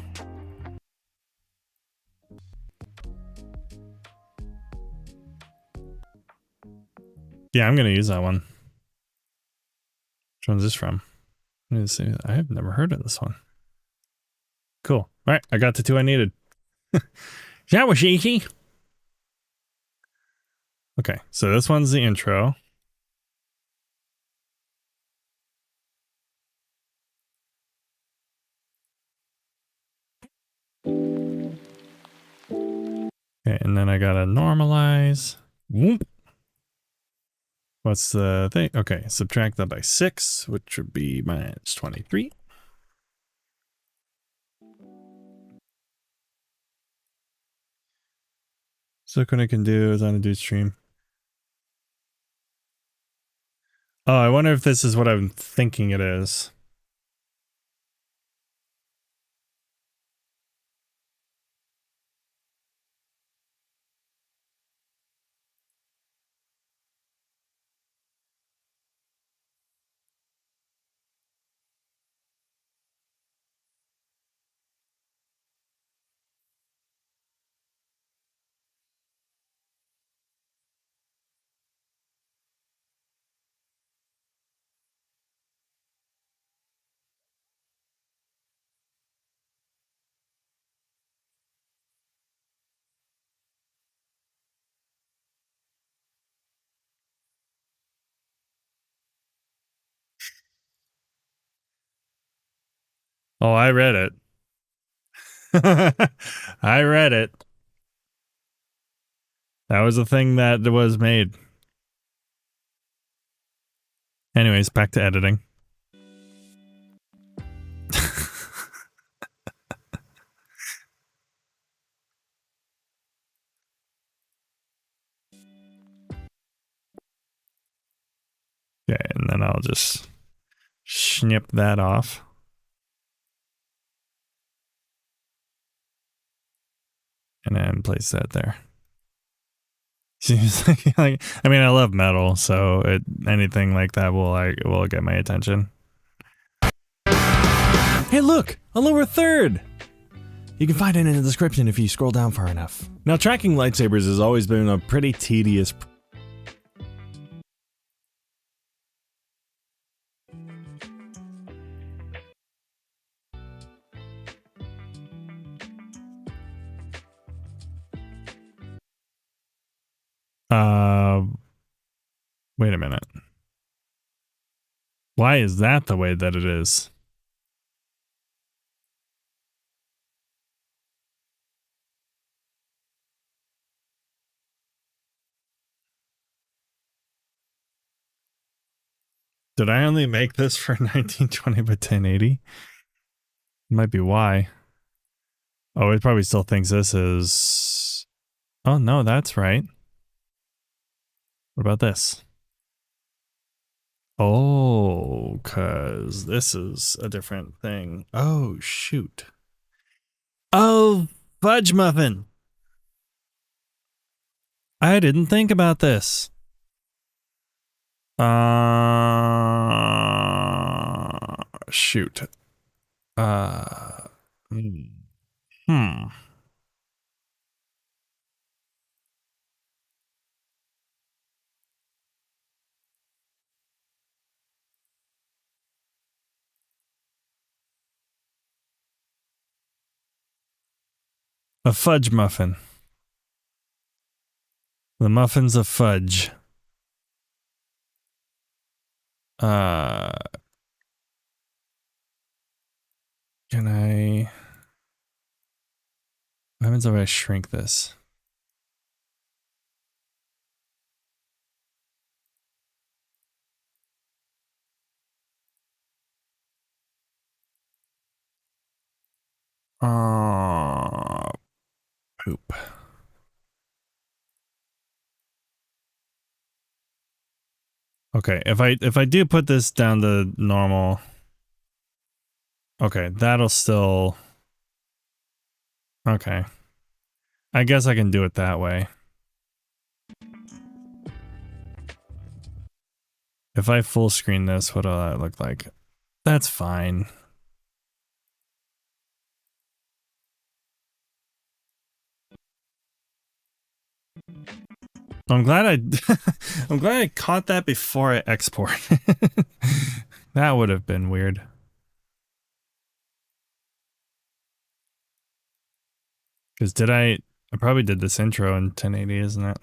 Yeah, I'm gonna use that one. Which one's this from? Let me see. I have never heard of this one. Cool. All right, I got the two I needed. That was easy. Okay, so this one's the intro. Okay, and then I gotta normalize. Whoop. What's the thing? Okay, subtract that by 6, which would be minus 23. So what I can do is on a dude stream. Oh, I wonder if this is what I'm thinking it is. Oh, I read it. I read it. That was a thing that was made. Anyways, back to editing. Okay, and then I'll just snip that off. And then place that there. Seems like I mean, I love metal, so anything like that will get my attention. Hey, look, a lower third. You can find it in the description if you scroll down far enough. Now, tracking lightsabers has always been a pretty tedious. Wait a minute. Why is that the way that it is? Did I only make this for 1920 by 1080? Might be why. Oh, it probably still thinks this is... Oh, no, that's right. What about this? Oh, because this is a different thing. Oh, shoot. Oh, fudge muffin. I didn't think about this. Shoot. A fudge muffin. The muffins of fudge. Can I... What happens if I shrink this? Poop. Okay, if I do put this down to normal, okay, that'll still. Okay, I guess I can do it that way. If I full screen this, what will that look like? That's fine. I'm glad I'm glad I caught that before I export. That would have been weird. Because I probably did this intro in 1080, isn't it?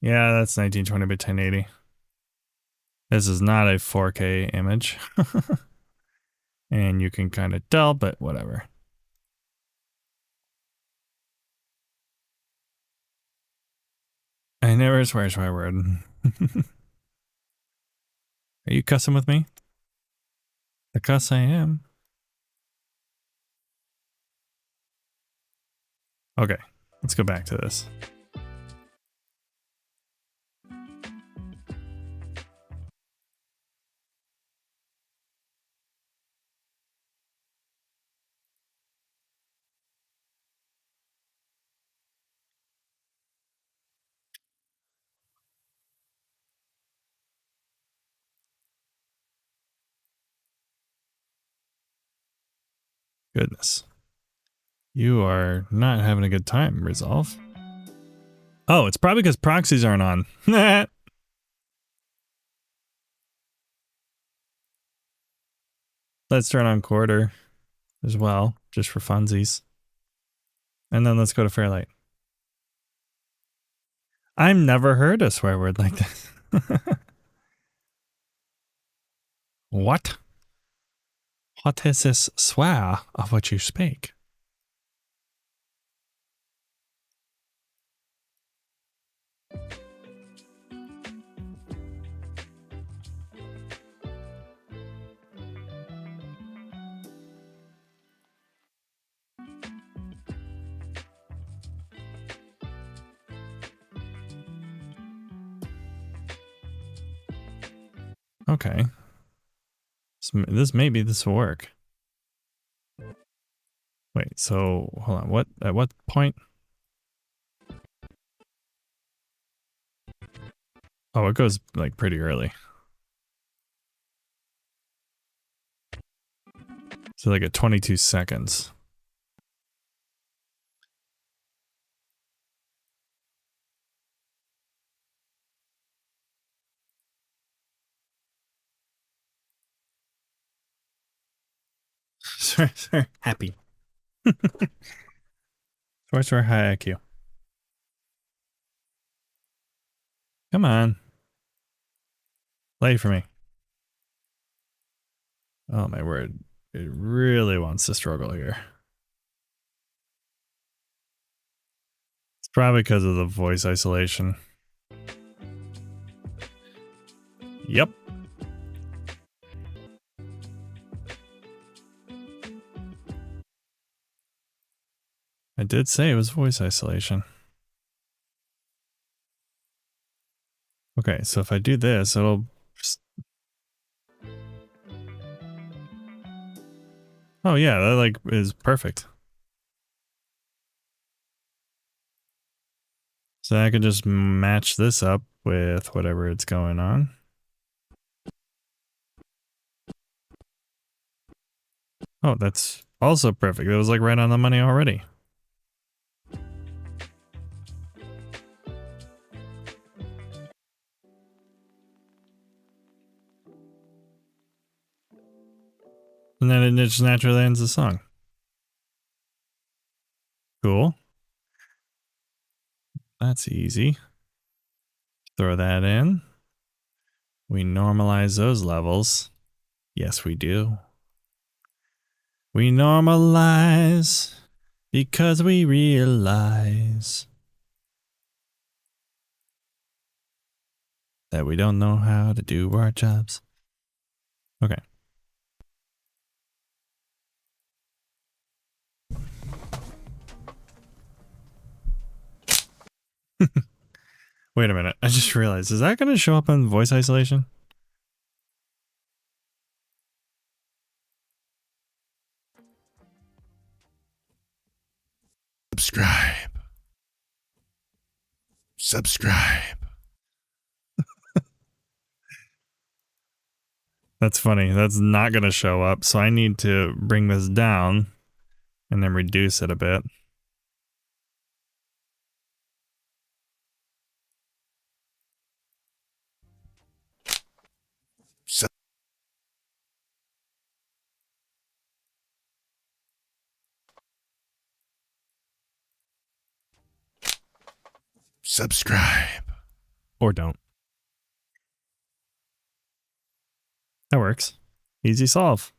Yeah, that's 1920 by 1080. This is not a 4K image. And you can kind of tell, but whatever. I never swear my word. Are you cussing with me? The cuss I am. Okay, let's go back to this. Goodness. You are not having a good time, Resolve. Oh, it's probably because proxies aren't on. Let's turn on quarter as well, just for funsies. And then let's go to Fairlight. I've never heard a swear word like this. What? What is this swear of what you speak? Okay. This maybe this will work. Wait, so hold on. At what point? Oh, it goes like pretty early. So like at 22 seconds. Sorry, happy. Sorry, high IQ. Come on. Play for me. Oh my word. It really wants to struggle here. It's probably because of the voice isolation. Yep. I did say it was voice isolation. Okay, so if I do this, it'll just... Oh yeah, that like is perfect. So I can just match this up with whatever it's going on. Oh, that's also perfect. It was like right on the money already. And then it just naturally ends the song. Cool. That's easy. Throw that in. We normalize those levels. Yes, we do. We normalize because we realize that we don't know how to do our jobs. Okay. Wait a minute. I just realized, is that going to show up in voice isolation? Subscribe. That's funny. That's not going to show up. So I need to bring this down and then reduce it a bit. Subscribe. Or don't. That works. Easy solve.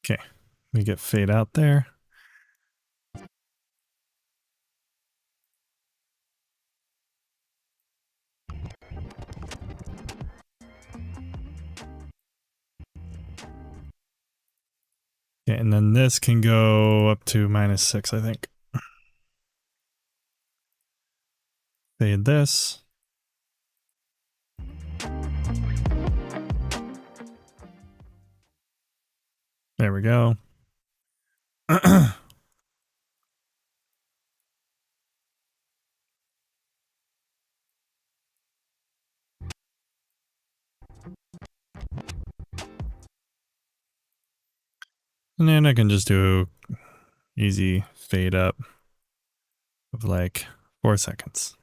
Okay, we get fade out there. Okay, and then this can go up to -6, I think. Fade this. There we go. And then I can just do easy fade up of like 4 seconds.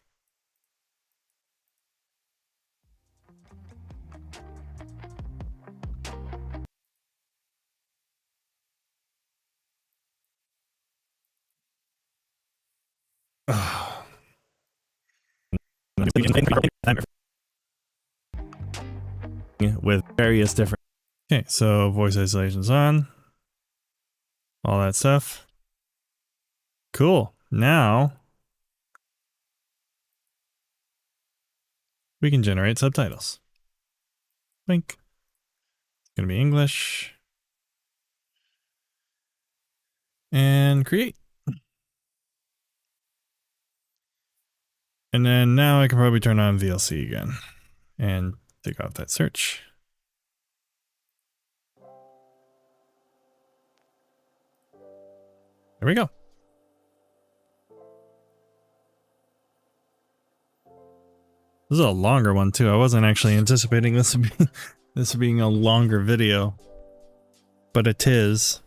With various different. Okay, so voice isolation's on. All that stuff. Cool. Now we can generate subtitles. Wink. It's gonna be English. And create. And then now I can probably turn on VLC again and take off that search. There we go. This is a longer one too. I wasn't actually anticipating this being a longer video, but it is.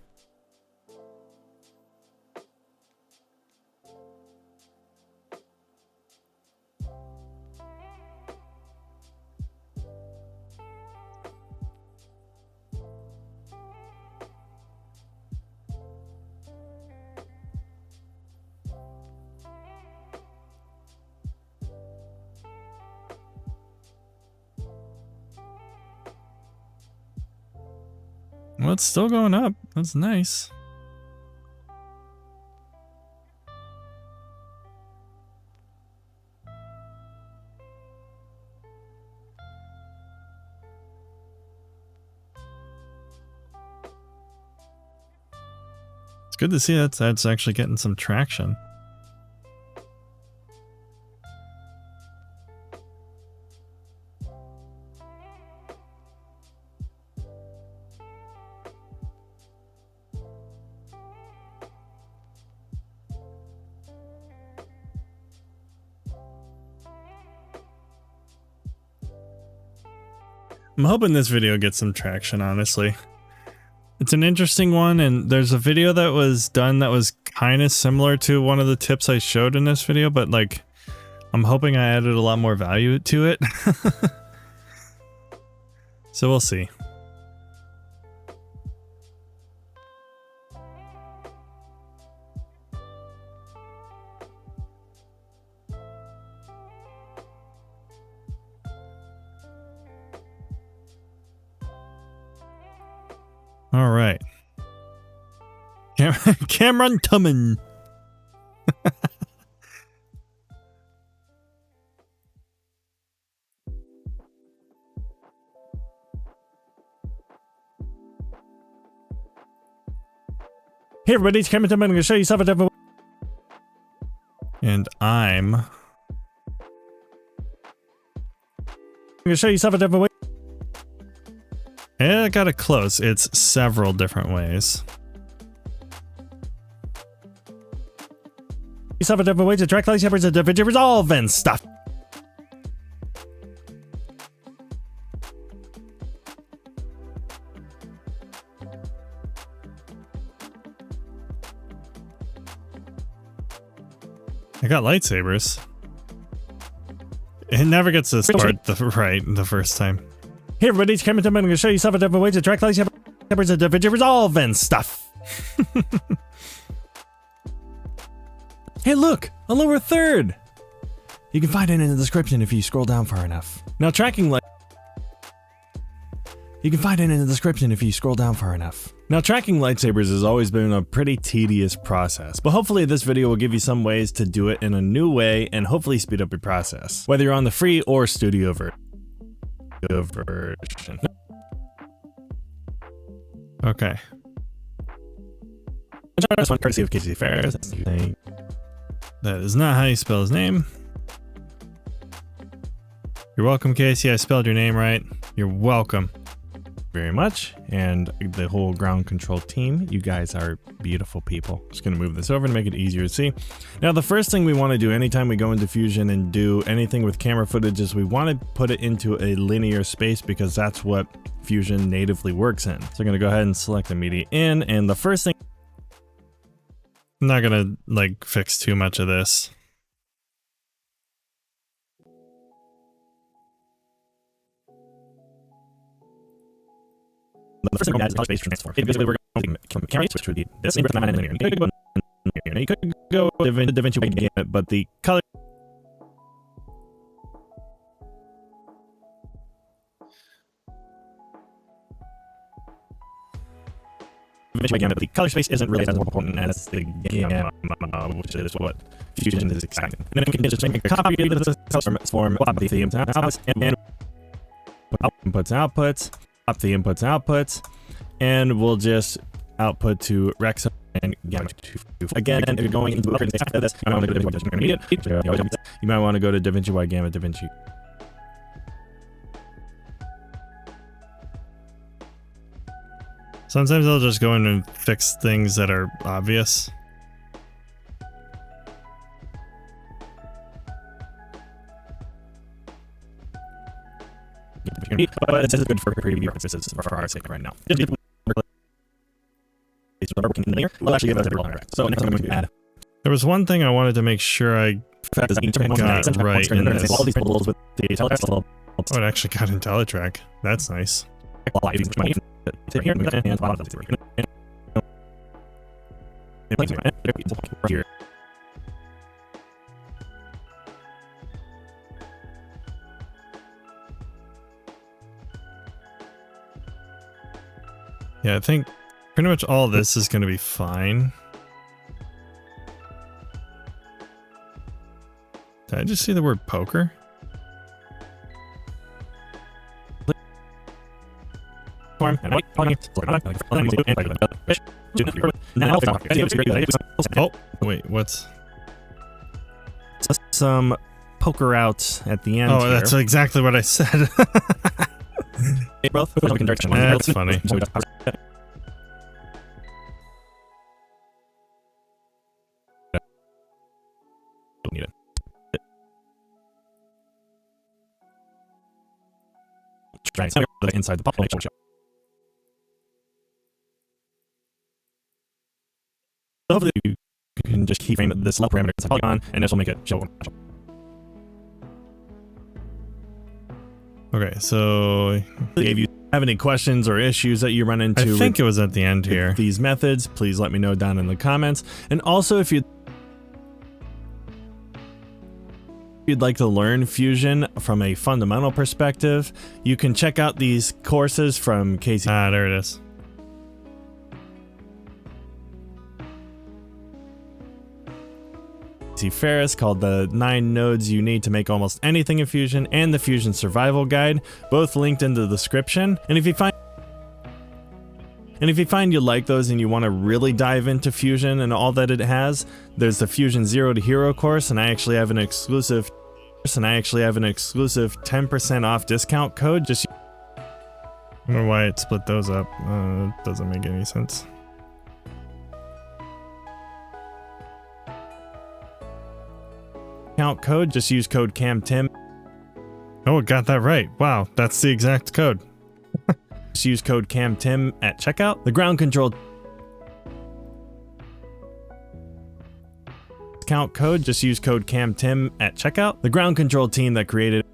Well, it's still going up. That's nice. It's good to see that's actually getting some traction. I'm hoping this video gets some traction, honestly. It's an interesting one, and there's a video that was done that was kind of similar to one of the tips I showed in this video, but like, I'm hoping I added a lot more value to it. So we'll see. All right. Cameron Tumman. Hey everybody, it's Cameron. I'm going to show you something different. And I'm I'm going to show you something different. I got it close. It's several different ways. Several different ways to track lightsabers and DaVinci Resolve and stuff. I got lightsabers. It never gets to start the first time. Hey everybody, it's Cameron. I'm going to show you several different ways to track lightsabers and DaVinci Resolve and stuff. Hey look, a lower third. You can find it in the description if you scroll down far enough. Now tracking lightsabers has always been a pretty tedious process, but hopefully this video will give you some ways to do it in a new way and hopefully speed up your process, whether you're on the free or studio version. Okay. This one courtesy of Casey Ferris. That is not how you spell his name. You're welcome, Casey. I spelled your name right. You're welcome. Very much, and the whole ground control team, you guys are beautiful people. Just gonna move this over to make it easier to see. Now the first thing we want to do anytime we go into Fusion and do anything with camera footage is we want to put it into a linear space because that's what Fusion natively works in. So I'm gonna go ahead and select the media in, and the first thing, I'm not gonna like fix too much of this. the first thing we're going to add is color space transform. Basically, we're going to camera switch to this. You could go DaVinci, but the color. But the color space isn't really as important as the gamma, which is what Fusion is expecting. And then we can just make a copy of this form, pop the inputs, and outputs, pop the inputs, and we'll just output to Rex and gamma. Again, if you're going into after this, you might want to go to DaVinci Y Gamma DaVinci. Sometimes I'll just go in and fix things that are obvious. But this is good for preview purposes for our sake right now. We'll actually give us a roll. So next I'm going to add. There was one thing I wanted to make sure I got right in this. Oh, it actually got IntelliTrack. That's nice. Here. Yeah, I think pretty much all of this is going to be fine. Did I just see the word poker? Oh, wait, what's... Some poker out at the end. Oh, that's exactly what I said. That's funny. Inside the polygon. Hopefully you can just keyframe this level parameter as a polygon, and this will make it show. Okay, so If you have any questions or issues that you run into, I think it was at the end here. These methods, please let me know down in the comments. And also, if you'd like to learn Fusion from a fundamental perspective, you can check out these courses from Casey. There it is. Ferris called the 9 nodes you need to make almost anything in Fusion, and the Fusion survival guide, both linked in the description. And if you find And if you find you like those and you want to really dive into Fusion and all that it has, there's the Fusion 0 to Hero course, and I actually have an exclusive 10% off discount code. Just I don't know why it split those up. It doesn't make any sense. Discount code, just use code CAMTIM. Oh, it got that right. Wow, that's the exact code. Just use code CAMTIM at checkout. The ground control discount code, just use code CAMTIM at checkout. The ground control team that created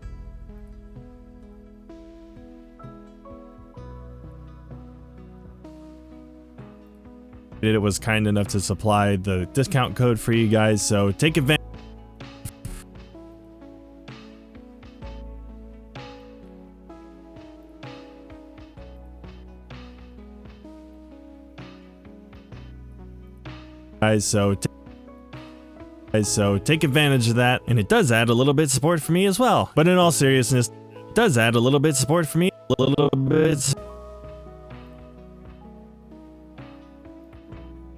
it was kind enough to supply the discount code for you guys, so take advantage. So take advantage of that, and it does add a little bit of support for me as well. But in all seriousness, it does add a little bit of support for me, a little bit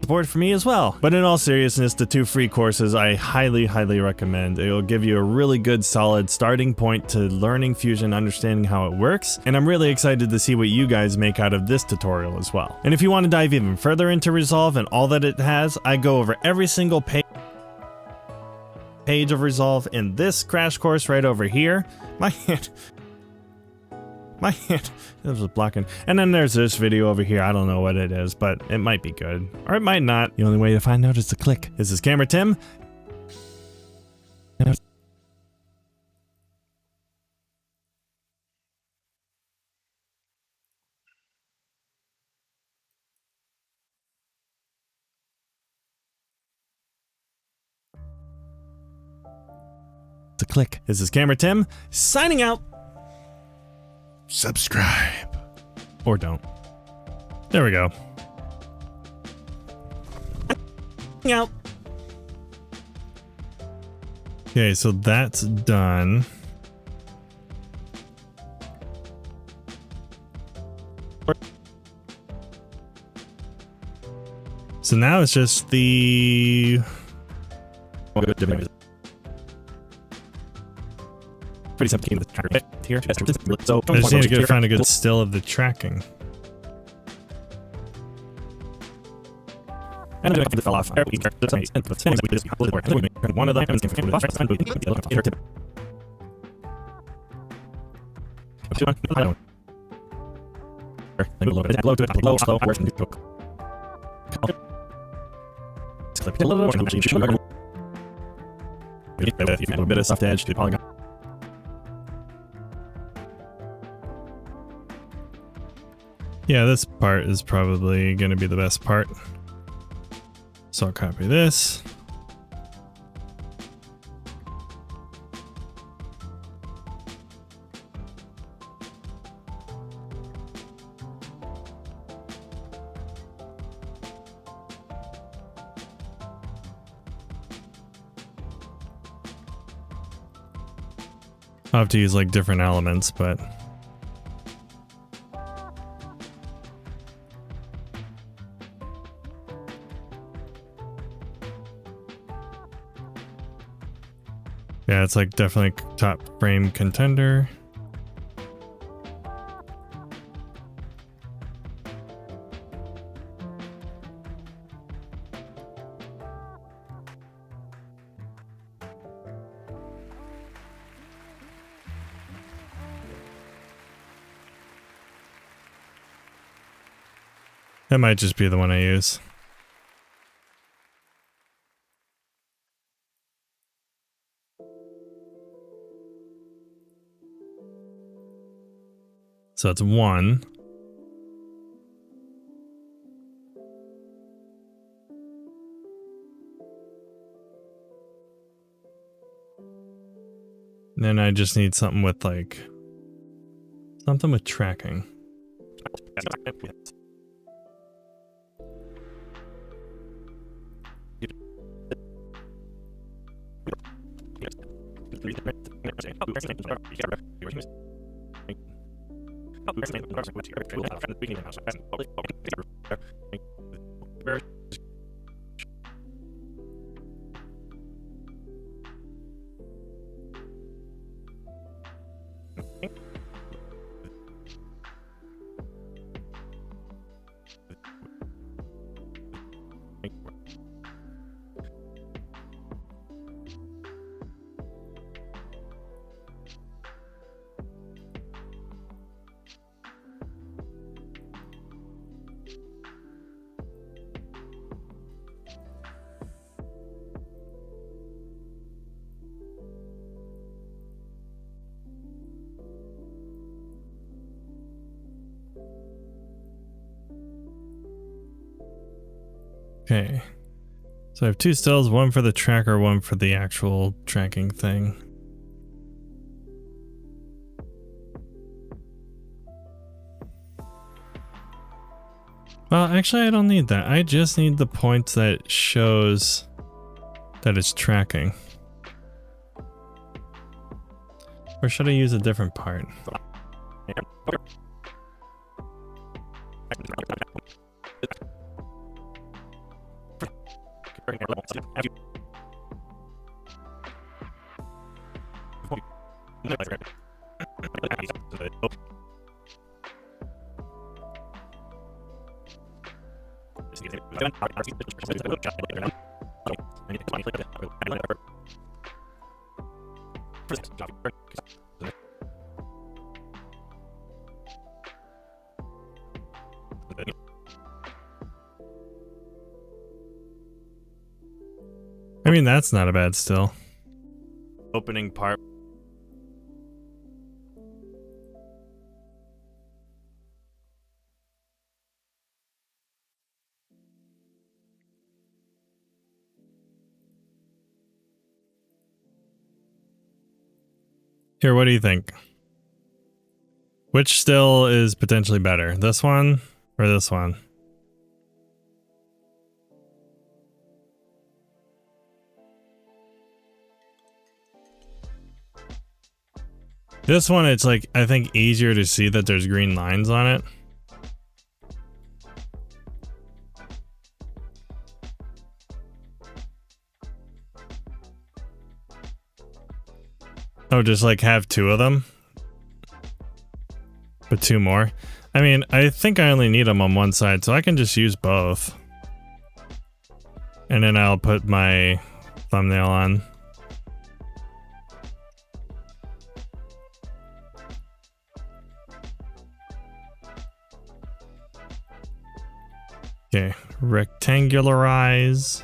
support for me as well. But in all seriousness, the 2 free courses I highly recommend. It'll give you a really good solid starting point to learning Fusion, understanding how it works, and I'm really excited to see what you guys make out of this tutorial as well. And if you want to dive even further into Resolve and all that it has, I go over every single page of Resolve in this crash course right over here. My hand it was blocking. And then there's this video over here. I don't know what it is, but it might be good, or it might not. The only way to find out is to click. This is Camera Tim. To click. This is Camera Tim signing out. Subscribe. Or don't. There we go. Out. Okay, so that's done. So now it's just the pretty simple game with the tracker here. So I just need to find a good still of the tracking. And I'm going to fall off. One of them is I don't. A bit of soft edge to polygon. Yeah, this part is probably going to be the best part. So I'll copy this. I'll have to use like different elements, but yeah, it's like definitely top frame contender. That might just be the one I use. So it's 1. Then I just need something with like something with tracking. Okay. So I have 2 stills, one for the tracker, one for the actual tracking thing. Well, actually I don't need that. I just need the point that shows that it's tracking. Or should I use a different part? I mean, that's not a bad still. Opening part. Here, what do you think? Which still is potentially better? This one or this one? This one, it's like, I think easier to see that there's green lines on it. Oh, just like have 2 of them? But 2 more? I mean, I think I only need them on one side, so I can just use both. And then I'll put my thumbnail on. Okay, rectangularize.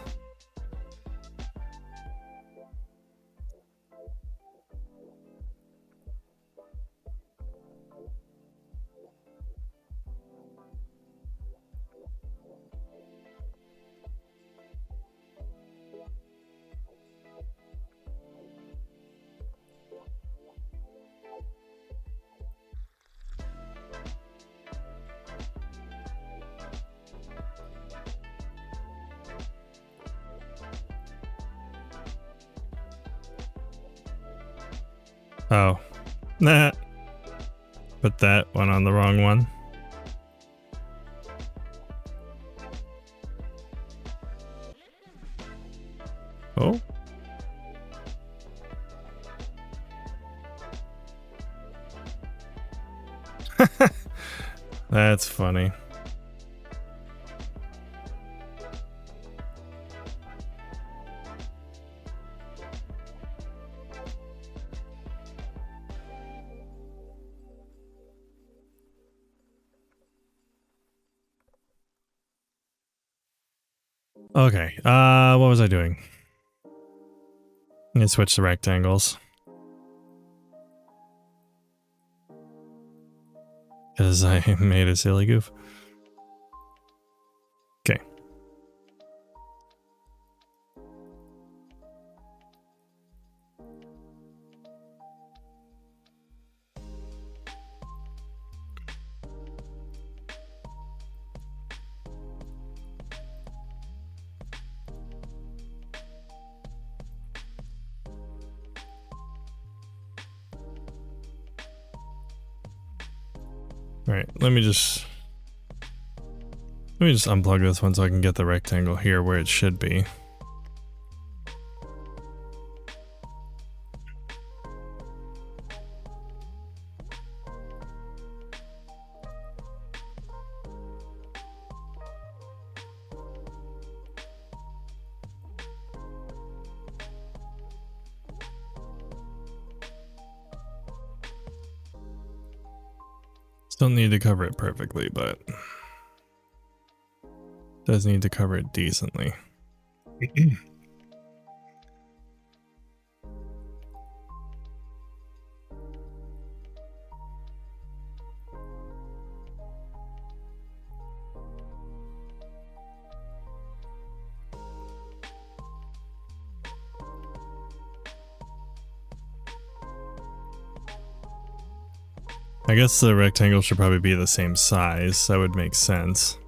Oh, nah. Put that one on the wrong one. Oh. That's funny. Okay, what was I doing? Let me switch to rectangles. Because I made a silly goof. Okay. All right, let me just Let me just unplug this one so I can get the rectangle here where it should be. Still need to cover it perfectly, but does need to cover it decently. I guess the rectangle should probably be the same size. That would make sense.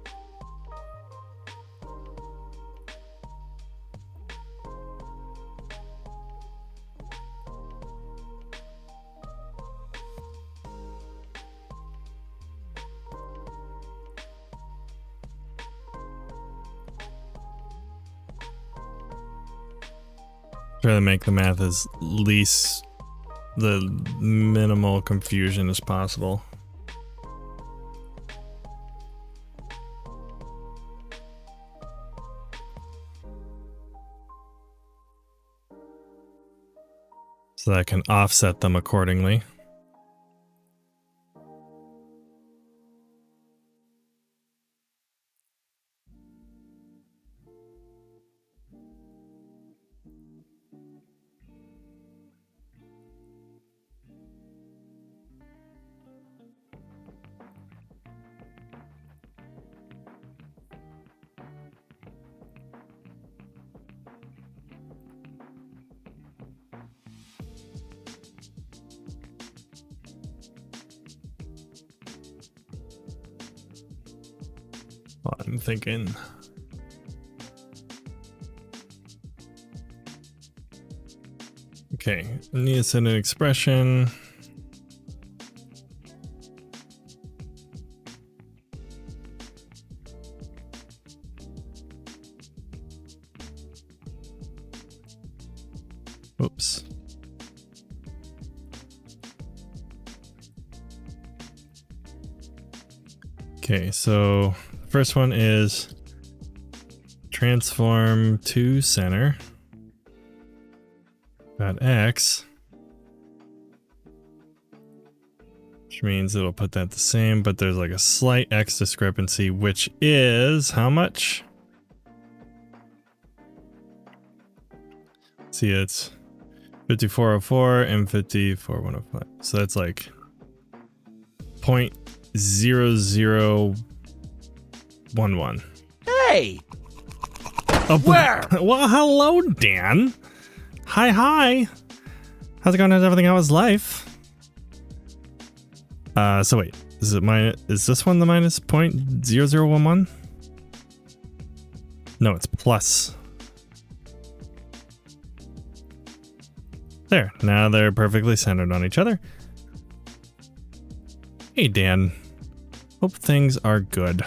Try to make the math as least the minimal confusion as possible. So that I can offset them accordingly. I'm thinking. Okay, I need to send an expression. Oops. Okay, so first one is transform to center dot x, which means it'll put that the same, but there's like a slight x discrepancy, which is how much? See, it's 5404 and 54105. So that's like 0.0011. Hey! Oh, Where? Well, hello, Dan. Hi. How's it going? How's everything? How is life? So wait, is it is this one the minus 0.0011? No, it's plus. There, now they're perfectly centered on each other. Hey, Dan. Hope things are good.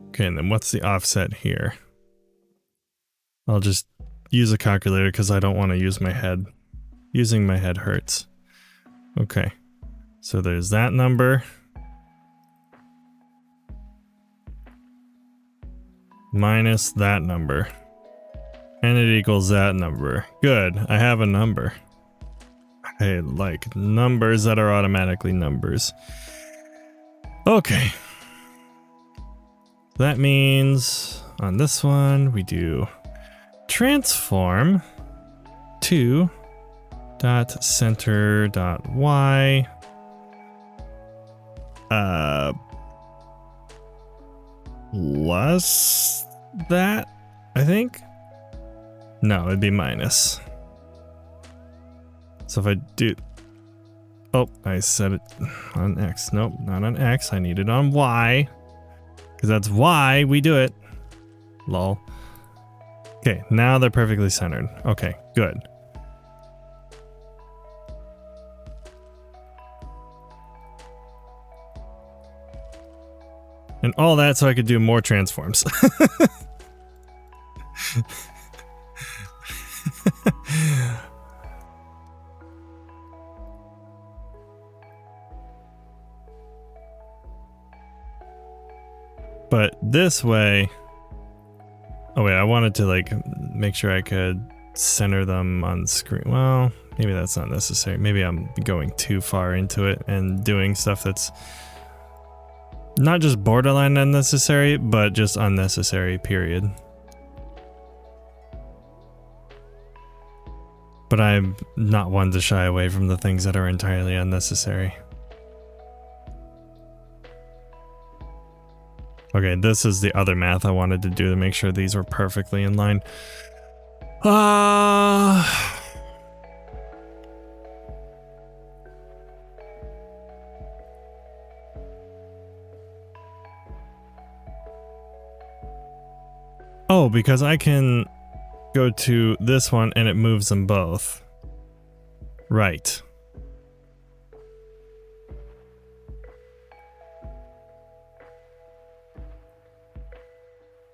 Okay, and then what's the offset here? I'll just use a calculator because I don't want to use my head. Using my head hurts. Okay, so there's that number. Minus that number. And it equals that number. Good, I have a number. I like numbers that are automatically numbers. Okay. That means on this one we do transform to dot center dot y plus that, I think. No, it'd be minus. So if I do, oh, I set it on X. Nope, not on X. I need it on Y. Because that's why we do it. Lol. Okay, now they're perfectly centered. Okay, good. And all that so I could do more transforms. But this way... Oh wait, I wanted to like make sure I could center them on screen. Well, maybe that's not necessary. Maybe I'm going too far into it and doing stuff that's not just borderline unnecessary, but just unnecessary, period. But I'm not one to shy away from the things that are entirely unnecessary. Okay, this is the other math I wanted to do to make sure these were perfectly in line. Oh, because I can go to this one and it moves them both. Right.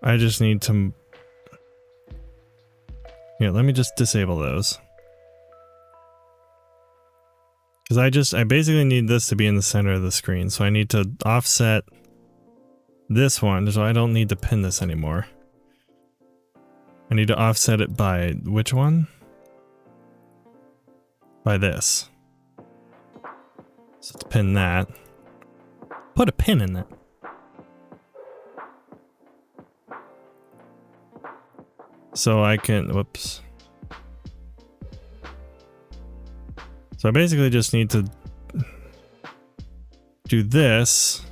I just need to... Yeah, let me just disable those. Because I basically need this to be in the center of the screen, so I need to offset this one, so I don't need to pin this anymore. I need to offset it by which one? By this. So let's pin that. Put a pin in that. So I can, whoops. So I basically just need to do this.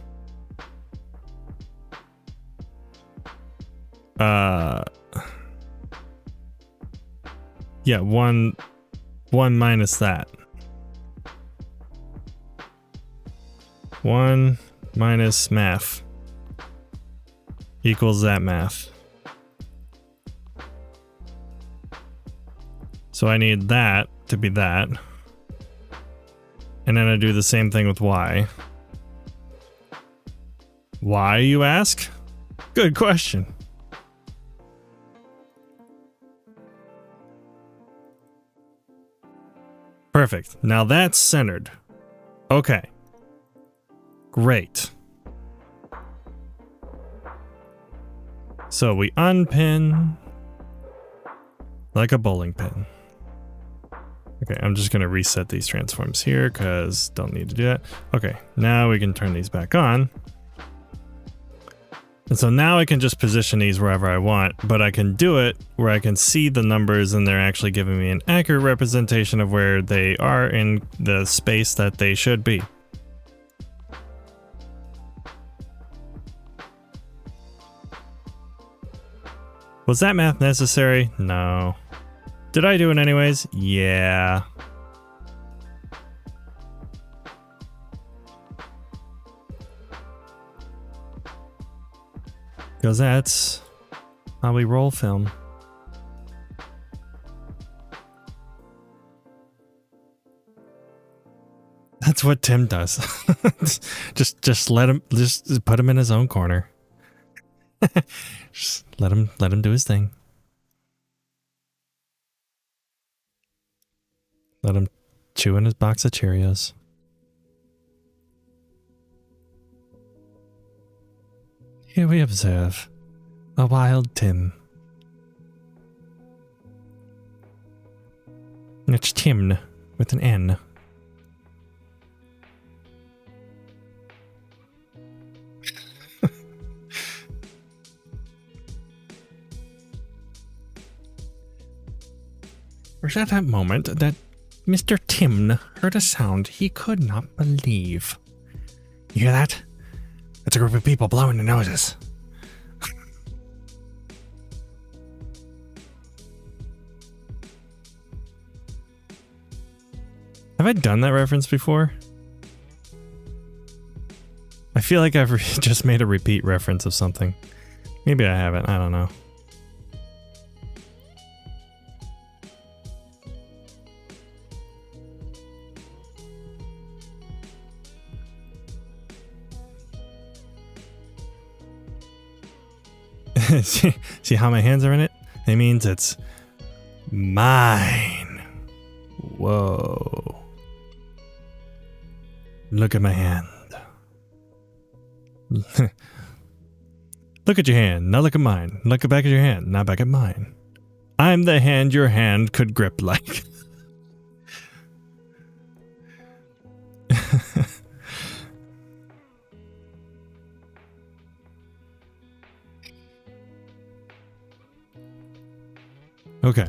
Yeah, one minus that. 1 minus math equals that math. So I need that to be that. And then I do the same thing with y. Why, you ask? Good question. Perfect. Now that's centered. Okay. Great. So we unpin like a bowling pin. Okay, I'm just going to reset these transforms here because don't need to do that. Okay, now we can turn these back on. And so now I can just position these wherever I want, but I can do it where I can see the numbers and they're actually giving me an accurate representation of where they are in the space that they should be. Was that math necessary? No. Did I do it anyways? Yeah. Because that's how we roll film. That's what Tim does. just let him, just put him in his own corner. Just let him do his thing. Let him chew in his box of Cheerios. Here we observe a wild Tim. It's Tim with an N. It was at that moment that Mr. Tim heard a sound he could not believe. You hear that? It's a group of people blowing their noses. Have I done that reference before? I feel like I've just made a repeat reference of something. Maybe I haven't, I don't know. See how my hands are in it? It means it's mine. Whoa. Look at my hand. Look at your hand. Now look at mine. Look back at your hand. Now back at mine. I'm the hand your hand could grip like. Okay.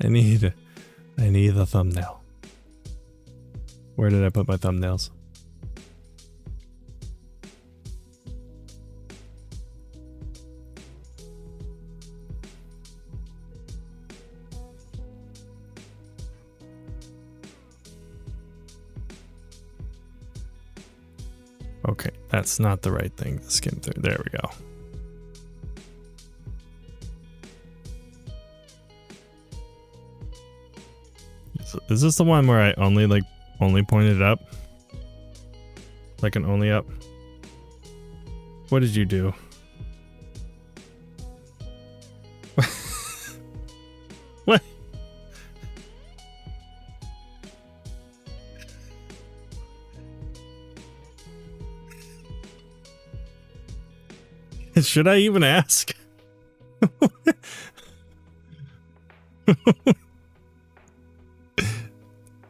I need a thumbnail. Where did I put my thumbnails? Okay, that's not the right thing to skim through. There we go. Is this the one where I only pointed up? Like an only up? What did you do? What? Should I even ask?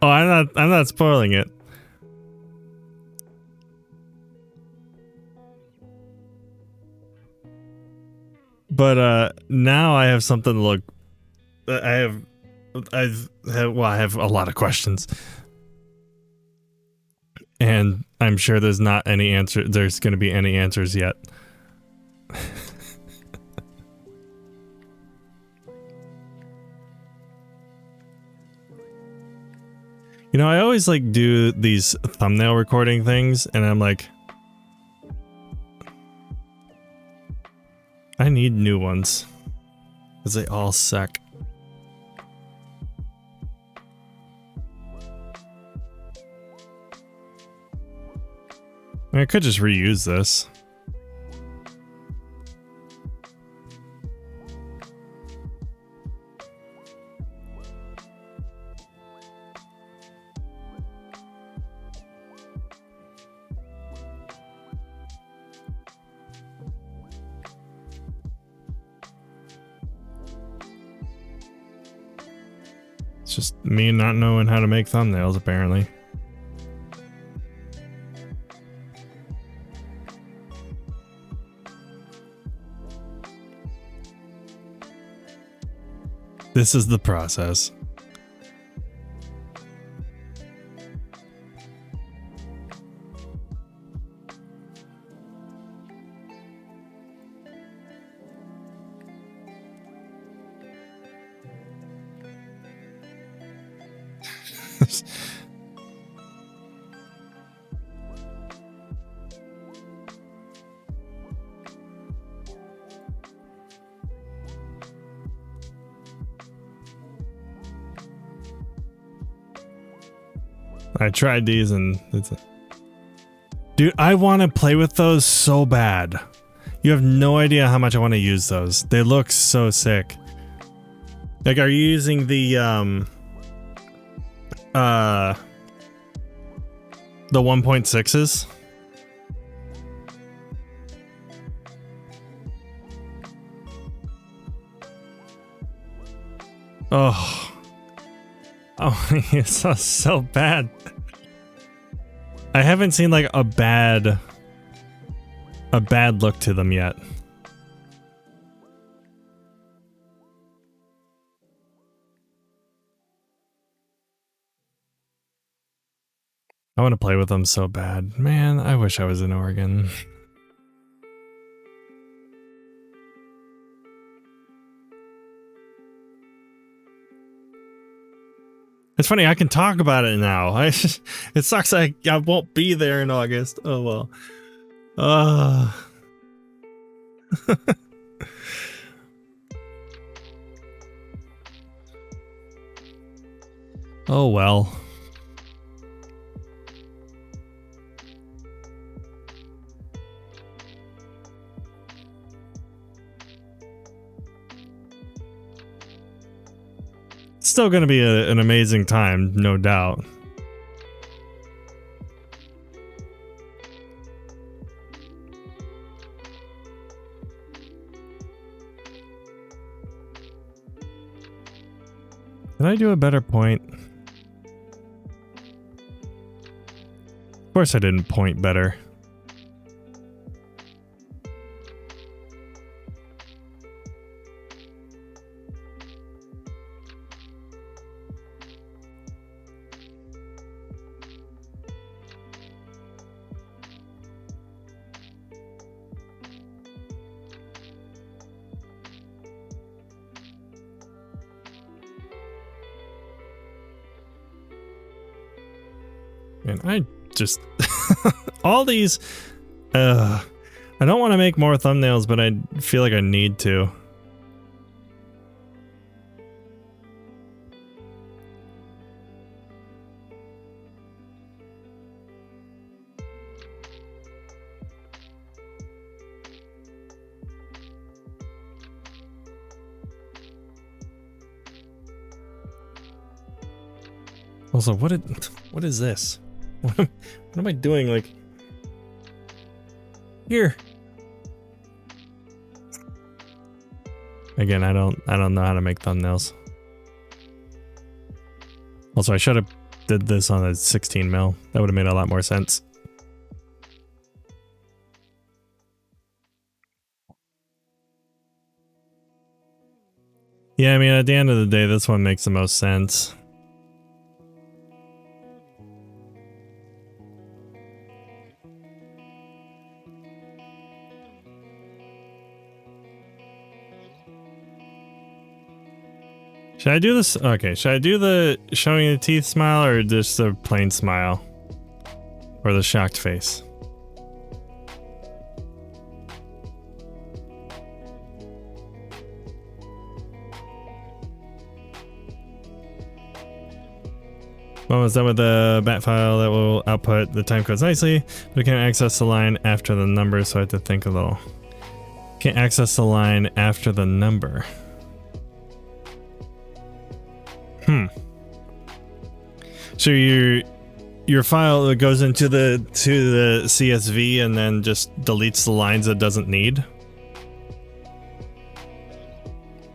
Oh, I'm not spoiling it. But now I have something to look. I have a lot of questions. And I'm sure there's not any answer. There's going to be any answers yet. You know, I always like do these thumbnail recording things, and I'm like, I need new ones, because they all suck. I could just reuse this. It's just me not knowing how to make thumbnails, apparently. This is the process. I tried these and dude, I want to play with those so bad. You have no idea how much I want to use those. They look so sick. Like, are you using the 1.6s? Oh. Oh, it's so bad. I haven't seen like a bad look to them yet. I want to play with them so bad. Man, I wish I was in Oregon. It's funny, I can talk about it now. It sucks I won't be there in August. Oh well. Oh well. still going to be an amazing time, no doubt. Did I do a better point? Of course I didn't point better. And I just all these I don't want to make more thumbnails, but I feel like I need to. Also, what is this? What am I doing? Like here. Again, I don't know how to make thumbnails. Also, I should have did this on a 16 mil. That would have made a lot more sense. Yeah, I mean, at the end of the day, this one makes the most sense. Should I do this? Okay, should I do the showing the teeth smile or just the plain smile? Or the shocked face? Almost done with the bat file that will output the time codes nicely, but we can't access the line after the number, so I have to think a little. Can't access the line after the number. So your file goes into the CSV and then just deletes the lines it doesn't need?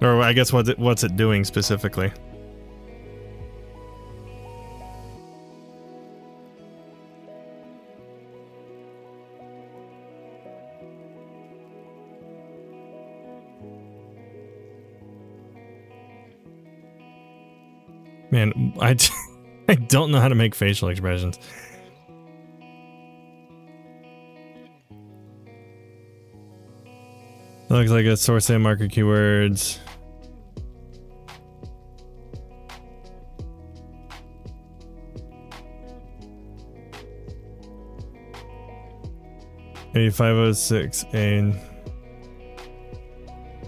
Or I guess what's it doing specifically? Man, I don't know how to make facial expressions. It looks like a source and marker keywords. A506 and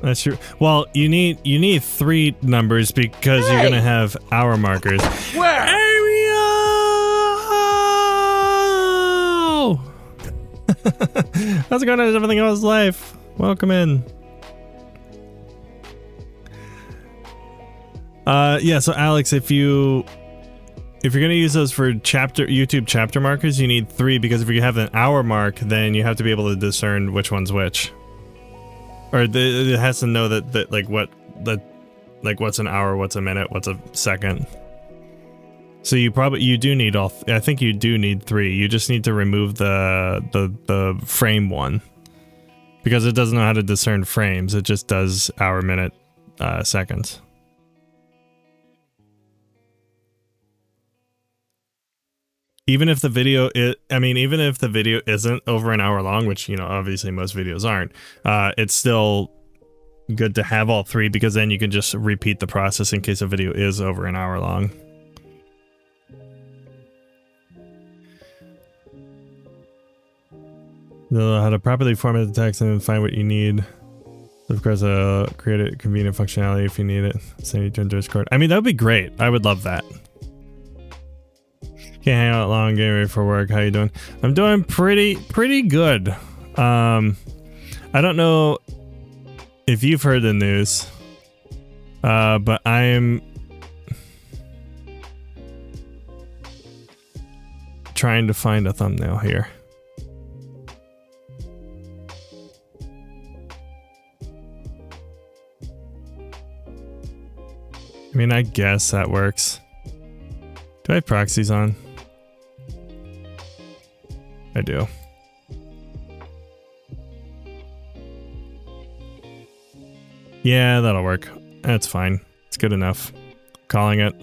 that's true. Well, you need 3 numbers because you're gonna have hour markers. Where? Ariel! How's it going? How's everything else life? Welcome in. Yeah. So Alex, if you're gonna use those for YouTube chapter markers, you need 3 because if you have an hour mark, then you have to be able to discern which one's which. Or it has to know that like what's an hour, what's a minute, what's a second. So you do need all. I think you do need 3. You just need to remove the frame one because it doesn't know how to discern frames. It just does hour, minute, seconds. Even if the video even if the video isn't over an hour long, which, you know, obviously most videos aren't, it's still good to have all 3 because then you can just repeat the process in case a video is over an hour long. Know how to properly format the text and find what you need. Of course, create a convenient functionality if you need it. Send you to Discord. I mean, that would be great. I would love that. Can't hang out long, getting ready for work. How you doing? I'm doing pretty good. I don't know if you've heard the news, but I'm trying to find a thumbnail here. I mean, I guess that works. Do I have proxies on? I do. Yeah, that'll work. That's fine. It's good enough. Calling it.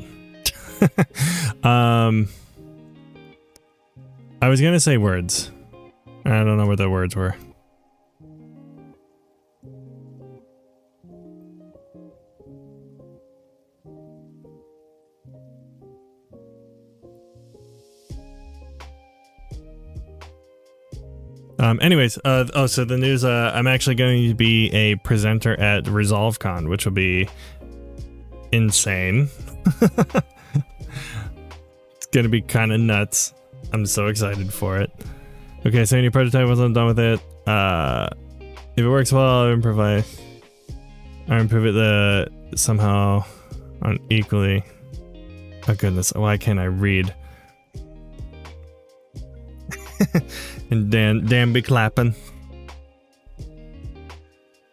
I was gonna say words. I don't know what the words were. Anyways, so the news, I'm actually going to be a presenter at ResolveCon, which will be insane. It's gonna be kind of nuts. I'm so excited for it. Okay, so any prototype once I'm done with it. If it works well, I'll improve it somehow unequally. Oh goodness, why can't I read? And Dan be clapping.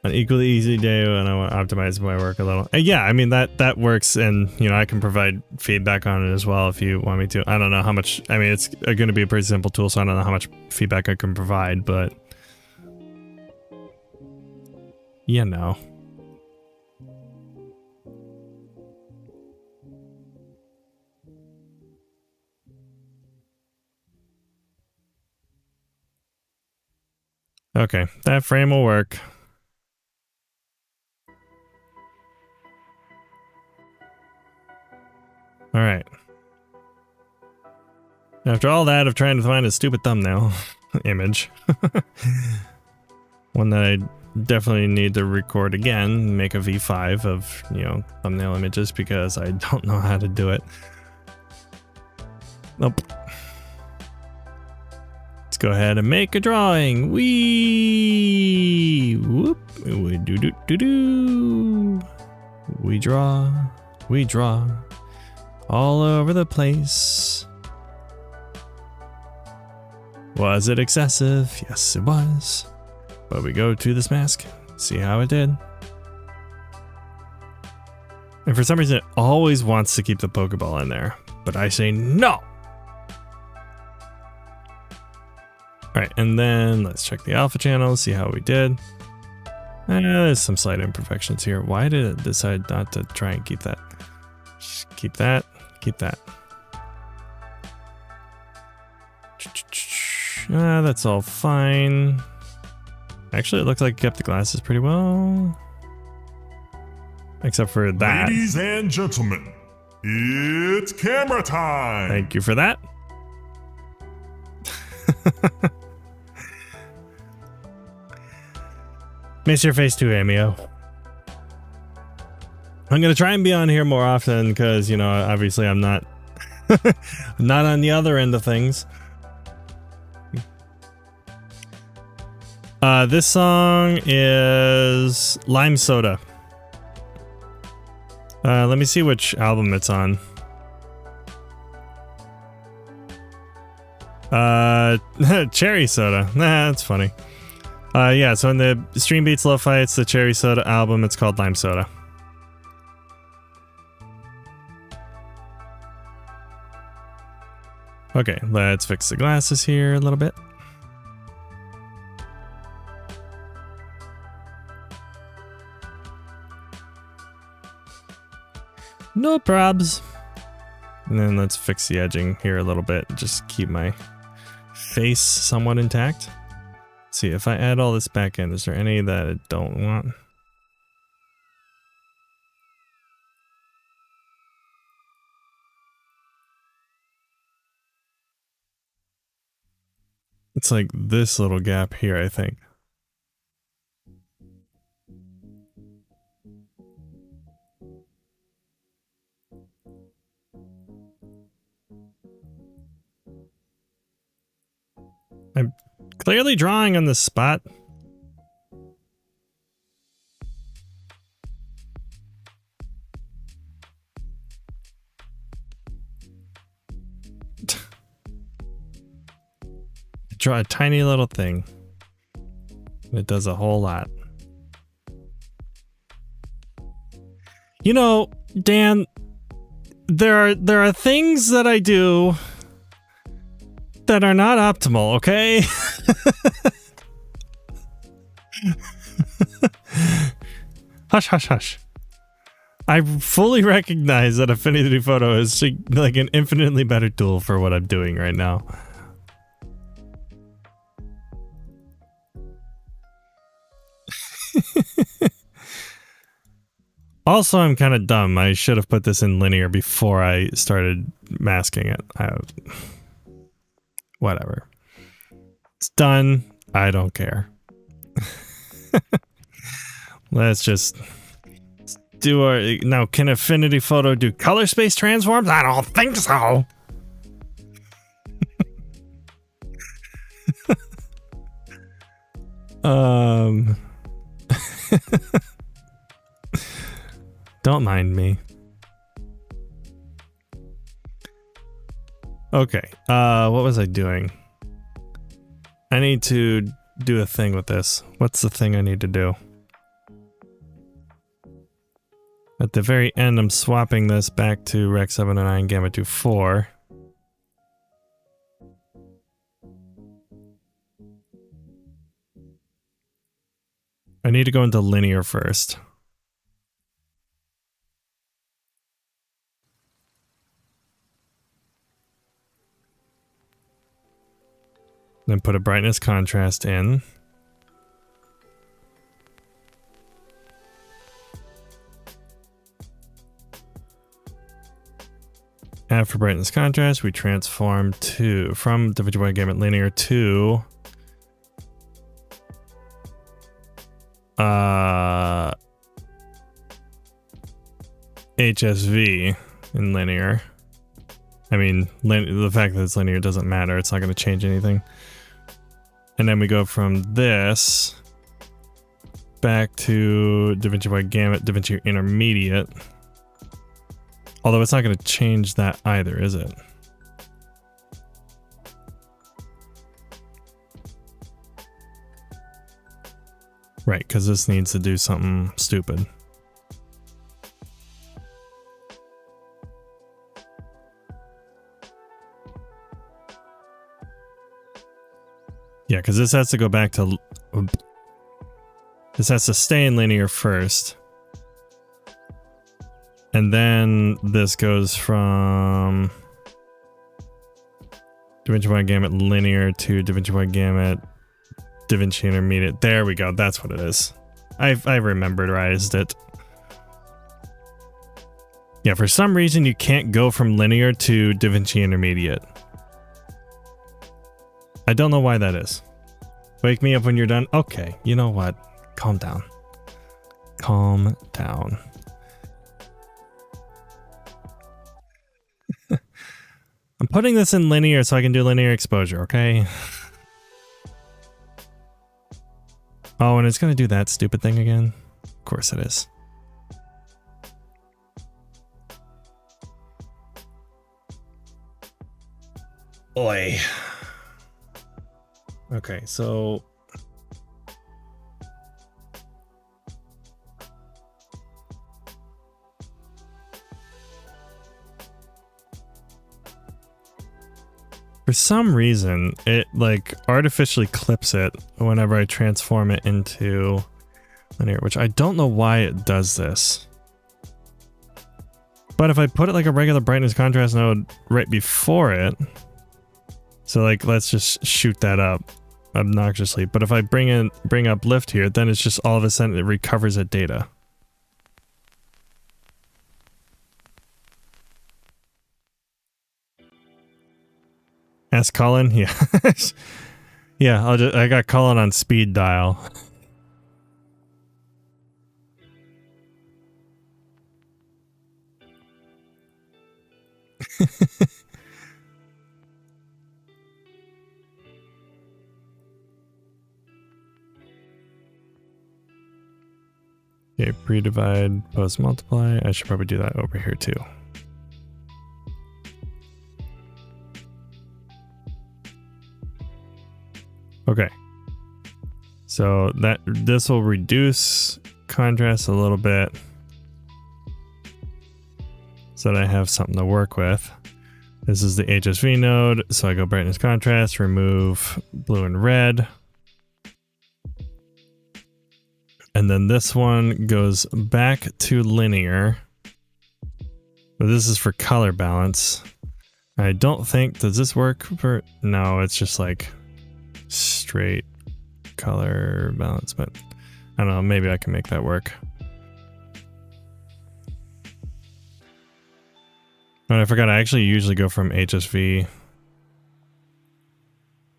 An equally easy day when I want to optimize my work a little. Yeah, I mean that works, and you know I can provide feedback on it as well if you want me to. I don't know how much. I mean, it's going to be a pretty simple tool, so I don't know how much feedback I can provide, but you know. Okay, that frame will work. All right. After all that of trying to find a stupid thumbnail image, one that I definitely need to record again, make a V5 of, you know, thumbnail images because I don't know how to do it. Nope. Let's go ahead and make a drawing. Wee! Whoop! We do do do do. We draw. We draw. All over the place. Was it excessive? Yes, it was. But we go to this mask, see how it did. And for some reason, it always wants to keep the Pokeball in there. But I say no! Alright, and then let's check the alpha channel, see how we did. There's some slight imperfections here. Why did it decide not to try and keep that? Just keep that, keep that. That's all fine. Actually, it looks like it kept the glasses pretty well. Except for that. Ladies and gentlemen, it's camera time! Thank you for that. Miss your face too, Amio. I'm gonna try and be on here more often because, you know, obviously I'm not not on the other end of things. This song is Lime Soda. Let me see which album it's on. Cherry Soda. Nah, that's funny. Yeah, so in the Stream Beats Lo-Fi, it's the Cherry Soda album. It's called Lime Soda. Okay, let's fix the glasses here a little bit. No probs. And then let's fix the edging here a little bit. Just keep my face somewhat intact. Let's see, if I add all this back in, is there any that I don't want? It's like this little gap here, I think. I'm clearly drawing on the spot. draw a tiny little thing. It does a whole lot. You know, Dan, there are things that I do that are not optimal, okay? Hush, hush, hush. I fully recognize that Affinity Photo is like an infinitely better tool for what I'm doing right now. Also, I'm kind of dumb. I should have put this in linear before I started masking it. Whatever. It's done. I don't care. Let's just do our... Now, can Affinity Photo do color space transforms? I don't think so. Don't mind me. Okay, what was I doing? I need to do a thing with this. What's the thing I need to do? At the very end, I'm swapping this back to Rec 709 Gamma 24. I need to go into linear first. Then put a brightness contrast in. After brightness contrast, we transform from DaVinci Wide Gamut Linear to HSV in linear. I mean, the fact that it's linear doesn't matter. It's not going to change anything. And then we go from this back to DaVinci Wide Gamut, DaVinci Intermediate. Although it's not going to change that either, is it? Right, because this needs to do something stupid. Yeah, because this has to go back to... This has to stay in linear first. And then this goes from DaVinci Wide Gamut Linear to DaVinci Wide Gamut DaVinci Intermediate. There we go. That's what it is. I rememberized it. Yeah, for some reason you can't go from linear to DaVinci Intermediate. I don't know why that is. Wake me up when you're done. Okay, you know what? Calm down. Calm down. I'm putting this in linear so I can do linear exposure, okay? Oh, and it's gonna do that stupid thing again? Of course it is. Oi. Okay, so... For some reason, it like artificially clips it whenever I transform it into linear, which I don't know why it does this. But if I put it like a regular brightness contrast node right before it, so like let's just shoot that up obnoxiously. But if I bring up lift here, then it's just all of a sudden it recovers that data. Ask Colin? Yeah. Yeah, I got Colin on speed dial. Okay, pre-divide, post-multiply. I should probably do that over here too. So this will reduce contrast a little bit so that I have something to work with. This is the HSV node, so I go brightness contrast, remove blue and red. And then this one goes back to linear. But this is for color balance. I don't think, does this work for, no, it's just like straight color balance, but I don't know, maybe I can make that work. Oh, I forgot, I actually usually go from HSV.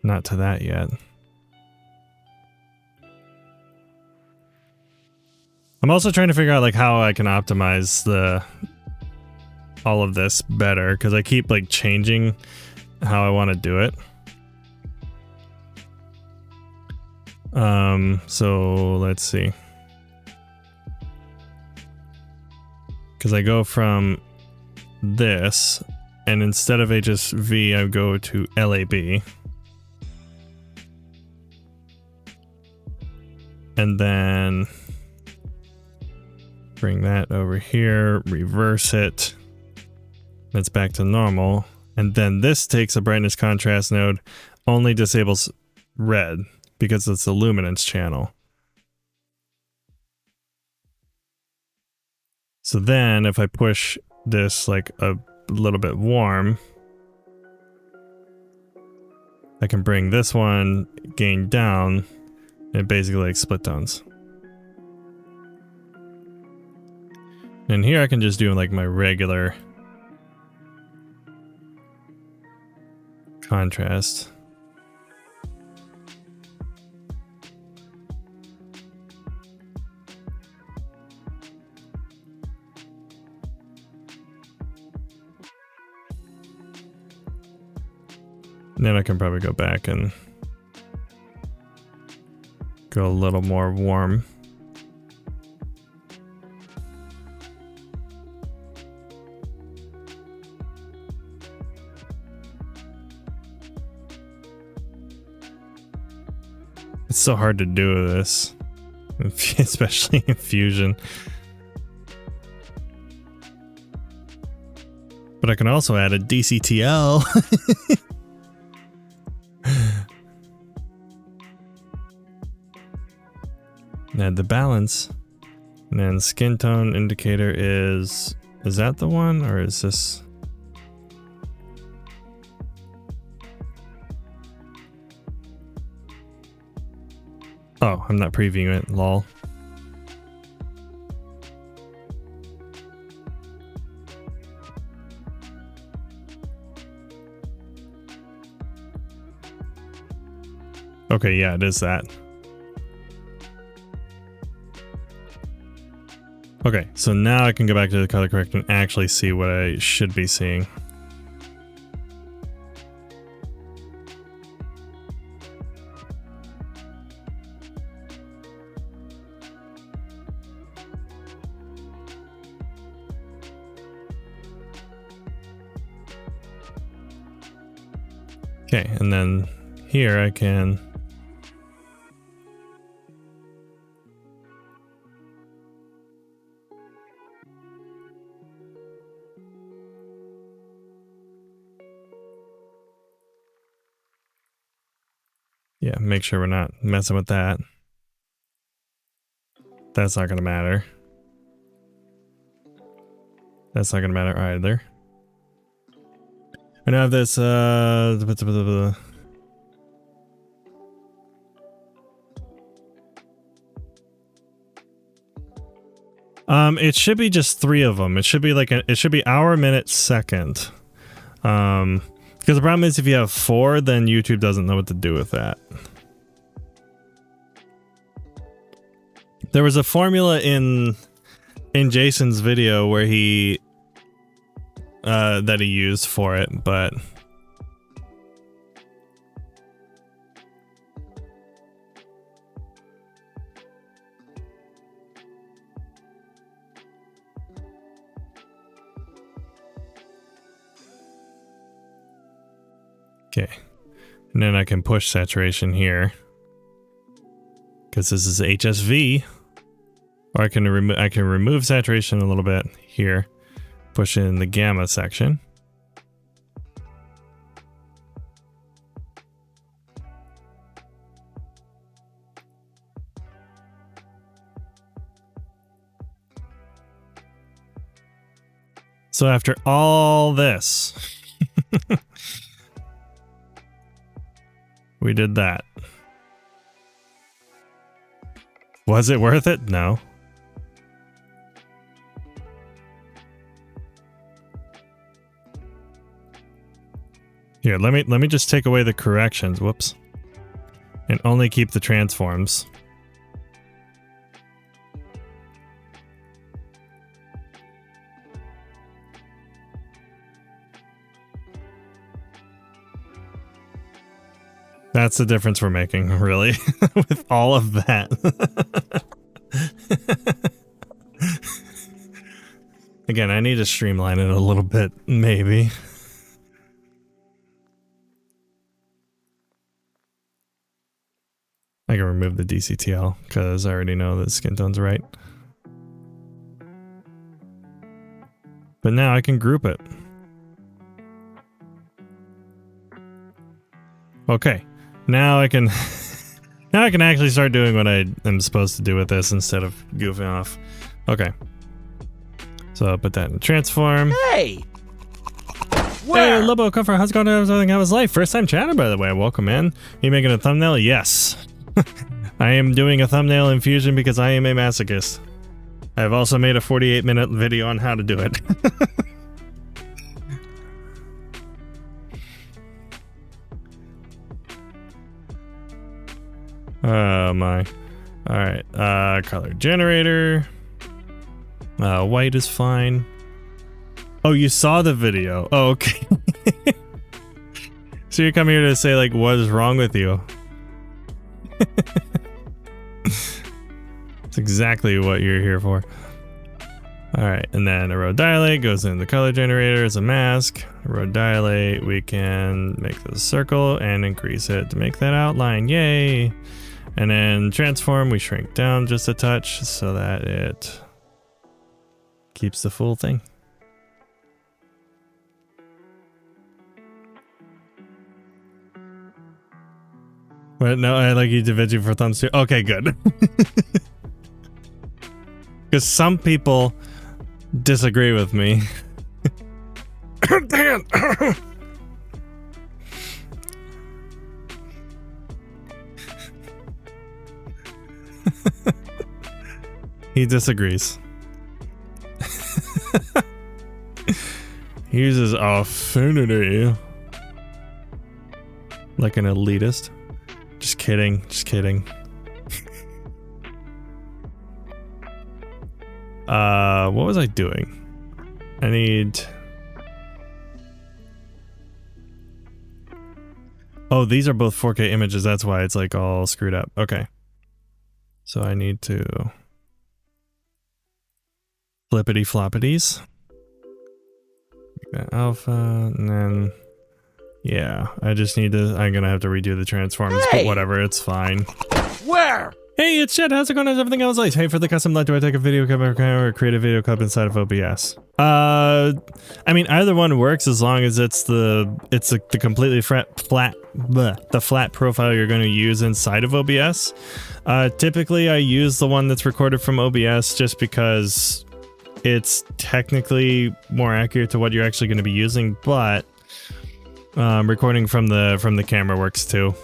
Not to that yet. I'm also trying to figure out like how I can optimize all of this better, because I keep like changing how I want to do it. So let's see. Because I go from this, and instead of HSV, I go to LAB. And then bring that over here, reverse it. It's back to normal. And then this takes a brightness contrast node, only disables red because it's a luminance channel. So then if I push this like a little bit warm, I can bring this one gain down and basically like split tones. And here I can just do like my regular contrast. And then I can probably go back and go a little more warm. It's so hard to do this, especially in Fusion. But I can also add a DCTL. Add the balance. And then skin tone indicator is that the one, or is this? Oh, I'm not previewing it, lol. Okay, yeah, it is that. Okay, so now I can go back to the color correction and actually see what I should be seeing. Okay, and then here I can make sure we're not messing with that. That's not gonna matter. That's not gonna matter either. I now have this it should be just 3 of them. It should be like it should be hour, minute, second. Because the problem is if you have 4, then YouTube doesn't know what to do with that. There was a formula in Jason's video where he that he used for it, but okay. And then I can push saturation here. because this is HSV. Or I can remove saturation a little bit here, push in the gamma section. So after all this, we did that. Was it worth it? No. Here, let me just take away the corrections. Whoops. And only keep the transforms. That's the difference we're making, really, with all of that. Again, I need to streamline it a little bit, maybe. I can remove the DCTL because I already know the skin tone's right. But now I can group it. Okay, now I can actually start doing what I am supposed to do with this instead of goofing off. Okay. So I'll put that in transform. Hey! Hey, Lobo Comfort, how's it going? How was life? First time chatting, by the way. Welcome, man. You making a thumbnail? Yes. I am doing a thumbnail in Fusion because I am a masochist. I've also made a 48-minute video on how to do it. Oh my. Alright, color generator. White is fine. Oh, you saw the video. Oh, okay. So you come here to say, like, what is wrong with you? It's exactly what you're here for. Alright, and then a row dilate goes in the color generator as a mask. A row dilate, we can make the circle and increase it to make that outline. Yay! And then transform, we shrink down just a touch so that it keeps the full thing. But no, I like you DaVinci for thumbs too. Okay, good. Because some people disagree with me. Damn. He disagrees. He uses affinity like an elitist. Just kidding, just kidding. What was I doing? I need... Oh, these are both 4K images, that's why it's like all screwed up. Okay. So I need to... flippity floppities. Alpha, and then... Yeah, I just need to... I'm gonna have to redo the transforms, but whatever, it's fine. Where? Hey, it's Chet. How's it going? How's everything else like? Hey, for the custom light, do I take a video clip or create a video clip inside of OBS? I mean, either one works as long as it's the completely flat profile you're going to use inside of OBS. Typically, I use the one that's recorded from OBS just because it's technically more accurate to what you're actually going to be using, but recording from the camera works too.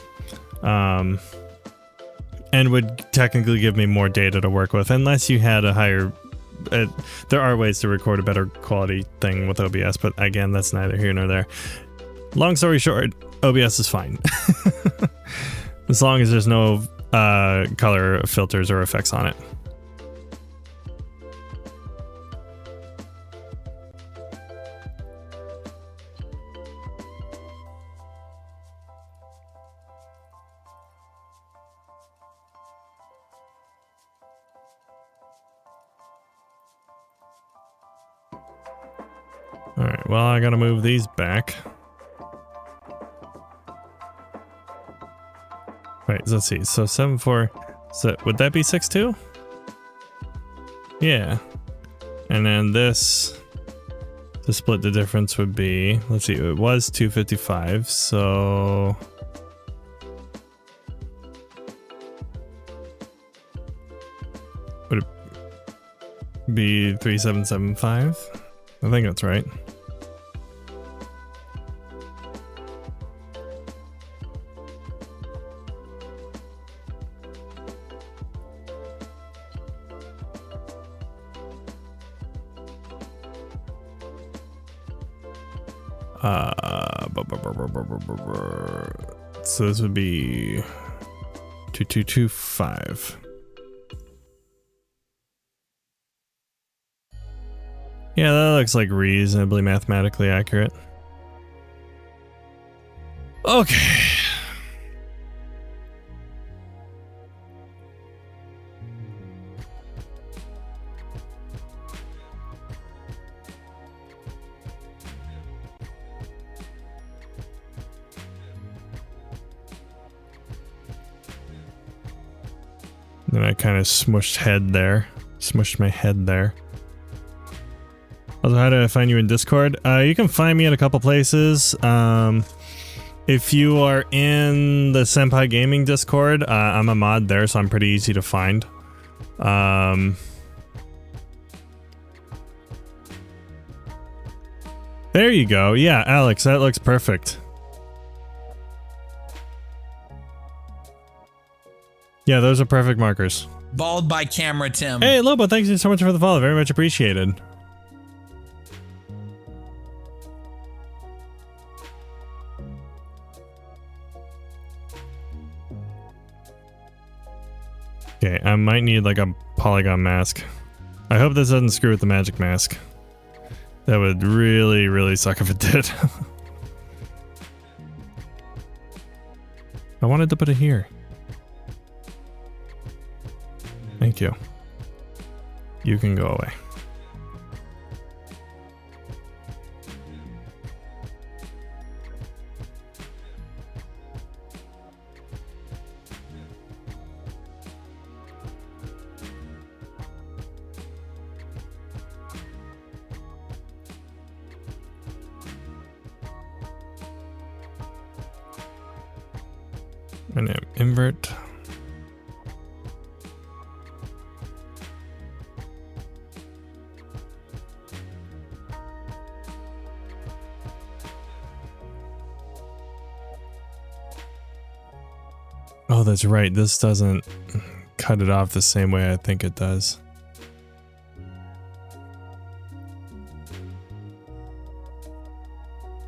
And would technically give me more data to work with, unless you had a higher... there are ways to record a better quality thing with OBS, but again, that's neither here nor there. Long story short, OBS is fine. As long as there's no color filters or effects on it. Alright, well, I gotta move these back. Right, let's see. So 7.4. So would that be 6.2? Yeah. And then this, to split the difference would be, let's see, it was 255, so would it be 3775? I think that's right. So this would be 2225. Yeah, that looks like reasonably mathematically accurate. Okay. Then I kind of smushed my head there. Also, how do I find you in Discord? You can find me at a couple places. If you are in the Senpai Gaming Discord, I'm a mod there, so I'm pretty easy to find. There you go. Yeah, Alex, that looks perfect. Yeah, those are perfect markers. Bald by camera, Tim. Hey, Lobo, thank you so much for the follow. Very much appreciated. Okay, I might need like a polygon mask. I hope this doesn't screw with the magic mask. That would really, really suck if it did. I wanted to put it here. Thank you. You can go away. And then invert. Oh, that's right. This doesn't cut it off the same way I think it does.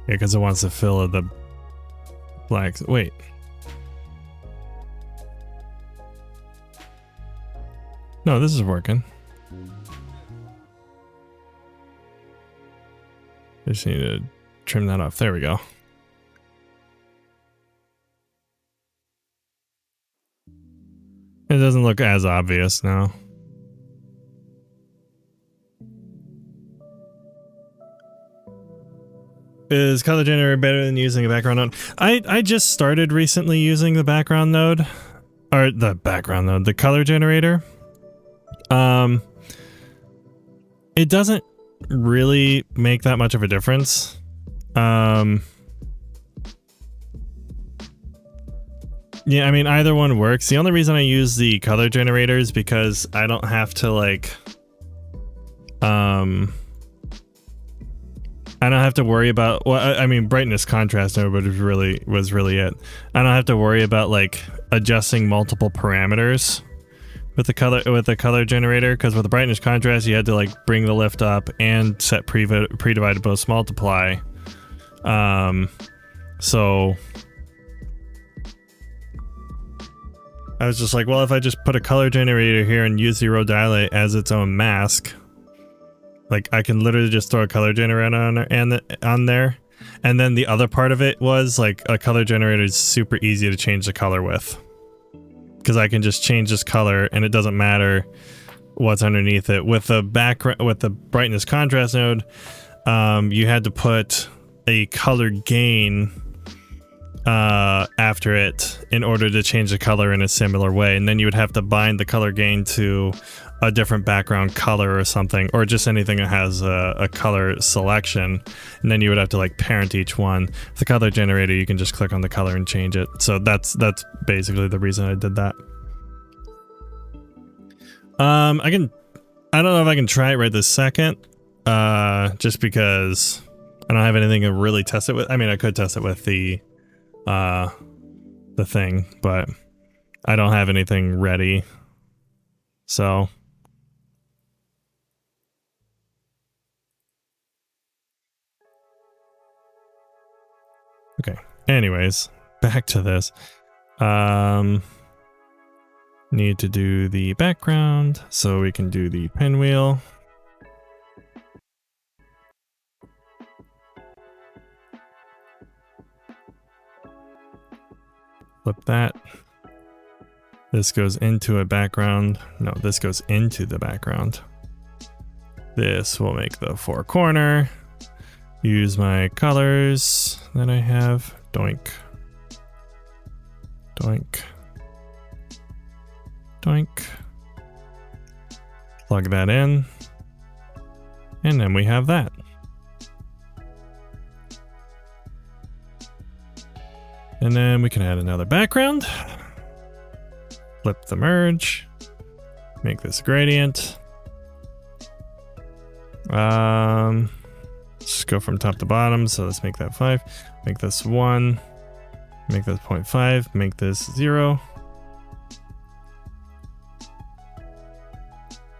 Yeah, because it wants to fill the blacks. Wait. No, this is working. Just need to trim that off. There we go. It doesn't look as obvious now. Is color generator better than using a background node? I just started recently using the background node. Or the background node, the color generator. It doesn't really make that much of a difference. Yeah, I mean, either one works. The only reason I use the color generator is because I don't have to like, I don't have to worry about, well, I mean, brightness contrast node was really it. I don't have to worry about like adjusting multiple parameters with the color generator, because with the brightness contrast, you had to like bring the lift up and set pre-divided post multiply. So I was just like, well, if I just put a color generator here and use zero dilate as its own mask, like I can literally just throw a color generator on there. And then the other part of it was like a color generator is super easy to change the color with, because I can just change this color and it doesn't matter what's underneath it. With the background, with the brightness contrast node, you had to put a color gain after it in order to change the color in a similar way, and then you would have to bind the color gain to a different background color or something, or just anything that has a color selection, and then you would have to like parent each one. The color generator, you can just click on the color and change it. So that's basically the reason I did that. I don't know if I can try it right this second, just because I don't have anything to really test it with. I mean, I could test it with the thing, but I don't have anything ready. So okay. Anyways, back to this. Need to do the background, so we can do the pinwheel. Flip that. This goes into a background. No, this goes into the background. This will make the four corner. Use my colors that I have. Doink. Doink. Doink. Plug that in. And then we have that. And then we can add another background. Flip the merge. Make this gradient. Just go from top to bottom. So let's make that 5. Make this 1. Make this 0.5. Make this 0.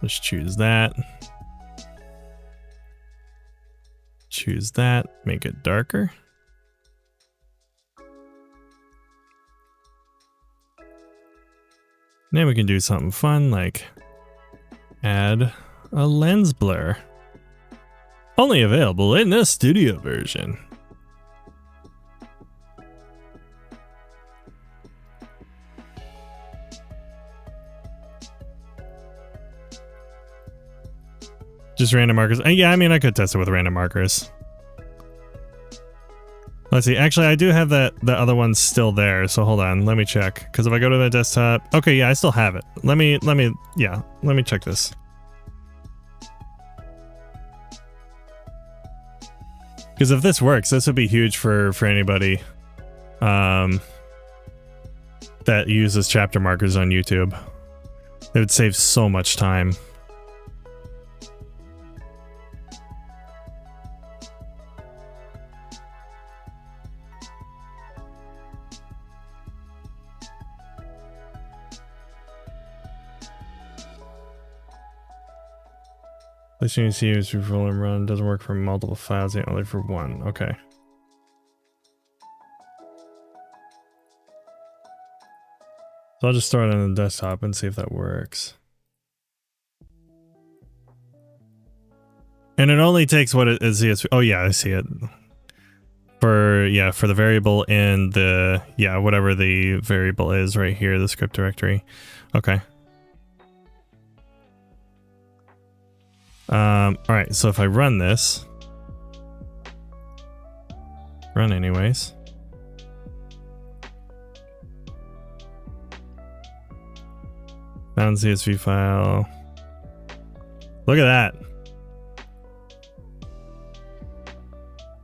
Let's choose that. Choose that. Make it darker. Then we can do something fun like add a lens blur. Only available in the studio version. Just random markers. Yeah, I mean, I could test it with random markers. Let's see. Actually, I do have the other one still there. So hold on. Let me check. Because if I go to the desktop, okay, yeah, I still have it. Let me check this. Because if this works, this would be huge for anybody that uses chapter markers on YouTube. It would save so much time. Let's see if it's roll and run. Doesn't work for multiple files, only for one. Okay. So I'll just start on the desktop and see if that works. And it only takes what it is. Oh yeah, I see it. For the variable in the whatever the variable is right here, the script directory. Okay. Alright, so if I run this, run anyways. Found CSV file. Look at that.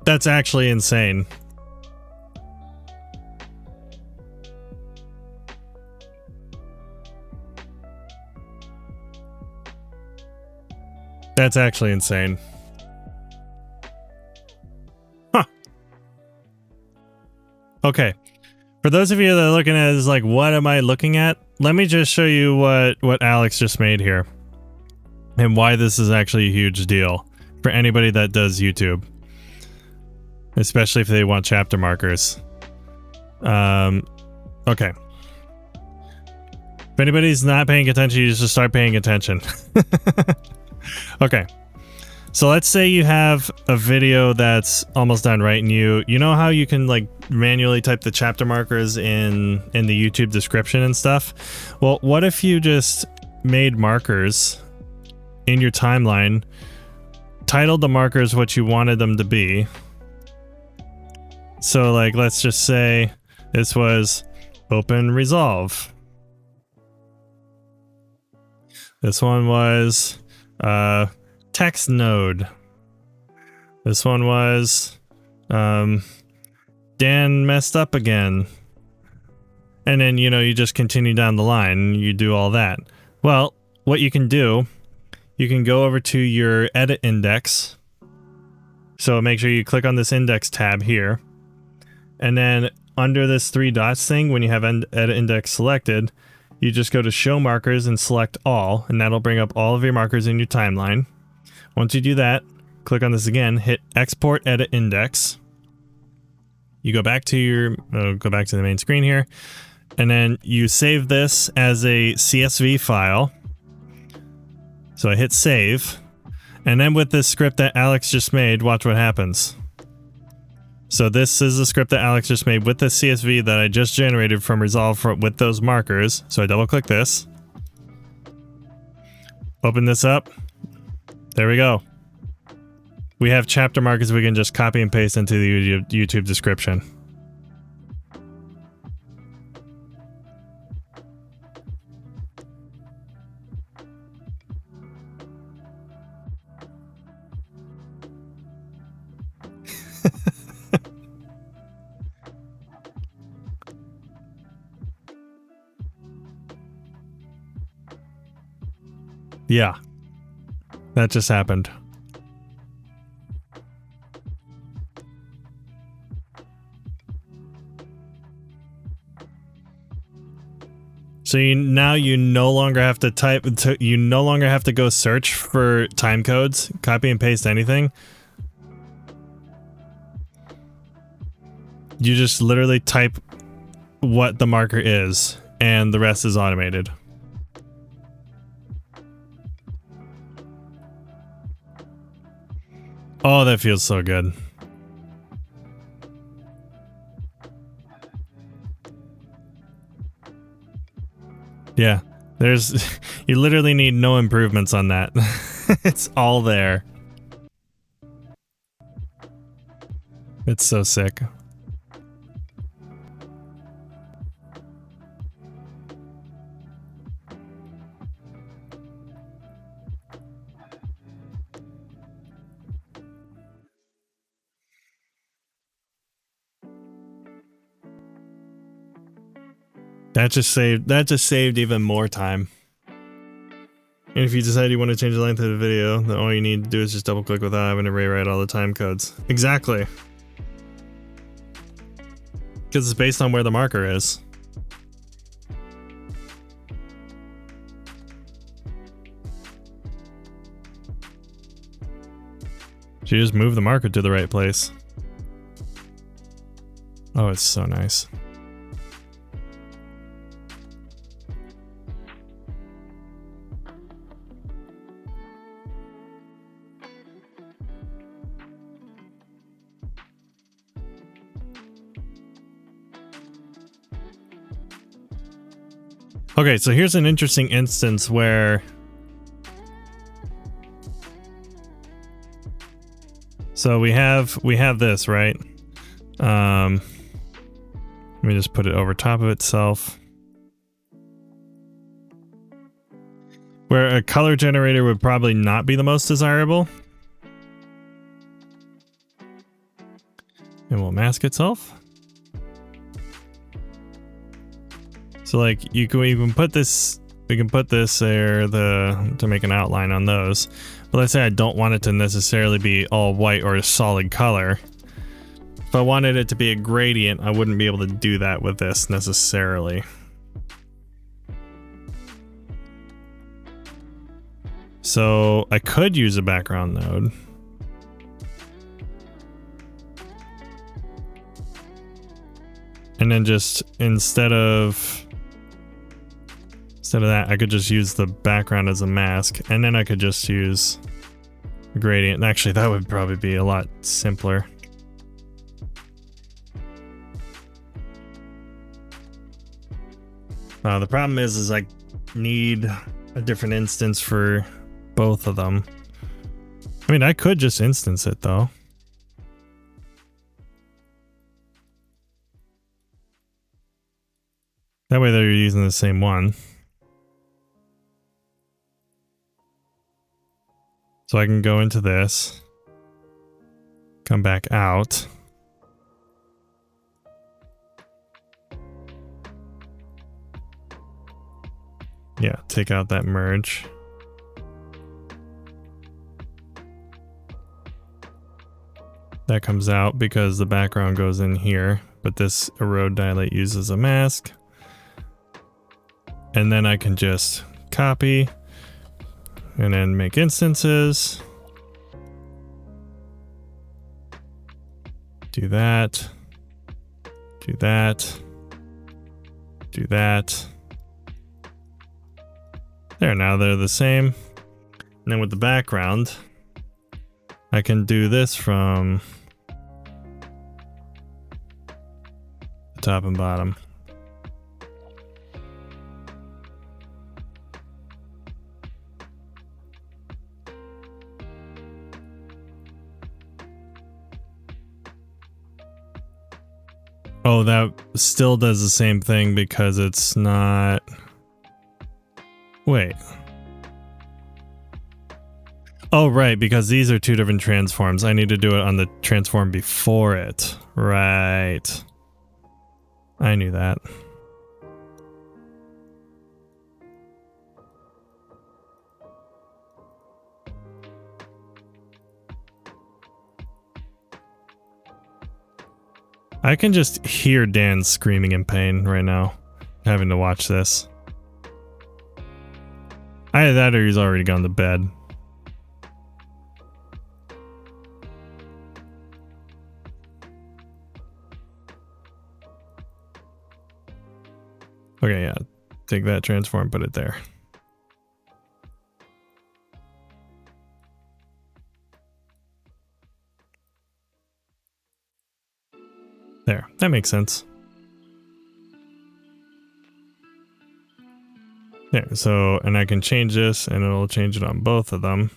That's actually insane. That's actually insane. Huh. Okay. For those of you that are looking at it as like, what am I looking at? Let me just show you what Alex just made here. And why this is actually a huge deal for anybody that does YouTube. Especially if they want chapter markers. Okay. If anybody's not paying attention, you just start paying attention. Okay, so let's say you have a video that's almost done, right? And you know how you can like manually type the chapter markers in the YouTube description and stuff? Well, what if you just made markers in your timeline, titled the markers what you wanted them to be? So like, let's just say This was open resolve. This one was text node. This one was Dan messed up again. And then, you know, you just continue down the line and you do all that. Well, what you can do, you can go over to your edit index. So make sure you click on this index tab here. And then under this 3 dots thing, when you have edit index selected, you just go to show markers and select all, and that'll bring up all of your markers in your timeline. Once you do that, click on this again, hit export edit index. You go back to your, go back to the main screen here, and then you save this as a CSV file. So I hit save, and then with this script that Alex just made, watch what happens. So this is the script that Alex just made with the CSV that I just generated from Resolve with those markers. So I double click this. Open this up. There we go. We have chapter markers we can just copy and paste into the YouTube description. Yeah, that just happened. So now you no longer have to type, you no longer have to go search for time codes, copy and paste anything. You just literally type what the marker is, and the rest is automated. Oh, that feels so good. Yeah, you literally need no improvements on that. It's all there. It's so sick. That just saved even more time. And if you decide you want to change the length of the video, then all you need to do is just double click without having to rewrite all the time codes. Exactly. Because it's based on where the marker is. So you just move the marker to the right place. Oh, it's so nice. Okay, so here's an interesting instance where... So we have this, right? Let me just put it over top of itself. Where a color generator would probably not be the most desirable. It will mask itself. So like you can put this, we can put this there to make an outline on those. But let's say I don't want it to necessarily be all white or a solid color. If I wanted it to be a gradient, I wouldn't be able to do that with this necessarily. So I could use a background node. And then just instead of that, I could just use the background as a mask, and then I could just use a gradient. Actually, that would probably be a lot simpler. The problem is I need a different instance for both of them. I mean, I could just instance it though. That way they're using the same one. So I can go into this, come back out. Yeah, take out that merge. That comes out because the background goes in here, but this erode dilate uses a mask. And then I can just copy and then make instances. Do that. Do that. Do that. There, now they're the same. And then with the background, I can do this from the top and bottom. Oh, that still does the same thing because it's not... Wait. Oh, right, because these are two different transforms. I need to do it on the transform before it. Right. I knew that. I can just hear Dan screaming in pain right now, having to watch this. Either that or he's already gone to bed. Okay, yeah. Take that transform, put it there. There, that makes sense. There, so, and I can change this and it'll change it on both of them.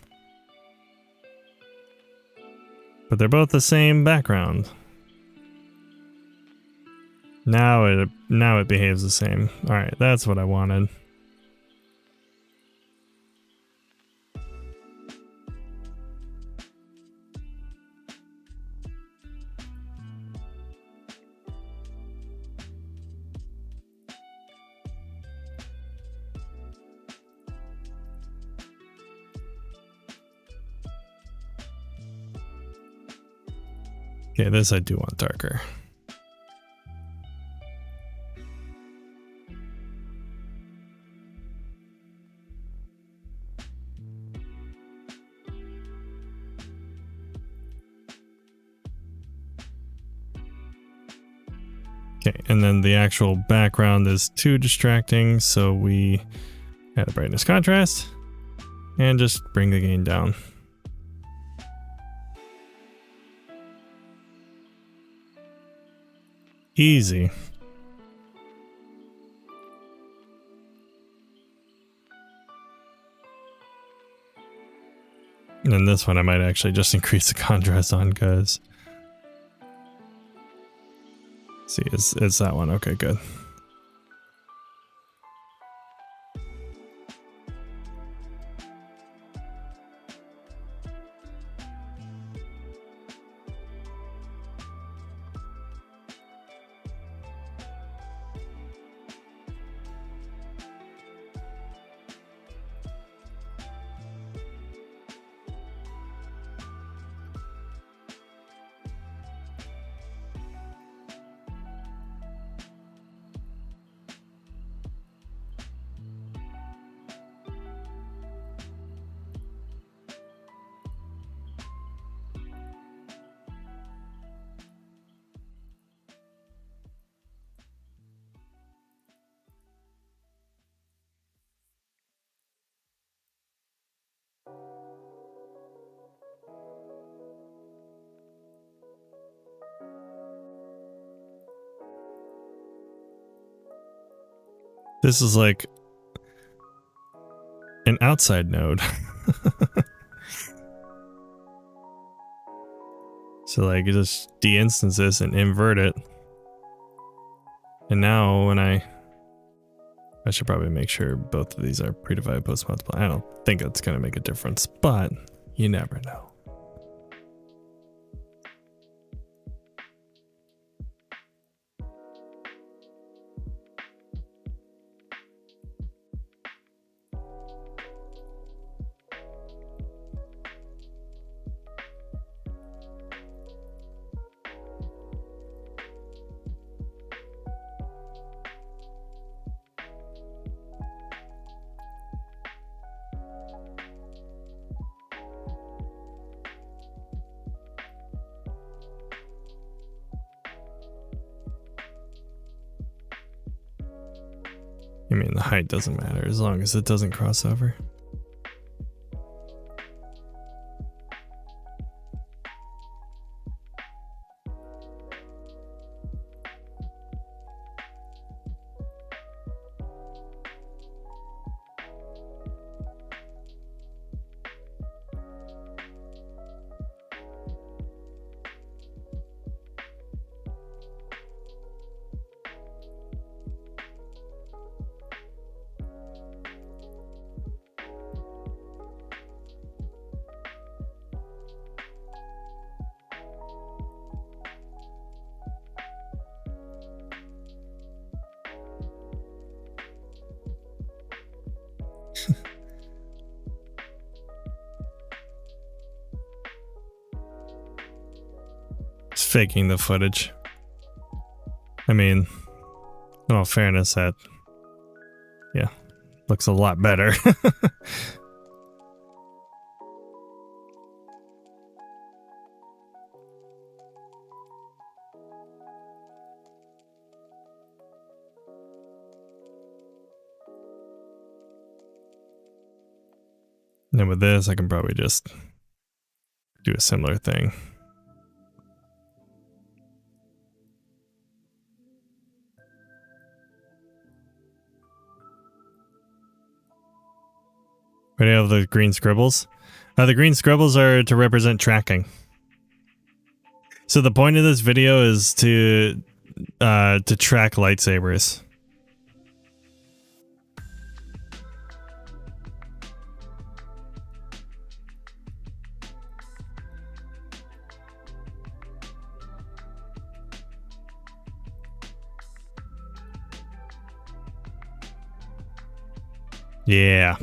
But they're both the same background. Now it behaves the same. Alright, that's what I wanted. Okay, this I do want darker. Okay, and then the actual background is too distracting, so we add a brightness contrast and just bring the gain down. Easy. And then this one I might actually just increase the contrast on because... See, it's that one. Okay, good. This is like an outside node. So like you just de-instance this and invert it. And now when I I should probably make sure both of these are pre-divided post multiply. I don't think it's going to make a difference, but you never know. I mean, the height doesn't matter as long as it doesn't cross over. It's faking the footage. I mean, in all fairness, that, yeah, looks a lot better. And then with this, I can probably just do a similar thing. Ready to have the green scribbles? The green scribbles are to represent tracking. So the point of this video is to track lightsabers. Yeah.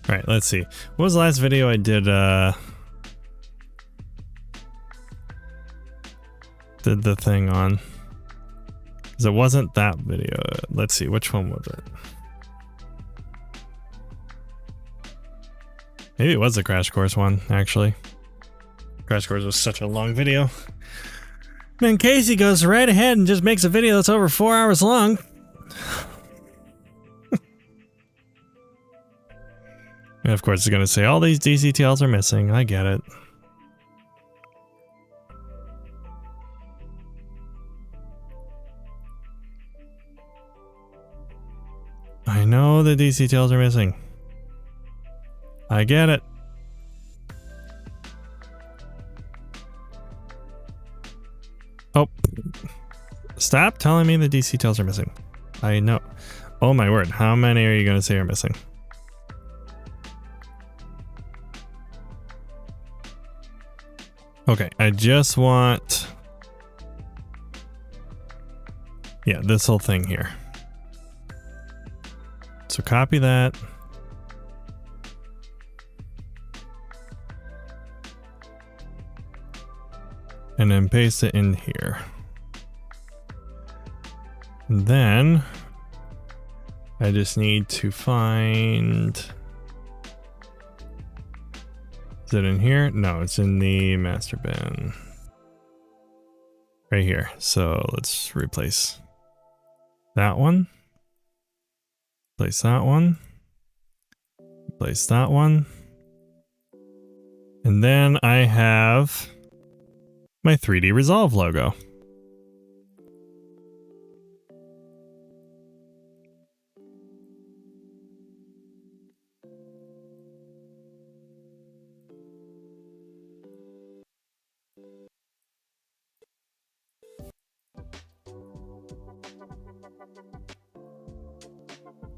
All right, let's see. What was the last video I did? Did the thing on? Because it wasn't that video. Let's see, which one was it? Maybe it was the Crash Course one, actually. Crash Course was such a long video. Man, Casey goes right ahead and just makes a video that's over 4 hours long. And of course, it's going to say all these DCTLs are missing. I get it. I know the DCTLs are missing. I get it. Oh. Stop telling me the DCTLs are missing. I know. Oh my word. How many are you going to say are missing? Okay, I just want... yeah, this whole thing here. So copy that. And then paste it in here. And then I just need to find... is it in here? No, it's in the master bin. Right here. So let's replace that one. Replace that one. Replace that one. And then I have my 3D Resolve logo.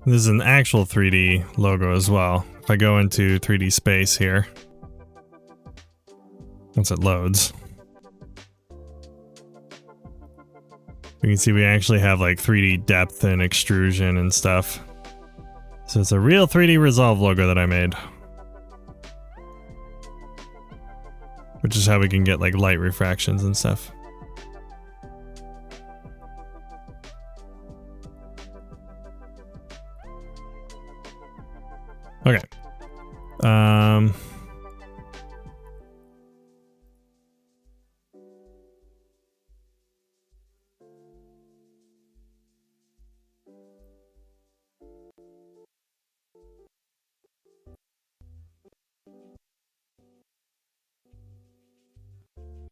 This is an actual 3D logo as well. If I go into 3D space here, once it loads, we can see we actually have like 3D depth and extrusion and stuff. So it's a real 3D Resolve logo that I made. Which is how we can get like light refractions and stuff. Okay.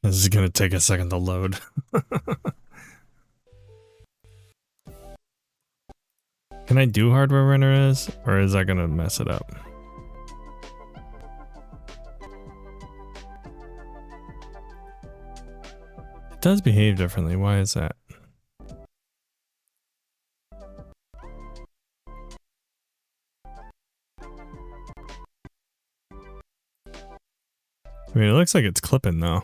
This is gonna take a second to load. Can I do hardware renders, or is that gonna mess it up? It does behave differently. Why is that? I mean, it looks like it's clipping though.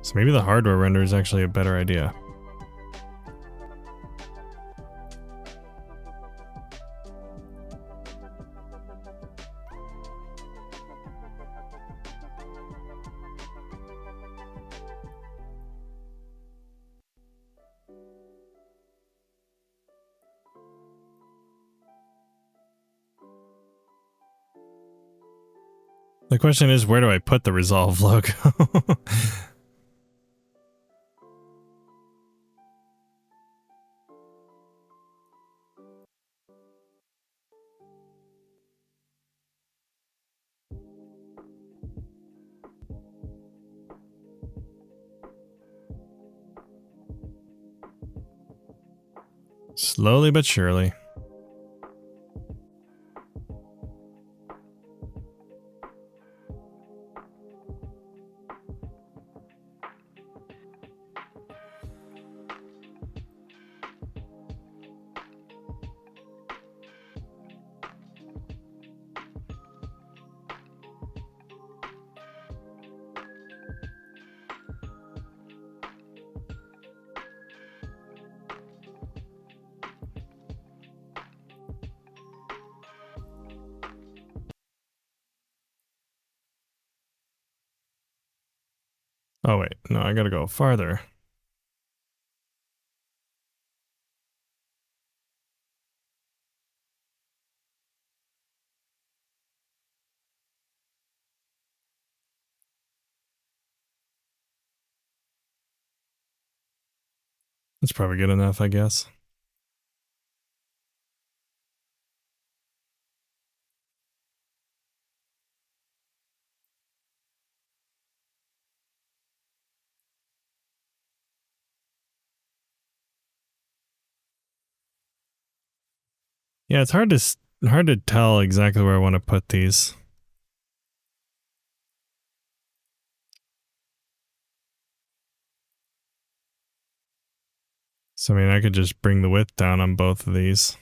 So maybe the hardware render is actually a better idea. The question is, where do I put the Resolve logo? Slowly but surely. Oh wait, no, I gotta go farther. That's probably good enough, I guess. Yeah, it's hard to tell exactly where I want to put these. So I mean, I could just bring the width down on both of these.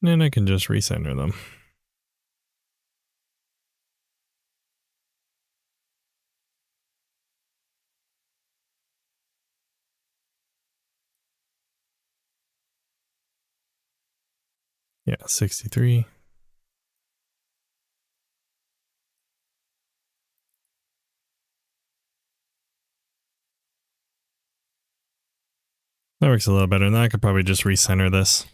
And I can just recenter them. Yeah, 63. That works a little better, and then I could probably just recenter this.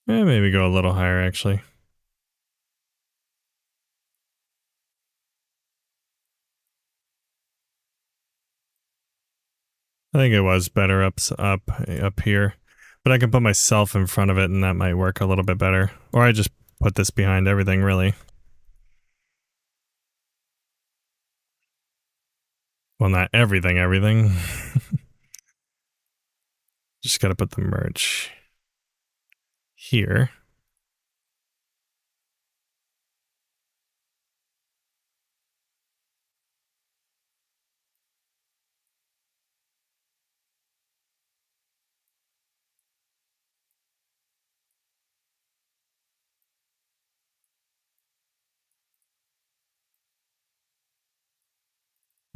Maybe go a little higher, actually. I think it was better up here, but I can put myself in front of it and that might work a little bit better. Or I just put this behind everything, really. Well, not everything. Just got to put the merch here.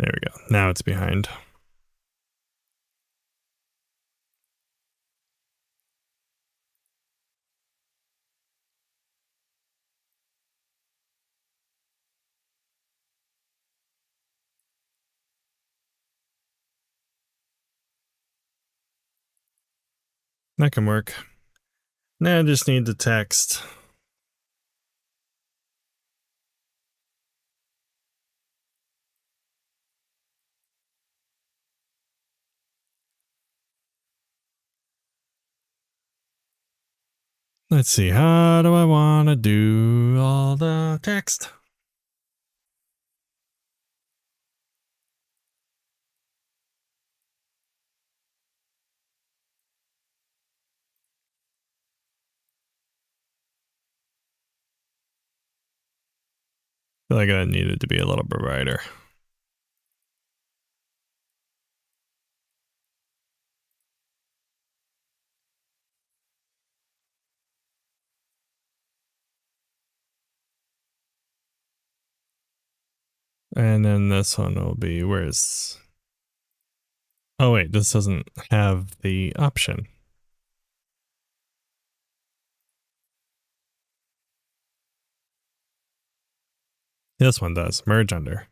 There we go. Now it's behind. That can work. Now I just need the text. Let's see, how do I want to do all the text? I feel like I needed to be a little bit brighter. And then this one will be, where's... Oh wait, this doesn't have the option. This one does, merge under.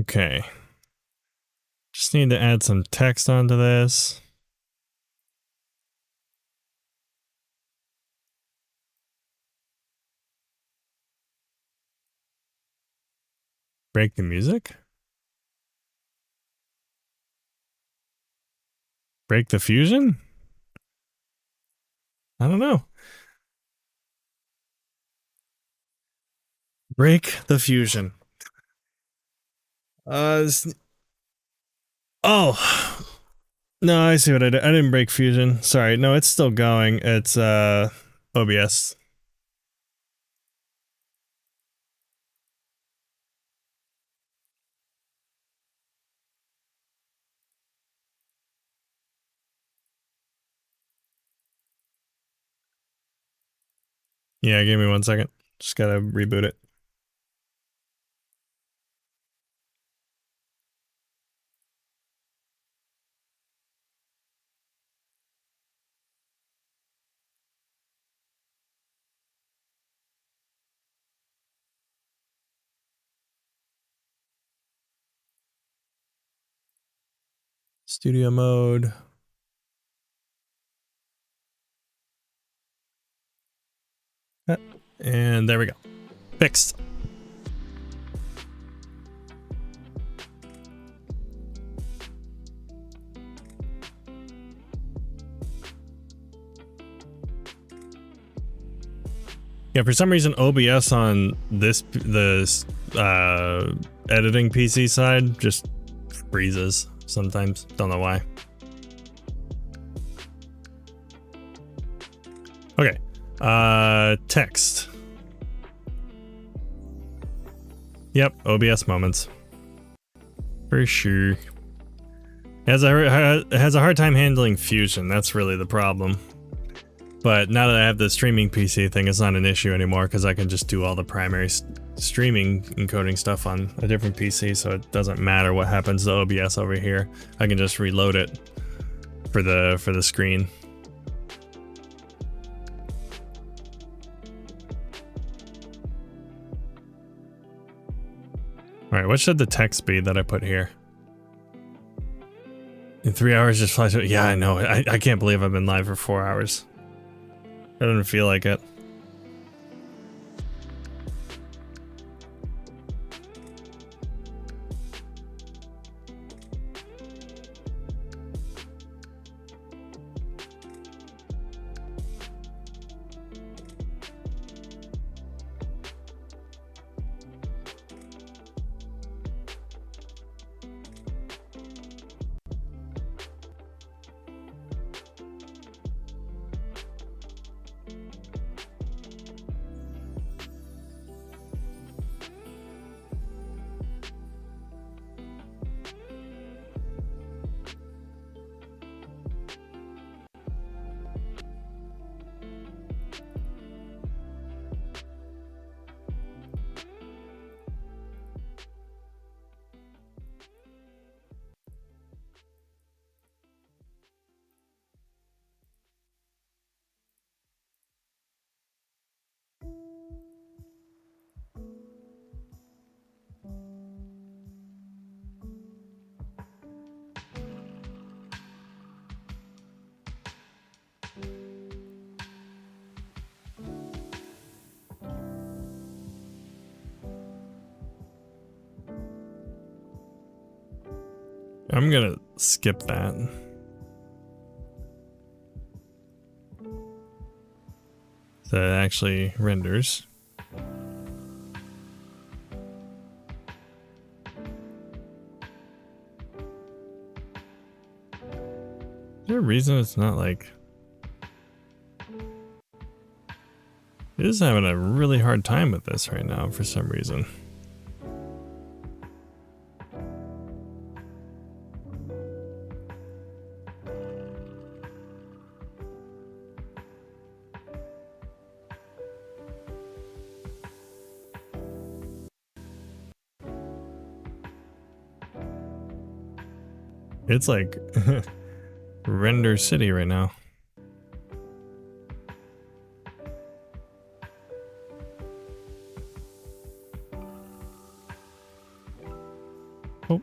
Okay. Just need to add some text onto this. Break the music? Break the fusion? I don't know. Break the fusion. Oh. No, I see what I did. I didn't break fusion. Sorry. No, it's still going. It's OBS. Yeah, give me 1 second. Just gotta reboot it. Studio mode. And there we go. Fixed. Yeah, for some reason OBS on this editing PC side just freezes sometimes. Don't know why. Okay. Text. Yep, OBS moments. For sure. It has a hard time handling Fusion, that's really the problem. But now that I have the streaming PC thing, it's not an issue anymore because I can just do all the primary streaming encoding stuff on a different PC, so it doesn't matter what happens to OBS over here. I can just reload it for the screen. Alright, what should the text be that I put here? In 3 hours just flies. Yeah, I know. I can't believe I've been live for 4 hours. I don't feel like it. I'm gonna skip that. So it actually renders. Is there a reason it's not like... It is having a really hard time with this right now for some reason. It's like Render City right now. Oh.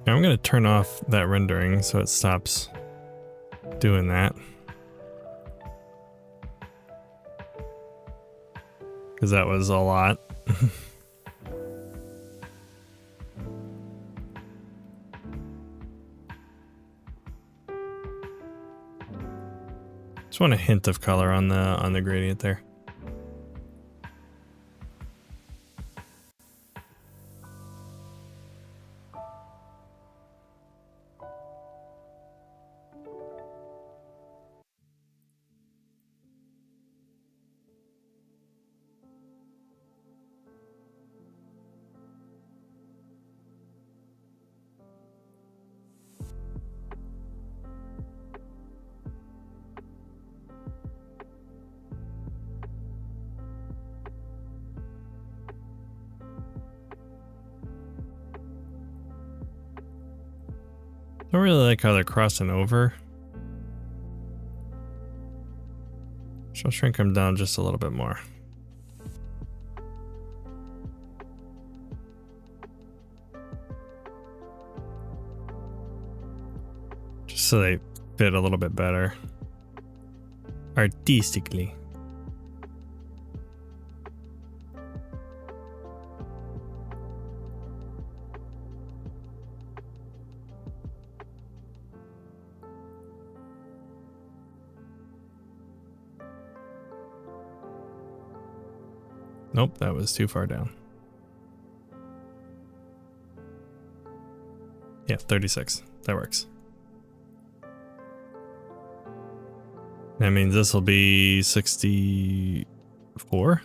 I'm going to turn off that rendering so it stops doing that. Because that was a lot. Just want a hint of color on the gradient there. Don't really like how they're crossing over. So I'll shrink them down just a little bit more. Just so they fit a little bit better. Artistically. Nope, that was too far down. Yeah, 36. That works. That means this will be 64.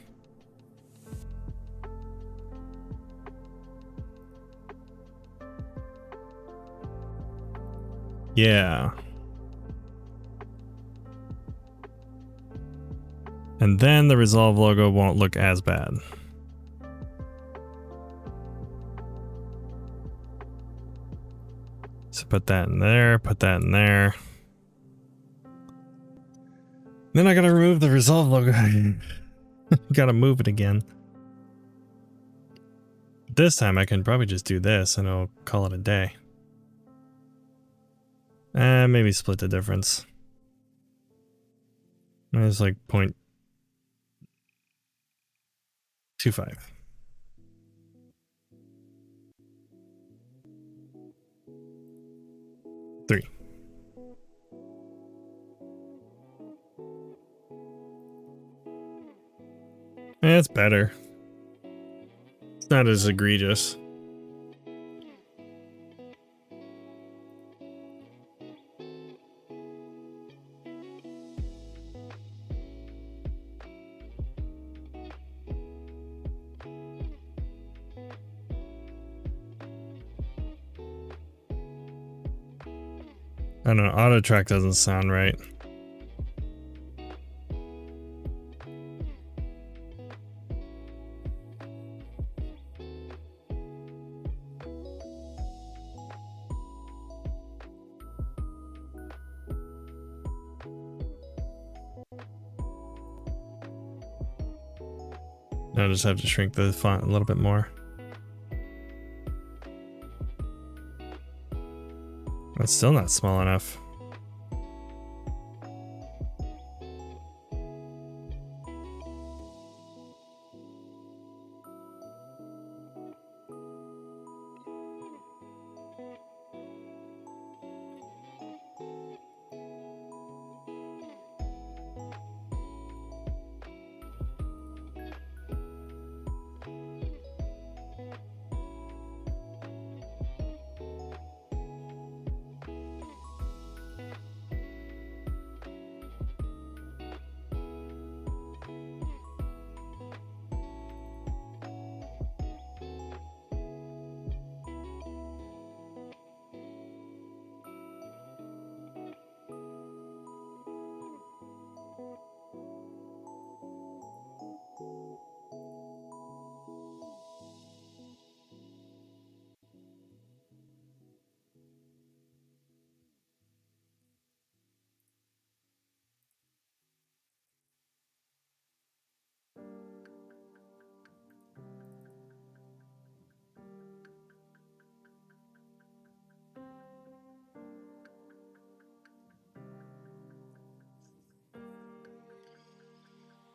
Yeah. And then the Resolve logo won't look as bad. So put that in there, put that in there. Then I gotta remove the Resolve logo. Gotta move it again. This time I can probably just do this and I'll call it a day. Maybe split the difference. It's like 0.25. Three. It's better. It's not as egregious. I don't know, auto track doesn't sound right. I'll just have to shrink the font a little bit more. That's still not small enough.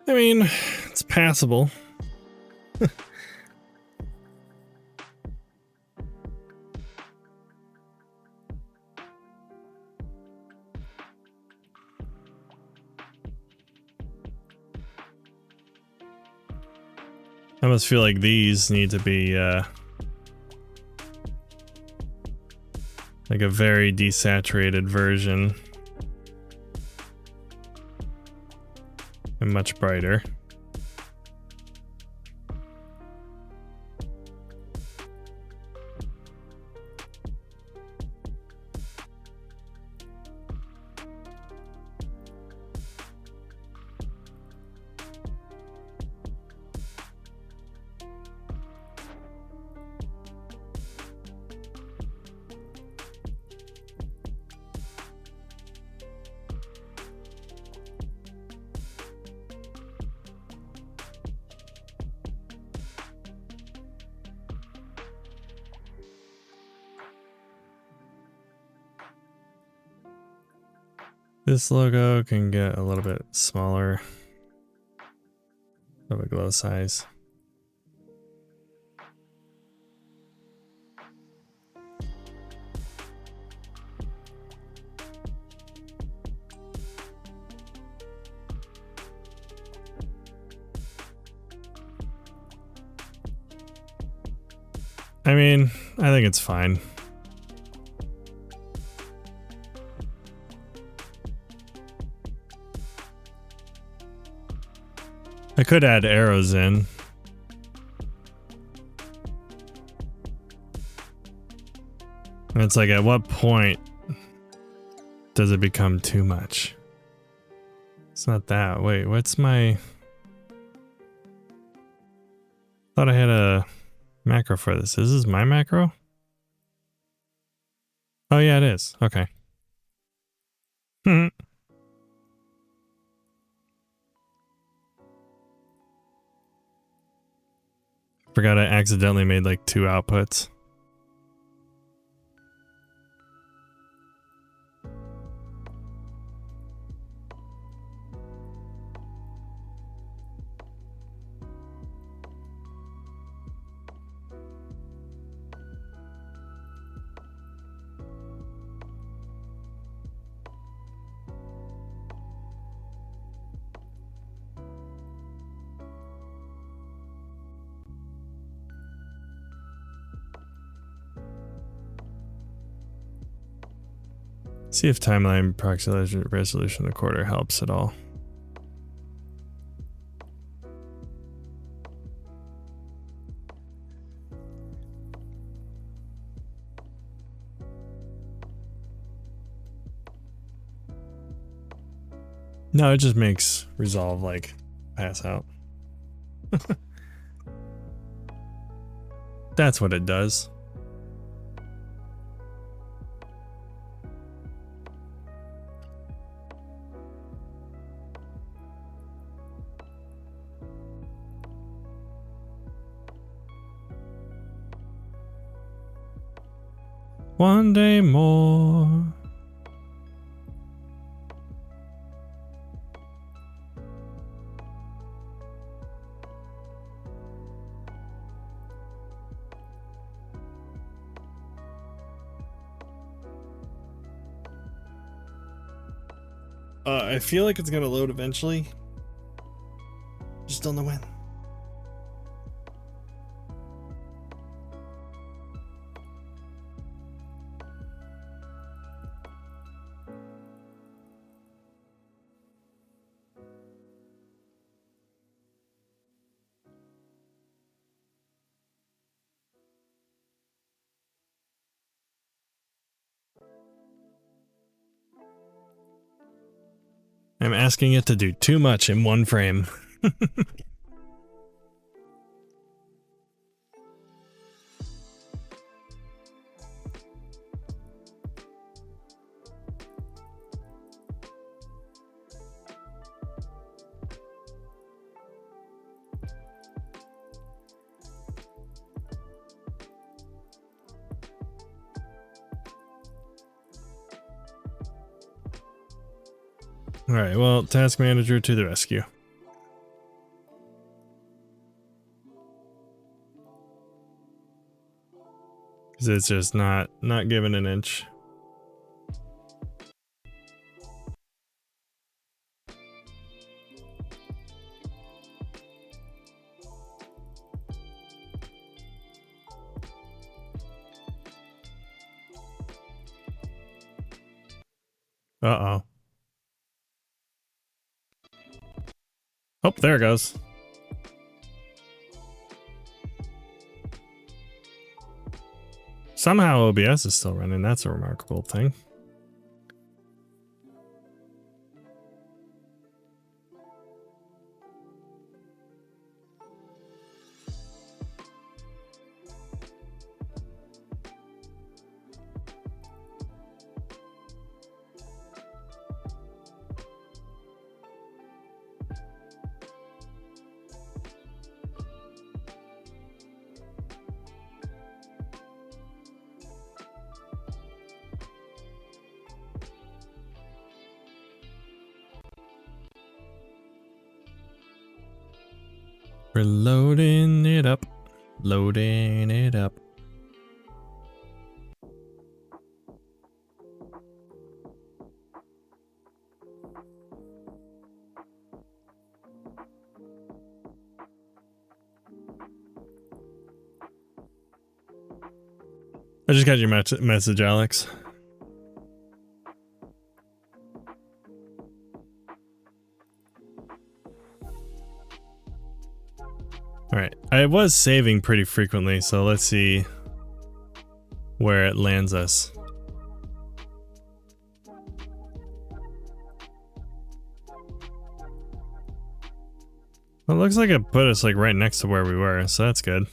I mean, it's passable. I almost feel like these need to be like a very desaturated version. And much brighter. This logo can get a little bit smaller of a glow size. I mean, I think it's fine. I could add arrows in. And it's like, at what point does it become too much? It's not that. Wait, what's my... Thought I had a macro for this. Is this my macro? Oh yeah, it is. Okay. Forgot I accidentally made like 2 outputs. See if timeline approximation resolution of the quarter helps at all. No, it just makes resolve like pass out. That's what it does. One day more. I feel like it's gonna load eventually. Just don't know when. I'm asking it to do too much in one frame. Alright, well, task manager to the rescue. Because it's just not giving an inch. Uh-oh. Oh, there it goes. Somehow OBS is still running. That's a remarkable thing. We're loading it up. Loading it up. I just got your message, Alex. Alright, I was saving pretty frequently, so let's see where it lands us. Well, it looks like it put us like right next to where we were, so that's good.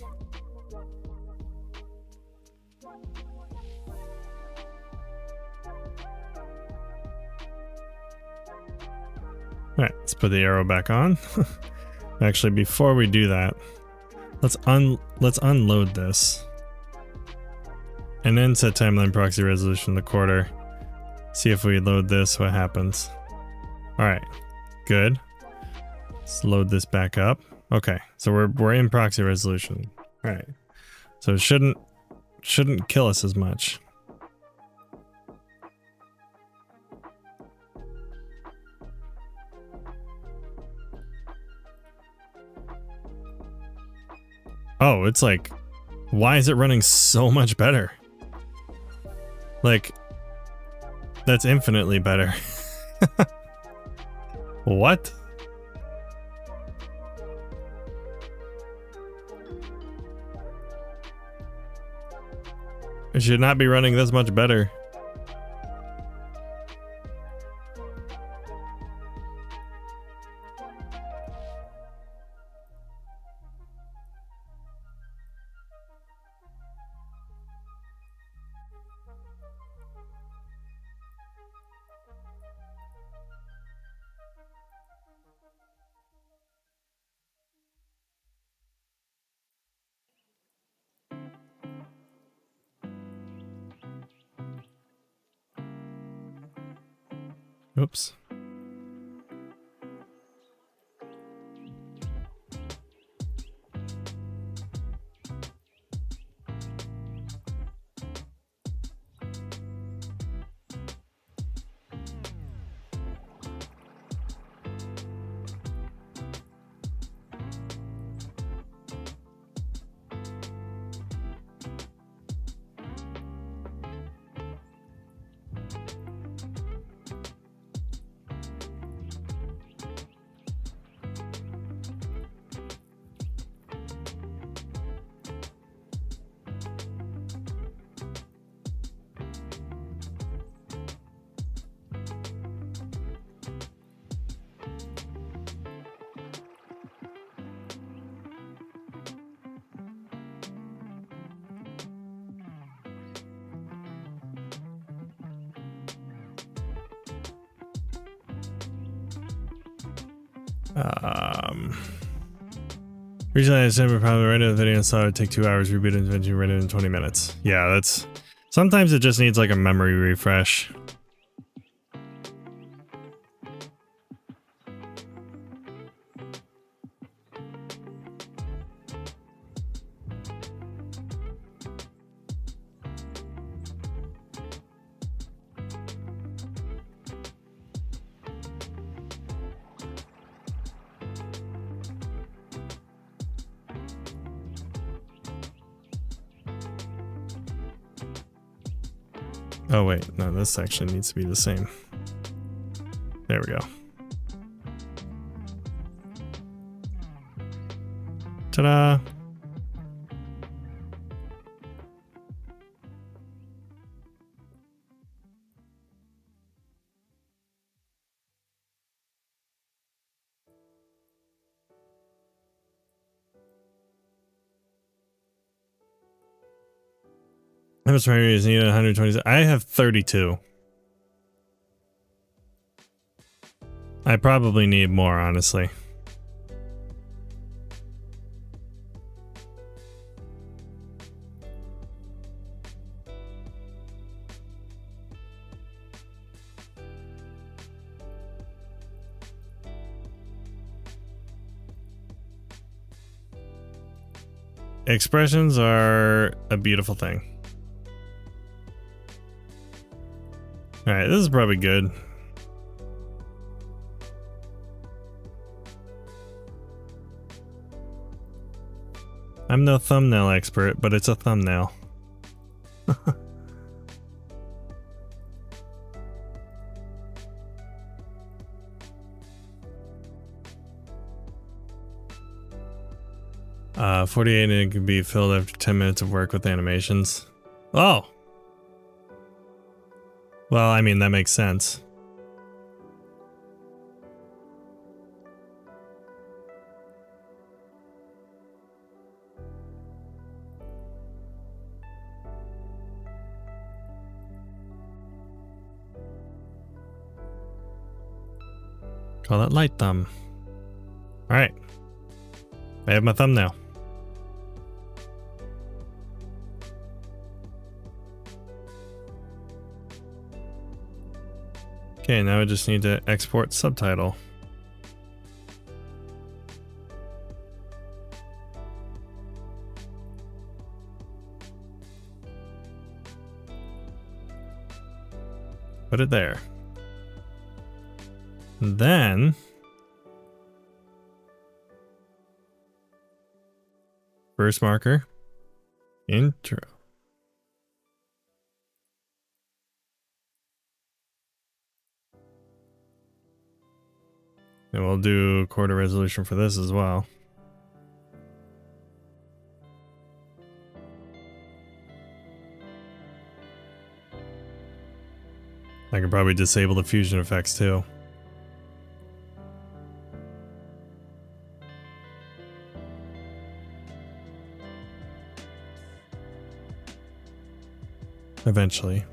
Alright, let's put the arrow back on. Actually, before we do that, let's unload this. And then set timeline proxy resolution to quarter. See if we load this, what happens. Alright, good. Let's load this back up. Okay, so we're in proxy resolution. Alright. So it shouldn't kill us as much. Oh, it's like, why is it running so much better? Like, that's infinitely better. What? It should not be running this much better. Oops. Recently I said we probably right into the video and saw it would take 2 hours, reboot and eventually read it in 20 minutes. Yeah, that's... Sometimes it just needs like a memory refresh. Oh wait, no, this actually needs to be the same. There we go. Ta-da! How much memory is needed? 120. I have 32. I probably need more, honestly. Expressions are a beautiful thing. Alright, this is probably good. I'm no thumbnail expert, but it's a thumbnail. 48 and it can be filled after 10 minutes of work with animations. Oh! Well, I mean, that makes sense. Call that light thumb. Alright. I have my thumbnail. Okay, now I just need to export subtitle. Put it there. And then first marker, intro. And we'll do quarter resolution for this as well. I can probably disable the fusion effects too. Eventually.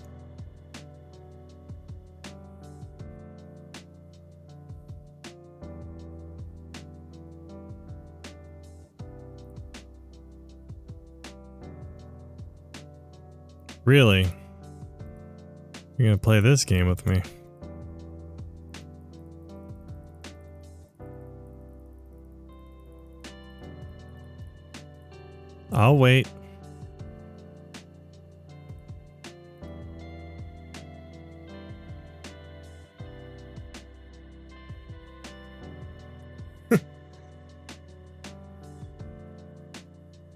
Really? You're gonna play this game with me? I'll wait.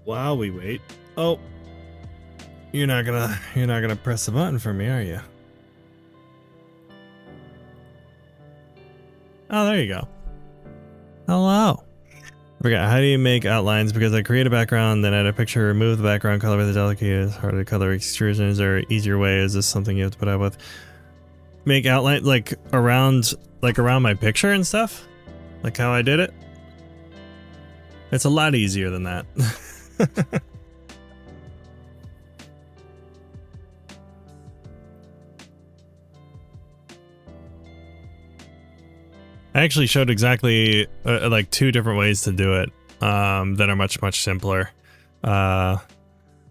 While we wait. Oh. You're not gonna press the button for me, are you? Oh, there you go. Hello. I forgot, how do you make outlines? Because I create a background, then add a picture, remove the background color with a delicate, harder color extrusion. Is there an easier way? Is this something you have to put up with? Make outline like around my picture and stuff? Like how I did it? It's a lot easier than that. I actually showed exactly like 2 different ways to do it that are much simpler. On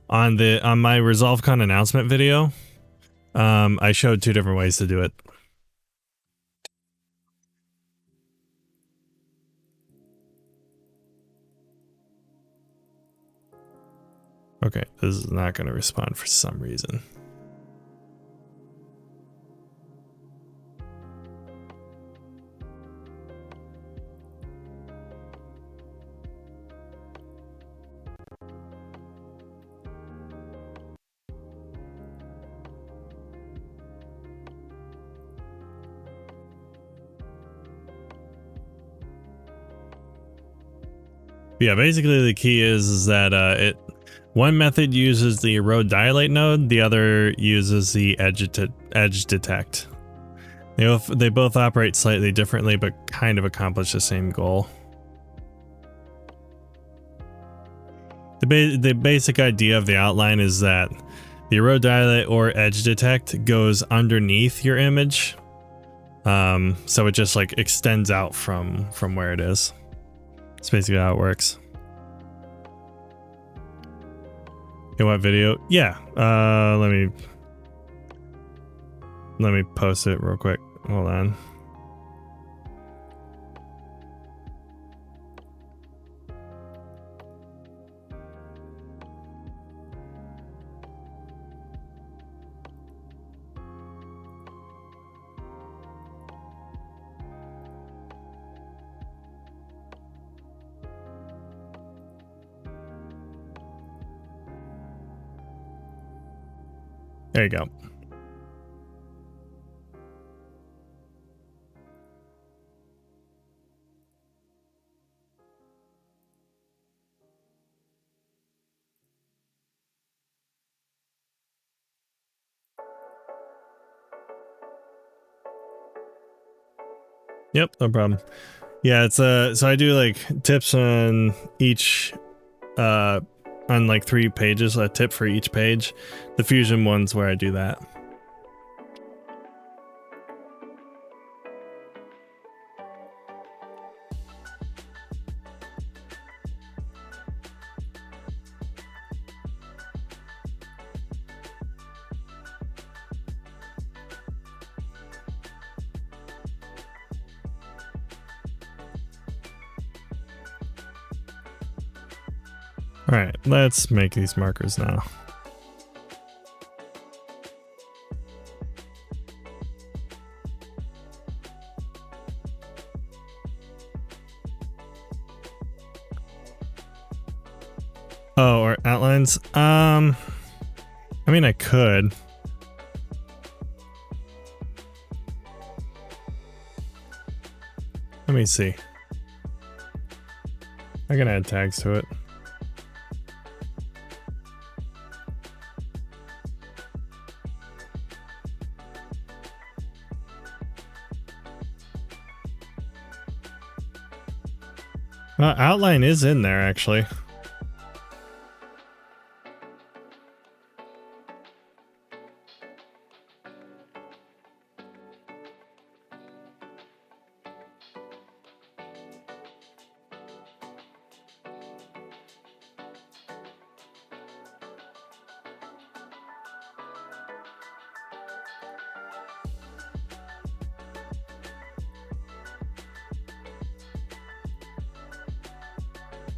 my ResolveCon announcement video, I showed 2 different ways to do it. Okay, this is not going to respond for some reason. Yeah, basically the key is that one method uses the erode dilate node, the other uses the edge detect. They both operate slightly differently, but kind of accomplish the same goal. The basic idea of the outline is that the erode dilate or edge detect goes underneath your image, so it just like extends out from where it is. That's basically how it works. You want video? Yeah. Let me post it real quick. Hold on. There you go. Yep, no problem. Yeah, it's so I do like tips on each on like 3 pages, a tip for each page. The Fusion one's where I do that. Alright, let's make these markers now. Oh, or outlines? I mean, I could. Let me see. I can add tags to it. Outline is in there, actually.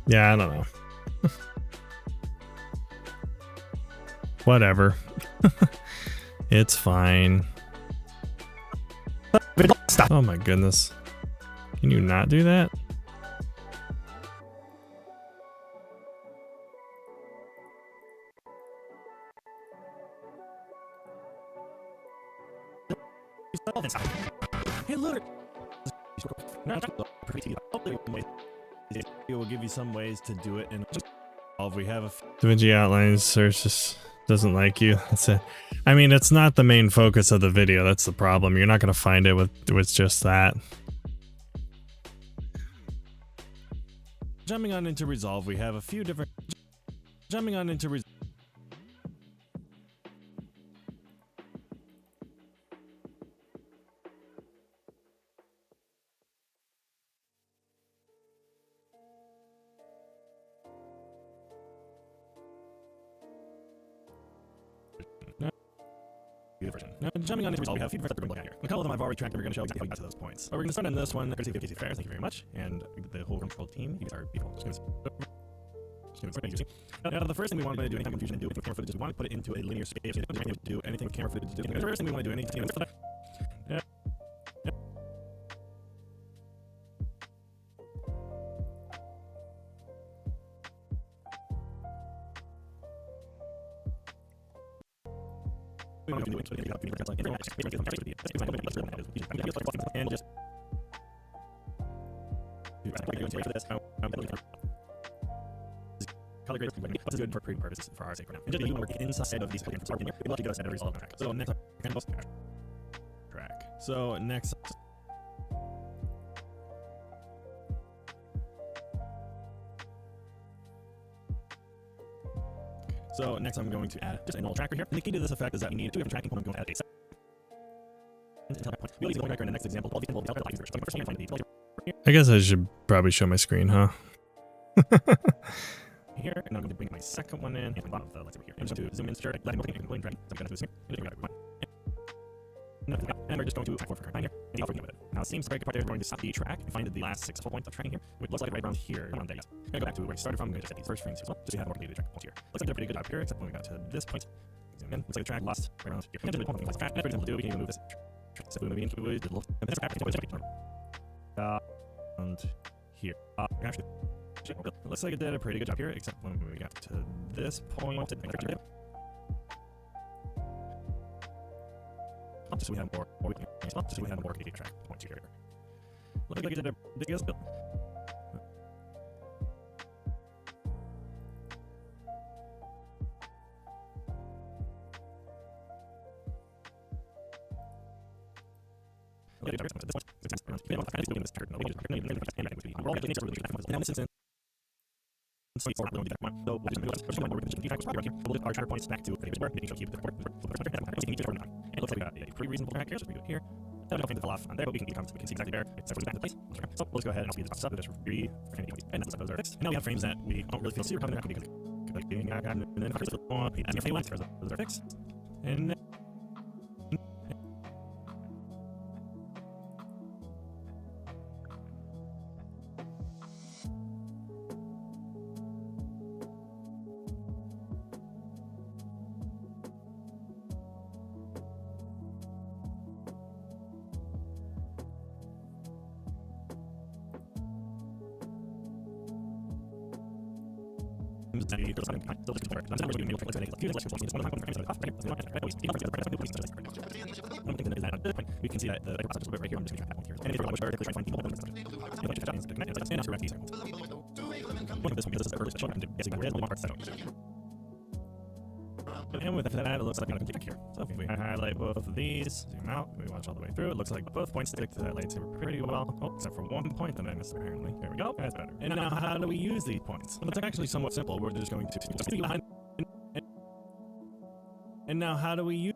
Yeah, I don't know. Whatever. It's fine. Stop. Oh my goodness. Can you not do that? Hey, look. It will give you some ways to do it, and if we have a DaVinci outlines search just doesn't like you. That's it. I mean, it's not the main focus of the video. That's the problem. You're not going to find it with just that. Jumping on into Resolve, we have a few different. Jumping on into Resolve. Now, jumping on into Resolve, we have a few different stuff here. A couple of them I've already tracked, and we're going to show exactly how we got to those points. But we're going to start on this one. Courtesy of Casey Fair, thank you very much. And the whole control team, you guys are people. Now, the first thing we want to do anytime with Fusion and do with camera footage is we want to put it into a linear space. Do anything with camera footage to do. The first thing we want to do anything with yeah. And just color grading this is good for proving purposes for our sake for now. And just you work inside of these plugins. We'd love to go to result track. So next track. So next. So next I'm going to add just a null tracker here. And the key to this effect is that you need 2 different tracking points. I'm going to add a set. We'll use the null tracker in the next example. I guess I should probably show my screen, huh? Here, and I'm going to bring my second one in. And the bottom of the lightsaber here. And just to zoom in, start letting the point drag. So I'm going to zoom in. And we're just going to track 4 for current time here. And I'll forget with it. Now it seems like part there we're going to stop the track and find the last 6 points of tracking here. It looks like right around here. Around there, yes. I'm going to go back to where I started from. I'm going to set these first frames as well. Just so you have more completed track points here. Looks like they're pretty good job here, except when we got to this point. Zoom in. Looks like the track lost right around here. And just for example, do we can even move this. So we move into it. And here. Actually. It looks like it did a pretty good job here, except when we got to this point. Just so we have more just so we have more track points here. Looks like it did a big build. So we'll just our tracker points back to a making sure keep the and it looks like we got a pretty reasonable track here, so we go here. I don't know if it fell off on there, but we can see exactly where it's back into place. So we'll just go ahead and speed this up. Just and that's those are fixed. And now we have frames that we don't really feel super coming back because and then those are fixed. And we can see that the process right here. I'm just going to track that one here. And if you're trying to find people, this is the earliest shot. And with that, it looks like I'm complete here. So if we highlight both of these, zoom out, we watch all the way through, it looks like both points stick to that lightsaber pretty well. Oh, except for one point that I missed apparently. There we go, that's better. And now how do we use these points? Well, it's actually somewhat simple. We're just going to behind. And now how do we use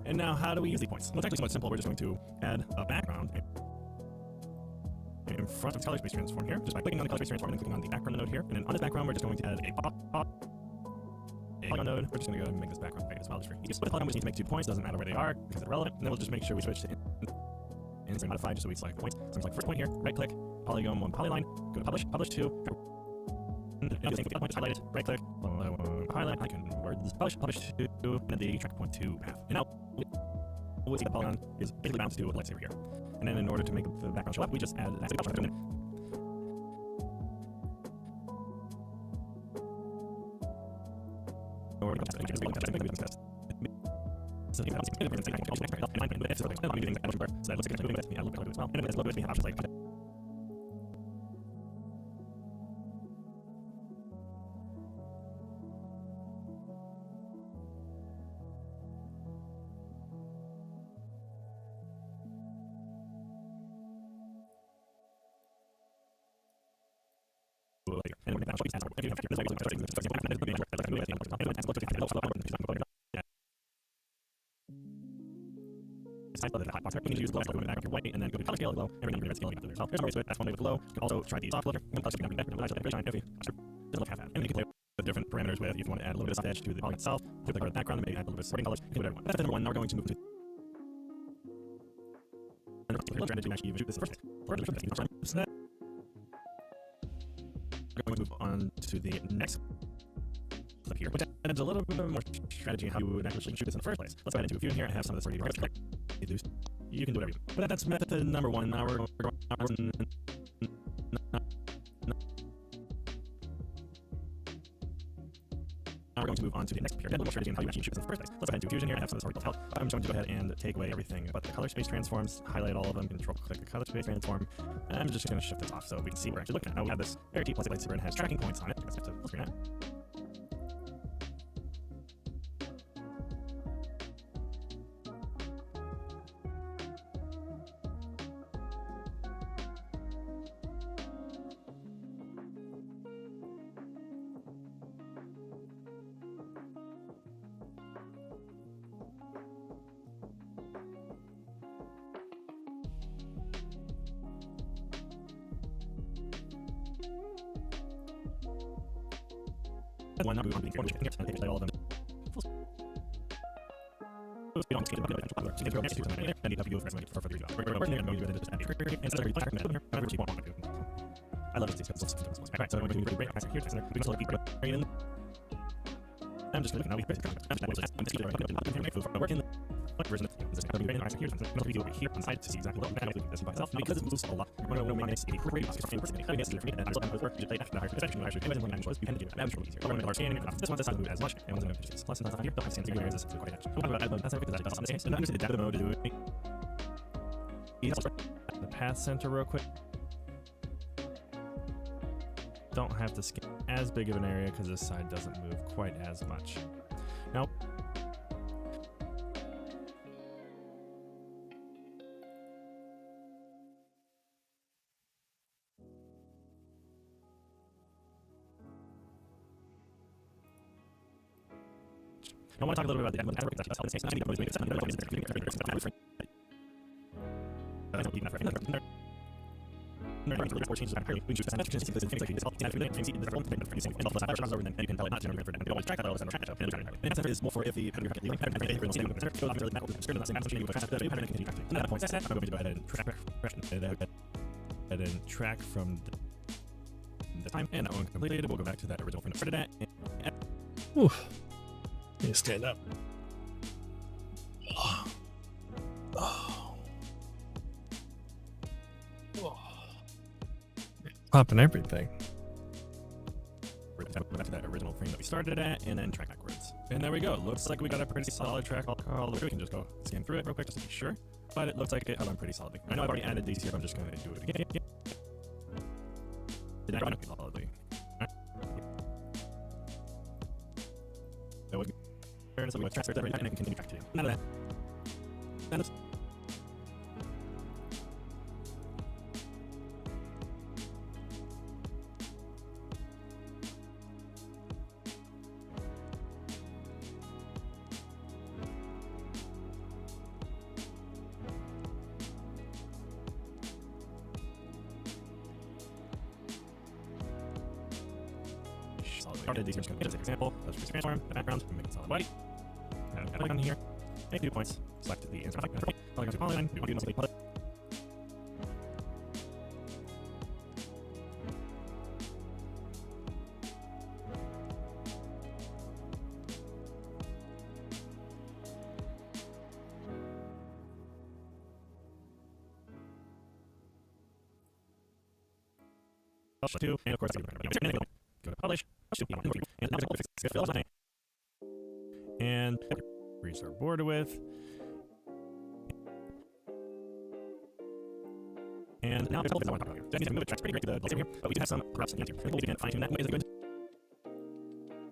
And now, how do we use these points? Well, it's actually somewhat simple. We're just going to add a background in front of the color space transform here, just by clicking on the color space transform and then clicking on the background node here. And then on this background, we're just going to add a polygon node. We're just going to go and make this background white as well. Just for ease. With polygon, we just need to make 2 points. Doesn't matter where they are because they're relevant. And then we'll just make sure we switch to insert modify just so we select points. So I'm like first point here, right click, polygon 1 polyline, go to publish, publish 2. Highlight it, right click, highlight, I can word this, publish 2, and the track point 2 path. And now we'll see the polygon is basically bound to do with lightsaber here. And then in order to make the background show up, we just add that option. You can use glow going back your white and then go to color scale glow. Everything you're scaling up to yourself. There's no way to that's one way with glow. You can also try the soft filter. You can plus it back very shine heavy. Doesn't look half bad. And you can play with different parameters with if you want to add a little bit of soft edge to the polygon itself. Click the background and maybe add a little bit of sorting colors. You can do whatever you want. That's number 1. Now we're going to move to strategy actually even shoot this first. We're going to move on to the next clip here, which adds a little bit more strategy on how you would actually shoot this in the first place. Let's go ahead and do a few in here. I have some of this already. You can do whatever you want. But that's method number 1. Now we're going to move on to the next period. A little more strategy on how you actually shoot this in the first place. Let's go ahead and do fusion here. I have some of this already built out. I'm just going to go ahead and take away everything but the color space transforms, highlight all of them, control click the color space transform. And I'm just going to shift this off so we can see what we're actually looking at. Now we have this very T plastic lightsaber and has tracking points on it. Let's have to full screen it. One, not move on to the here, and take all of them. I love these. Alright, so I'm going to break here. I'm just looking now. I'm working the version of this going to be right here. I'm going to over here on the side to see exactly what I'm doing this by itself because it moves a lot. We're going to make a pretty fast frame person. I guess it's and I'm going to work to play after the higher perception. Actually, imagine when I'm choice, we can do it. I'm sure easier. We're going to scanning this one doesn't move as much. And one's going to just less than here. Don't have to stand areas. This is quite actually. That's because that's on the same. So now I'm just the mode to do it. The path center real quick. Don't have to scan as big of an area because this side doesn't move quite as much. Now, I want to talk a little bit about the is more for if the and track from the time and that one completed. We'll go back to that original frame that started at. Oof. You stand up. Oh. Oh. Oh. Popping everything. We're going back to that original frame that we started at and then track backwards. And there we go. Looks like we got a pretty solid track all the way. We can just go scan through it real quick just to be sure. But it looks like it held on pretty solidly. I know I've already added these here, but I'm just going to do it again. Did I run it solidly? That was good. So we go transfer every time and I can continue track 2. None of that. None of started these here's going to be an example. Let's just transform the background and make it solid white. Add a polygon here. Make 2 points. Select the answer polygon to polygon. We want to do something. Two, and of course, go to publish. And increase our border width. And now there's a little bit I want to talk about here. That means I move it tracks pretty great to the here, but we do have some corrupts in here. We can fine tune that way as I go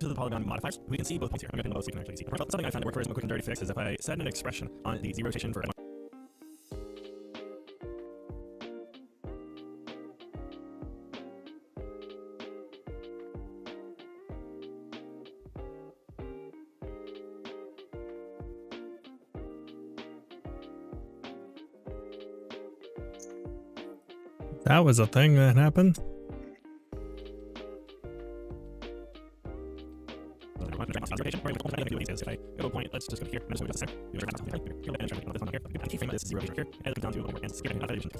to the polygon modifiers. We can see both points here. I'm going to load so you can actually see. Something I found that works for a quick and dirty fix is if I set an expression on the Z rotation for That was a thing that happened. Let's just go here. Let's go to keyframe this 0 here, and down to and skipping validation.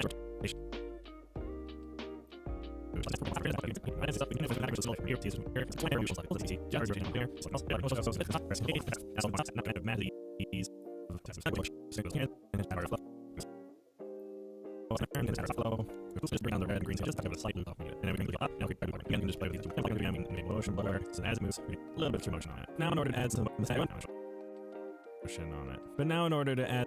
Just bring down the red and green, so just have a slight loop off it. And then we can go up, and we can just play with these. We can motion blur, so as it moves, we get a little bit of motion on it. Now in order to add some motion on it. But now in order to add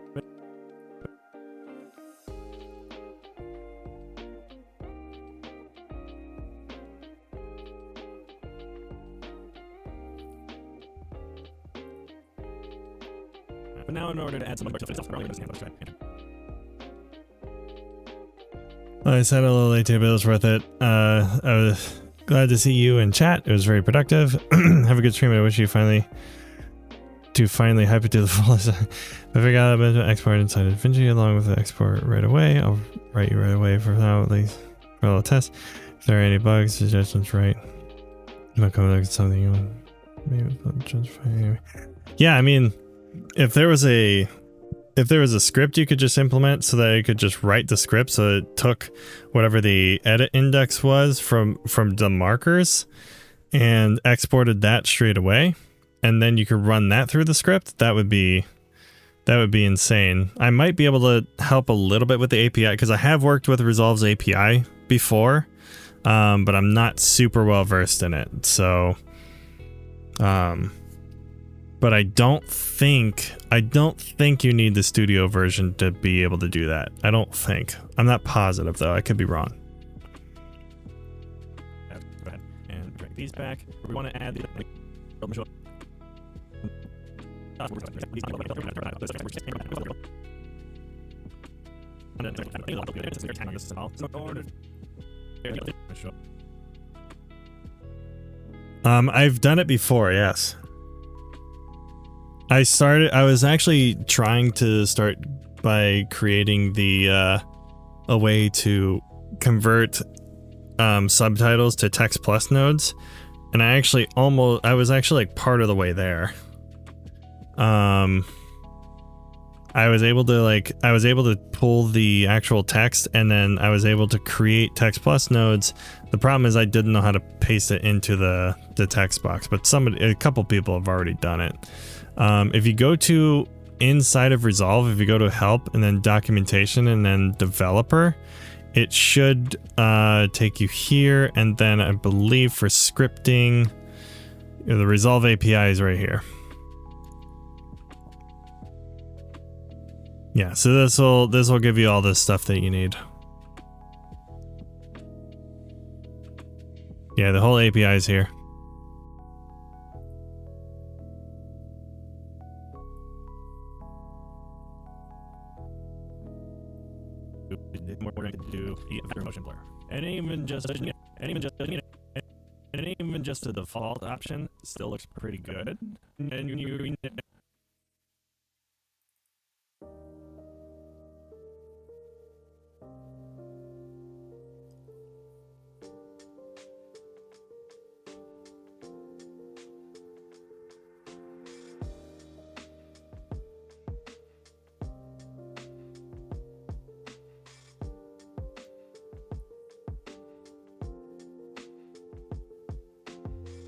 some more stuff, probably just handle it. I said a little late to, but it was worth it. I was glad to see you in chat. It was very productive. Have a good stream. I wish you finally hype it to the fullest. I figured out about to export inside DaVinci along with the export right away. I'll write you right away for now, at least for a little test. If there are any bugs, suggestions, right? I'm not coming up with something you want. Maybe just fine anyway. Yeah, I mean, if there was a script you could just implement so that it could just write the script so it took whatever the edit index was from the markers and exported that straight away, and then you could run that through the script, that would be insane. I might be able to help a little bit with the API because I have worked with Resolve's API before, but I'm not super well versed in it. So, but I don't think you need the studio version to be able to do that. I don't think. I'm not positive though. I could be wrong. Go ahead and drag these back. We want to add the I've done it before, yes. I was actually trying to start by creating the a way to convert subtitles to text plus nodes, and I was actually like part of the way there. I was able to pull the actual text, and then I was able to create text plus nodes. The problem is I didn't know how to paste it into the text box, but a couple people have already done it. If you go to inside of Resolve, if you go to help and then documentation and then developer, it should take you here, and then I believe for scripting, the Resolve API is right here. Yeah, so this will give you all this stuff that you need. Yeah, the whole API is here. We're going to do the motion blur, and even just the default option still looks pretty good. And you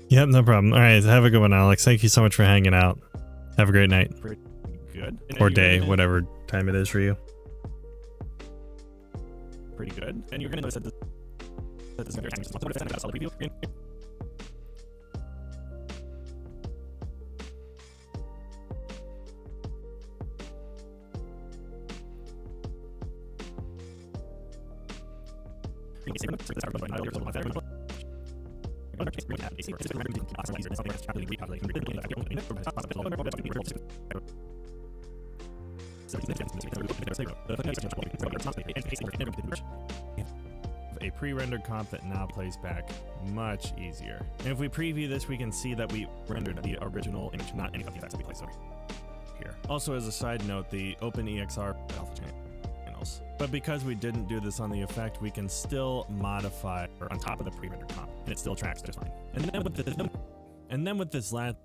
Yep, no problem. All right, have a good one, Alex. Thank you so much for hanging out. Have a great night. pretty good. Or day, whatever time it is for you. Pretty good. And you're going to notice that this is very tiny. That's all the preview. A pre-rendered comp that now plays back much easier. And if we preview this, we can see that we rendered the original image, not any of the effects that we placed over here. Also, as a side note, the OpenEXR alpha channels. But because we didn't do this on the effect, we can still modify on top of the pre-rendered comp, and it still tracks just fine. And then with this last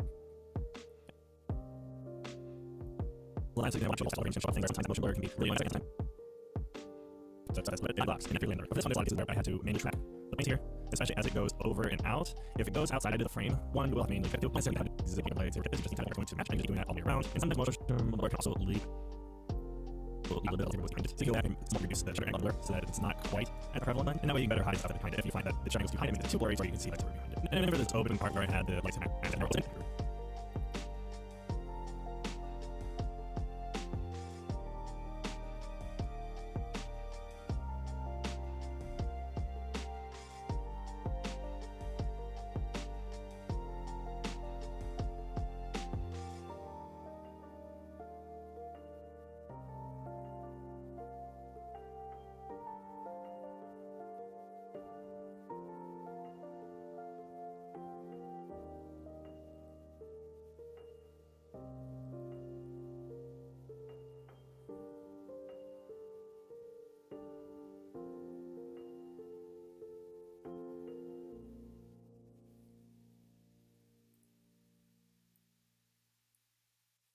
example, motion blur can be really nice. That's what it blocks. And if you're later, this one is where I had to manually track the place here, especially as it goes over and out. If it goes outside of the frame, one will have manually do it. Necessarily have zipping blades. It's just going to match. I'm just doing that all the way around. And sometimes motion blur can also lead a little bit of behind it. So you go back and reduce the shutter angle blur so that it's not quite at the prevalent line. And that way you can better hide stuff behind it if you find that the shutter goes behind it. It's too blurry, so you can see lights behind it. And I remember this open part where I had the lights and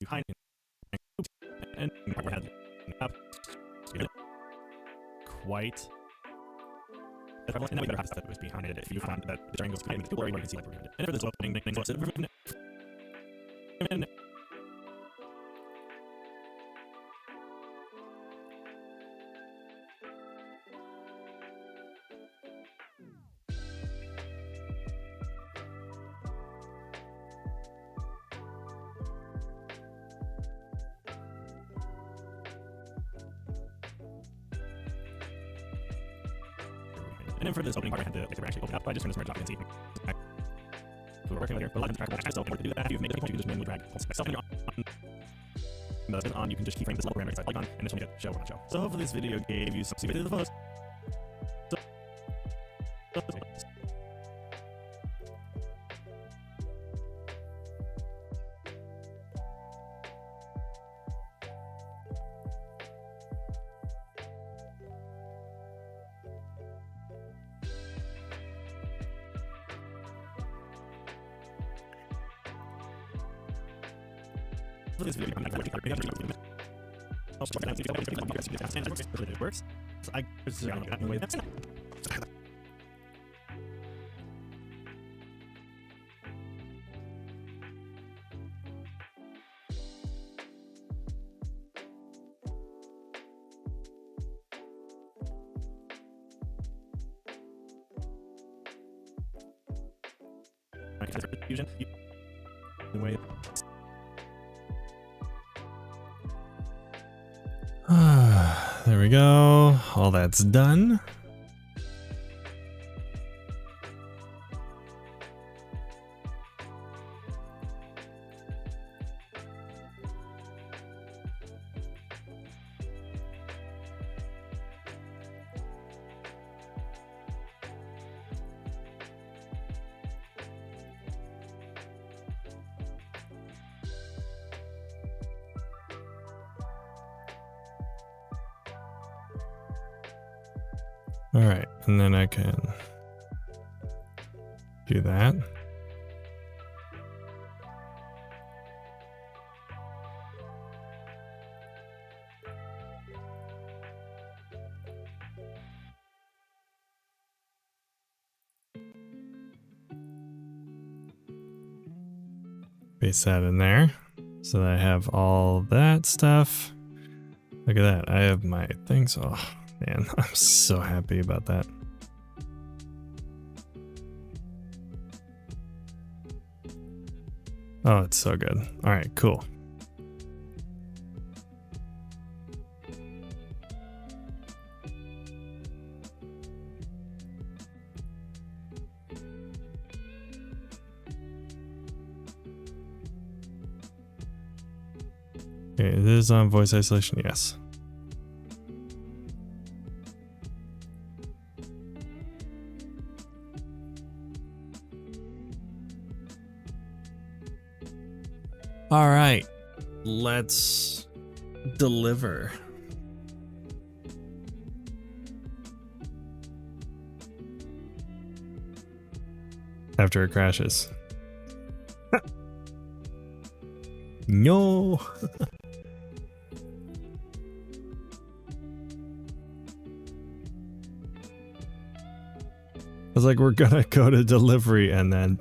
behind it. And I had up quite. And then we better have stuff that was behind it. If you found that the triangle's behind it, it's too blurry, you can see like behind it. And for this opening, And then for this opening part, I had to actually open up by just turning this merge off and see. So we're working with here. But a lot of times trackable, so in order to do that, you've made the point, you can just manually drag pulse myself and you're on, you can just keyframe this level parameter side on, and this will make it show or not show. So hopefully this video gave you some see the photos. This video, it works. So I just don't get that way. That's fusion. The way. There we go. All that's done. All right, and then I can do that. Paste that in there so that I have all that stuff. Look at that, I have my things. Oh man, I'm so happy about that. Oh, it's so good. All right, cool. Okay, it is on voice isolation, yes. All right, let's deliver. After it crashes. No. I was like, we're gonna go to delivery and then...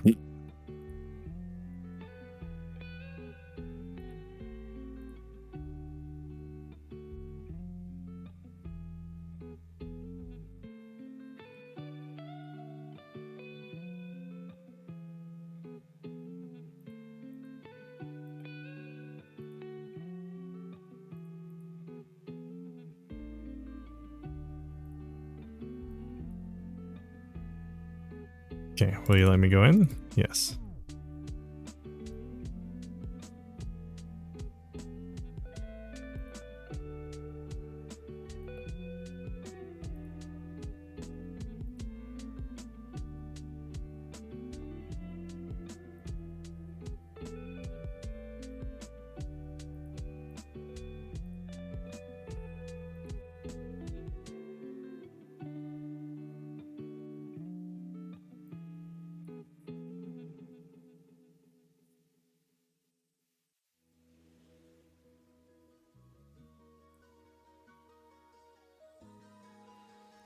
Okay, will you let me go in? Yes.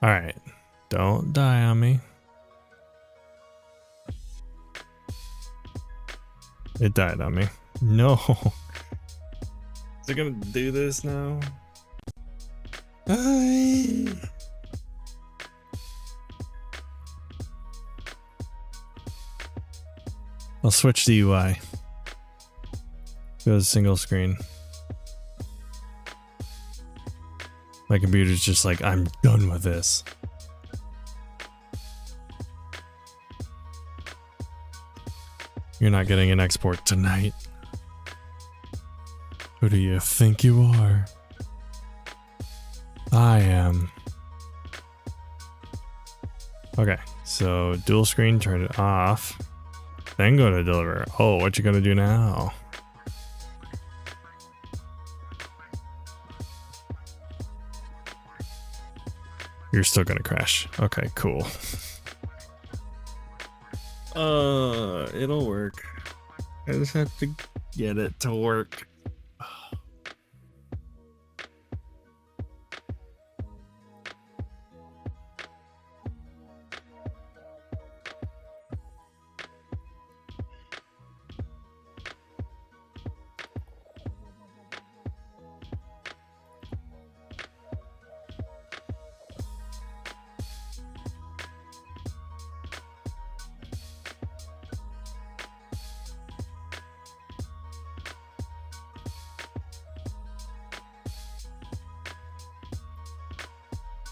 All right, don't die on me. It died on me. No. Is it gonna do this now? I'll switch the UI. Go to single screen. My computer's just like, I'm done with this. You're not getting an export tonight. Who do you think you are? I am. Okay, so dual screen, turn it off. Then go to deliver. Oh, what you gonna do now? You're still gonna crash. Okay, cool. It'll work. I just have to get it to work.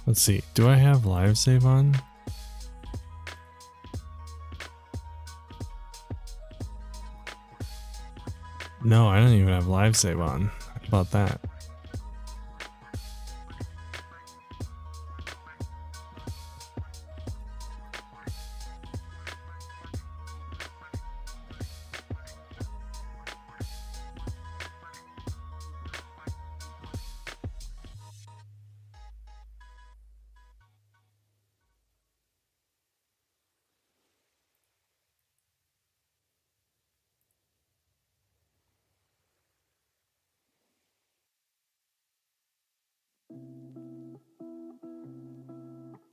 Let's see. Do I have live save on? No, I don't even have live save on. How about that?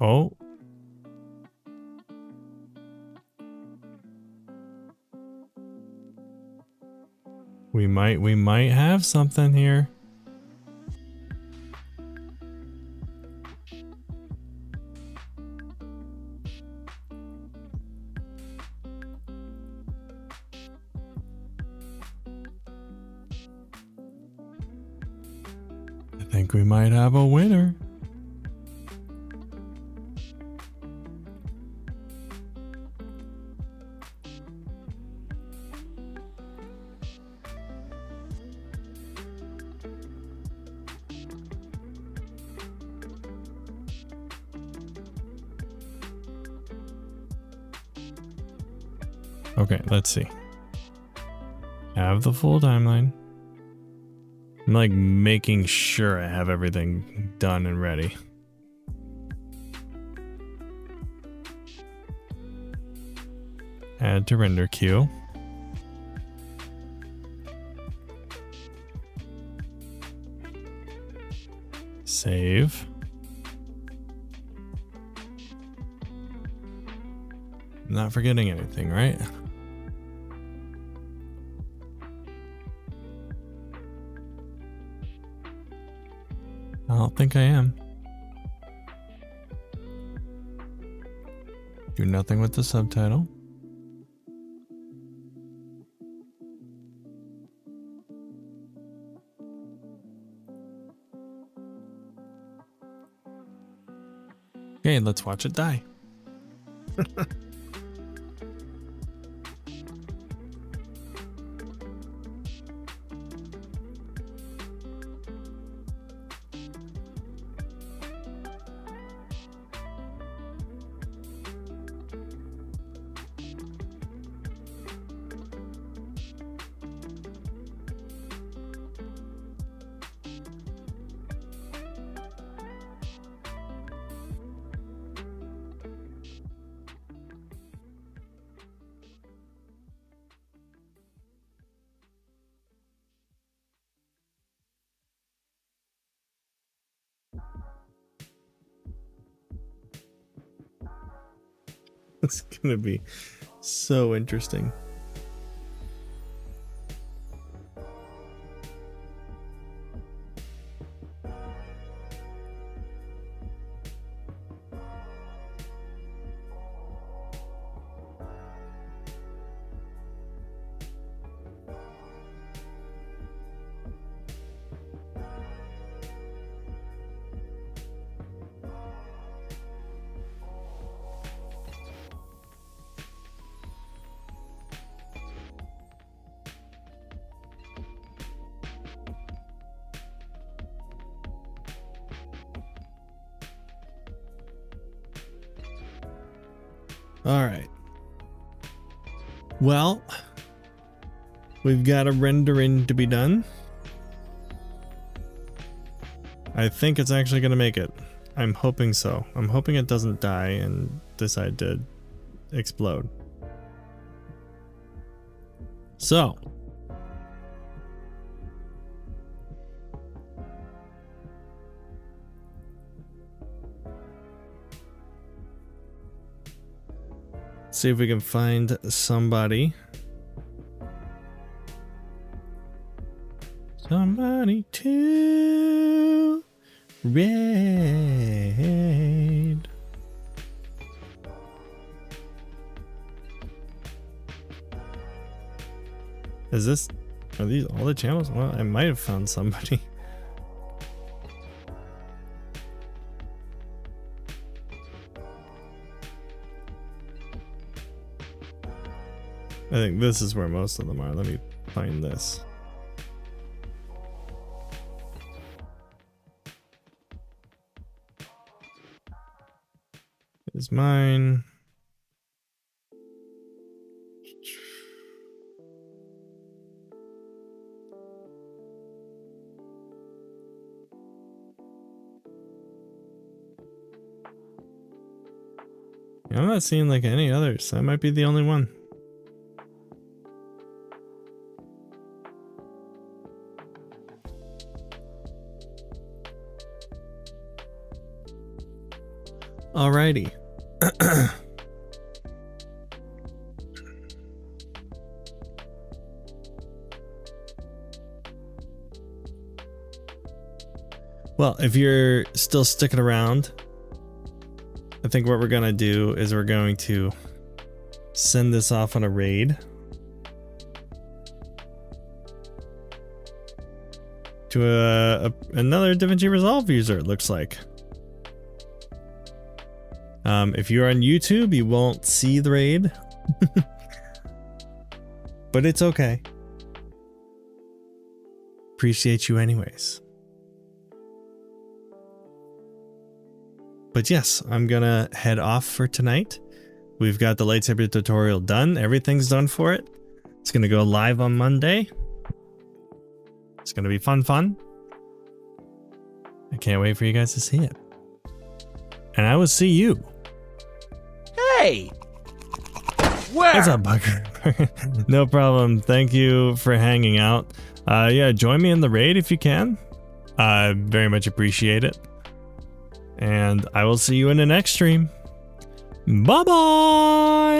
Oh. We might have something here. I think we might have a winner. Okay, let's see. Have the full timeline. I'm like making sure I have everything done and ready. Add to render queue. Save. Not forgetting anything, right? I don't think I am. Do nothing with the subtitle. Okay, let's watch it die. It's gonna be so interesting. All right. Well, we've got a rendering to be done. I think it's actually going to make it. I'm hoping so. I'm hoping it doesn't die and decide to explode. So. See if we can find somebody. Somebody to raid. Are these all the channels? Well, I might have found somebody. I think this is where most of them are. Let me find this. Is mine. I'm not seeing like any others. That might be the only one. Alrighty. Well, if you're still sticking around, I think what we're gonna do is we're going to send this off on a raid to another DaVinci Resolve user, it looks like. If you're on YouTube, you won't see the raid, but it's okay. Appreciate you anyways. But yes, I'm gonna head off for tonight. We've got the lightsaber tutorial done. Everything's done for it. It's gonna go live on Monday. It's gonna be fun. I can't wait for you guys to see it. And I will see you. Hey! Where? What's up, Bugger? No problem. Thank you for hanging out. Yeah, join me in the raid if you can. I very much appreciate it. And I will see you in the next stream. Bye-bye!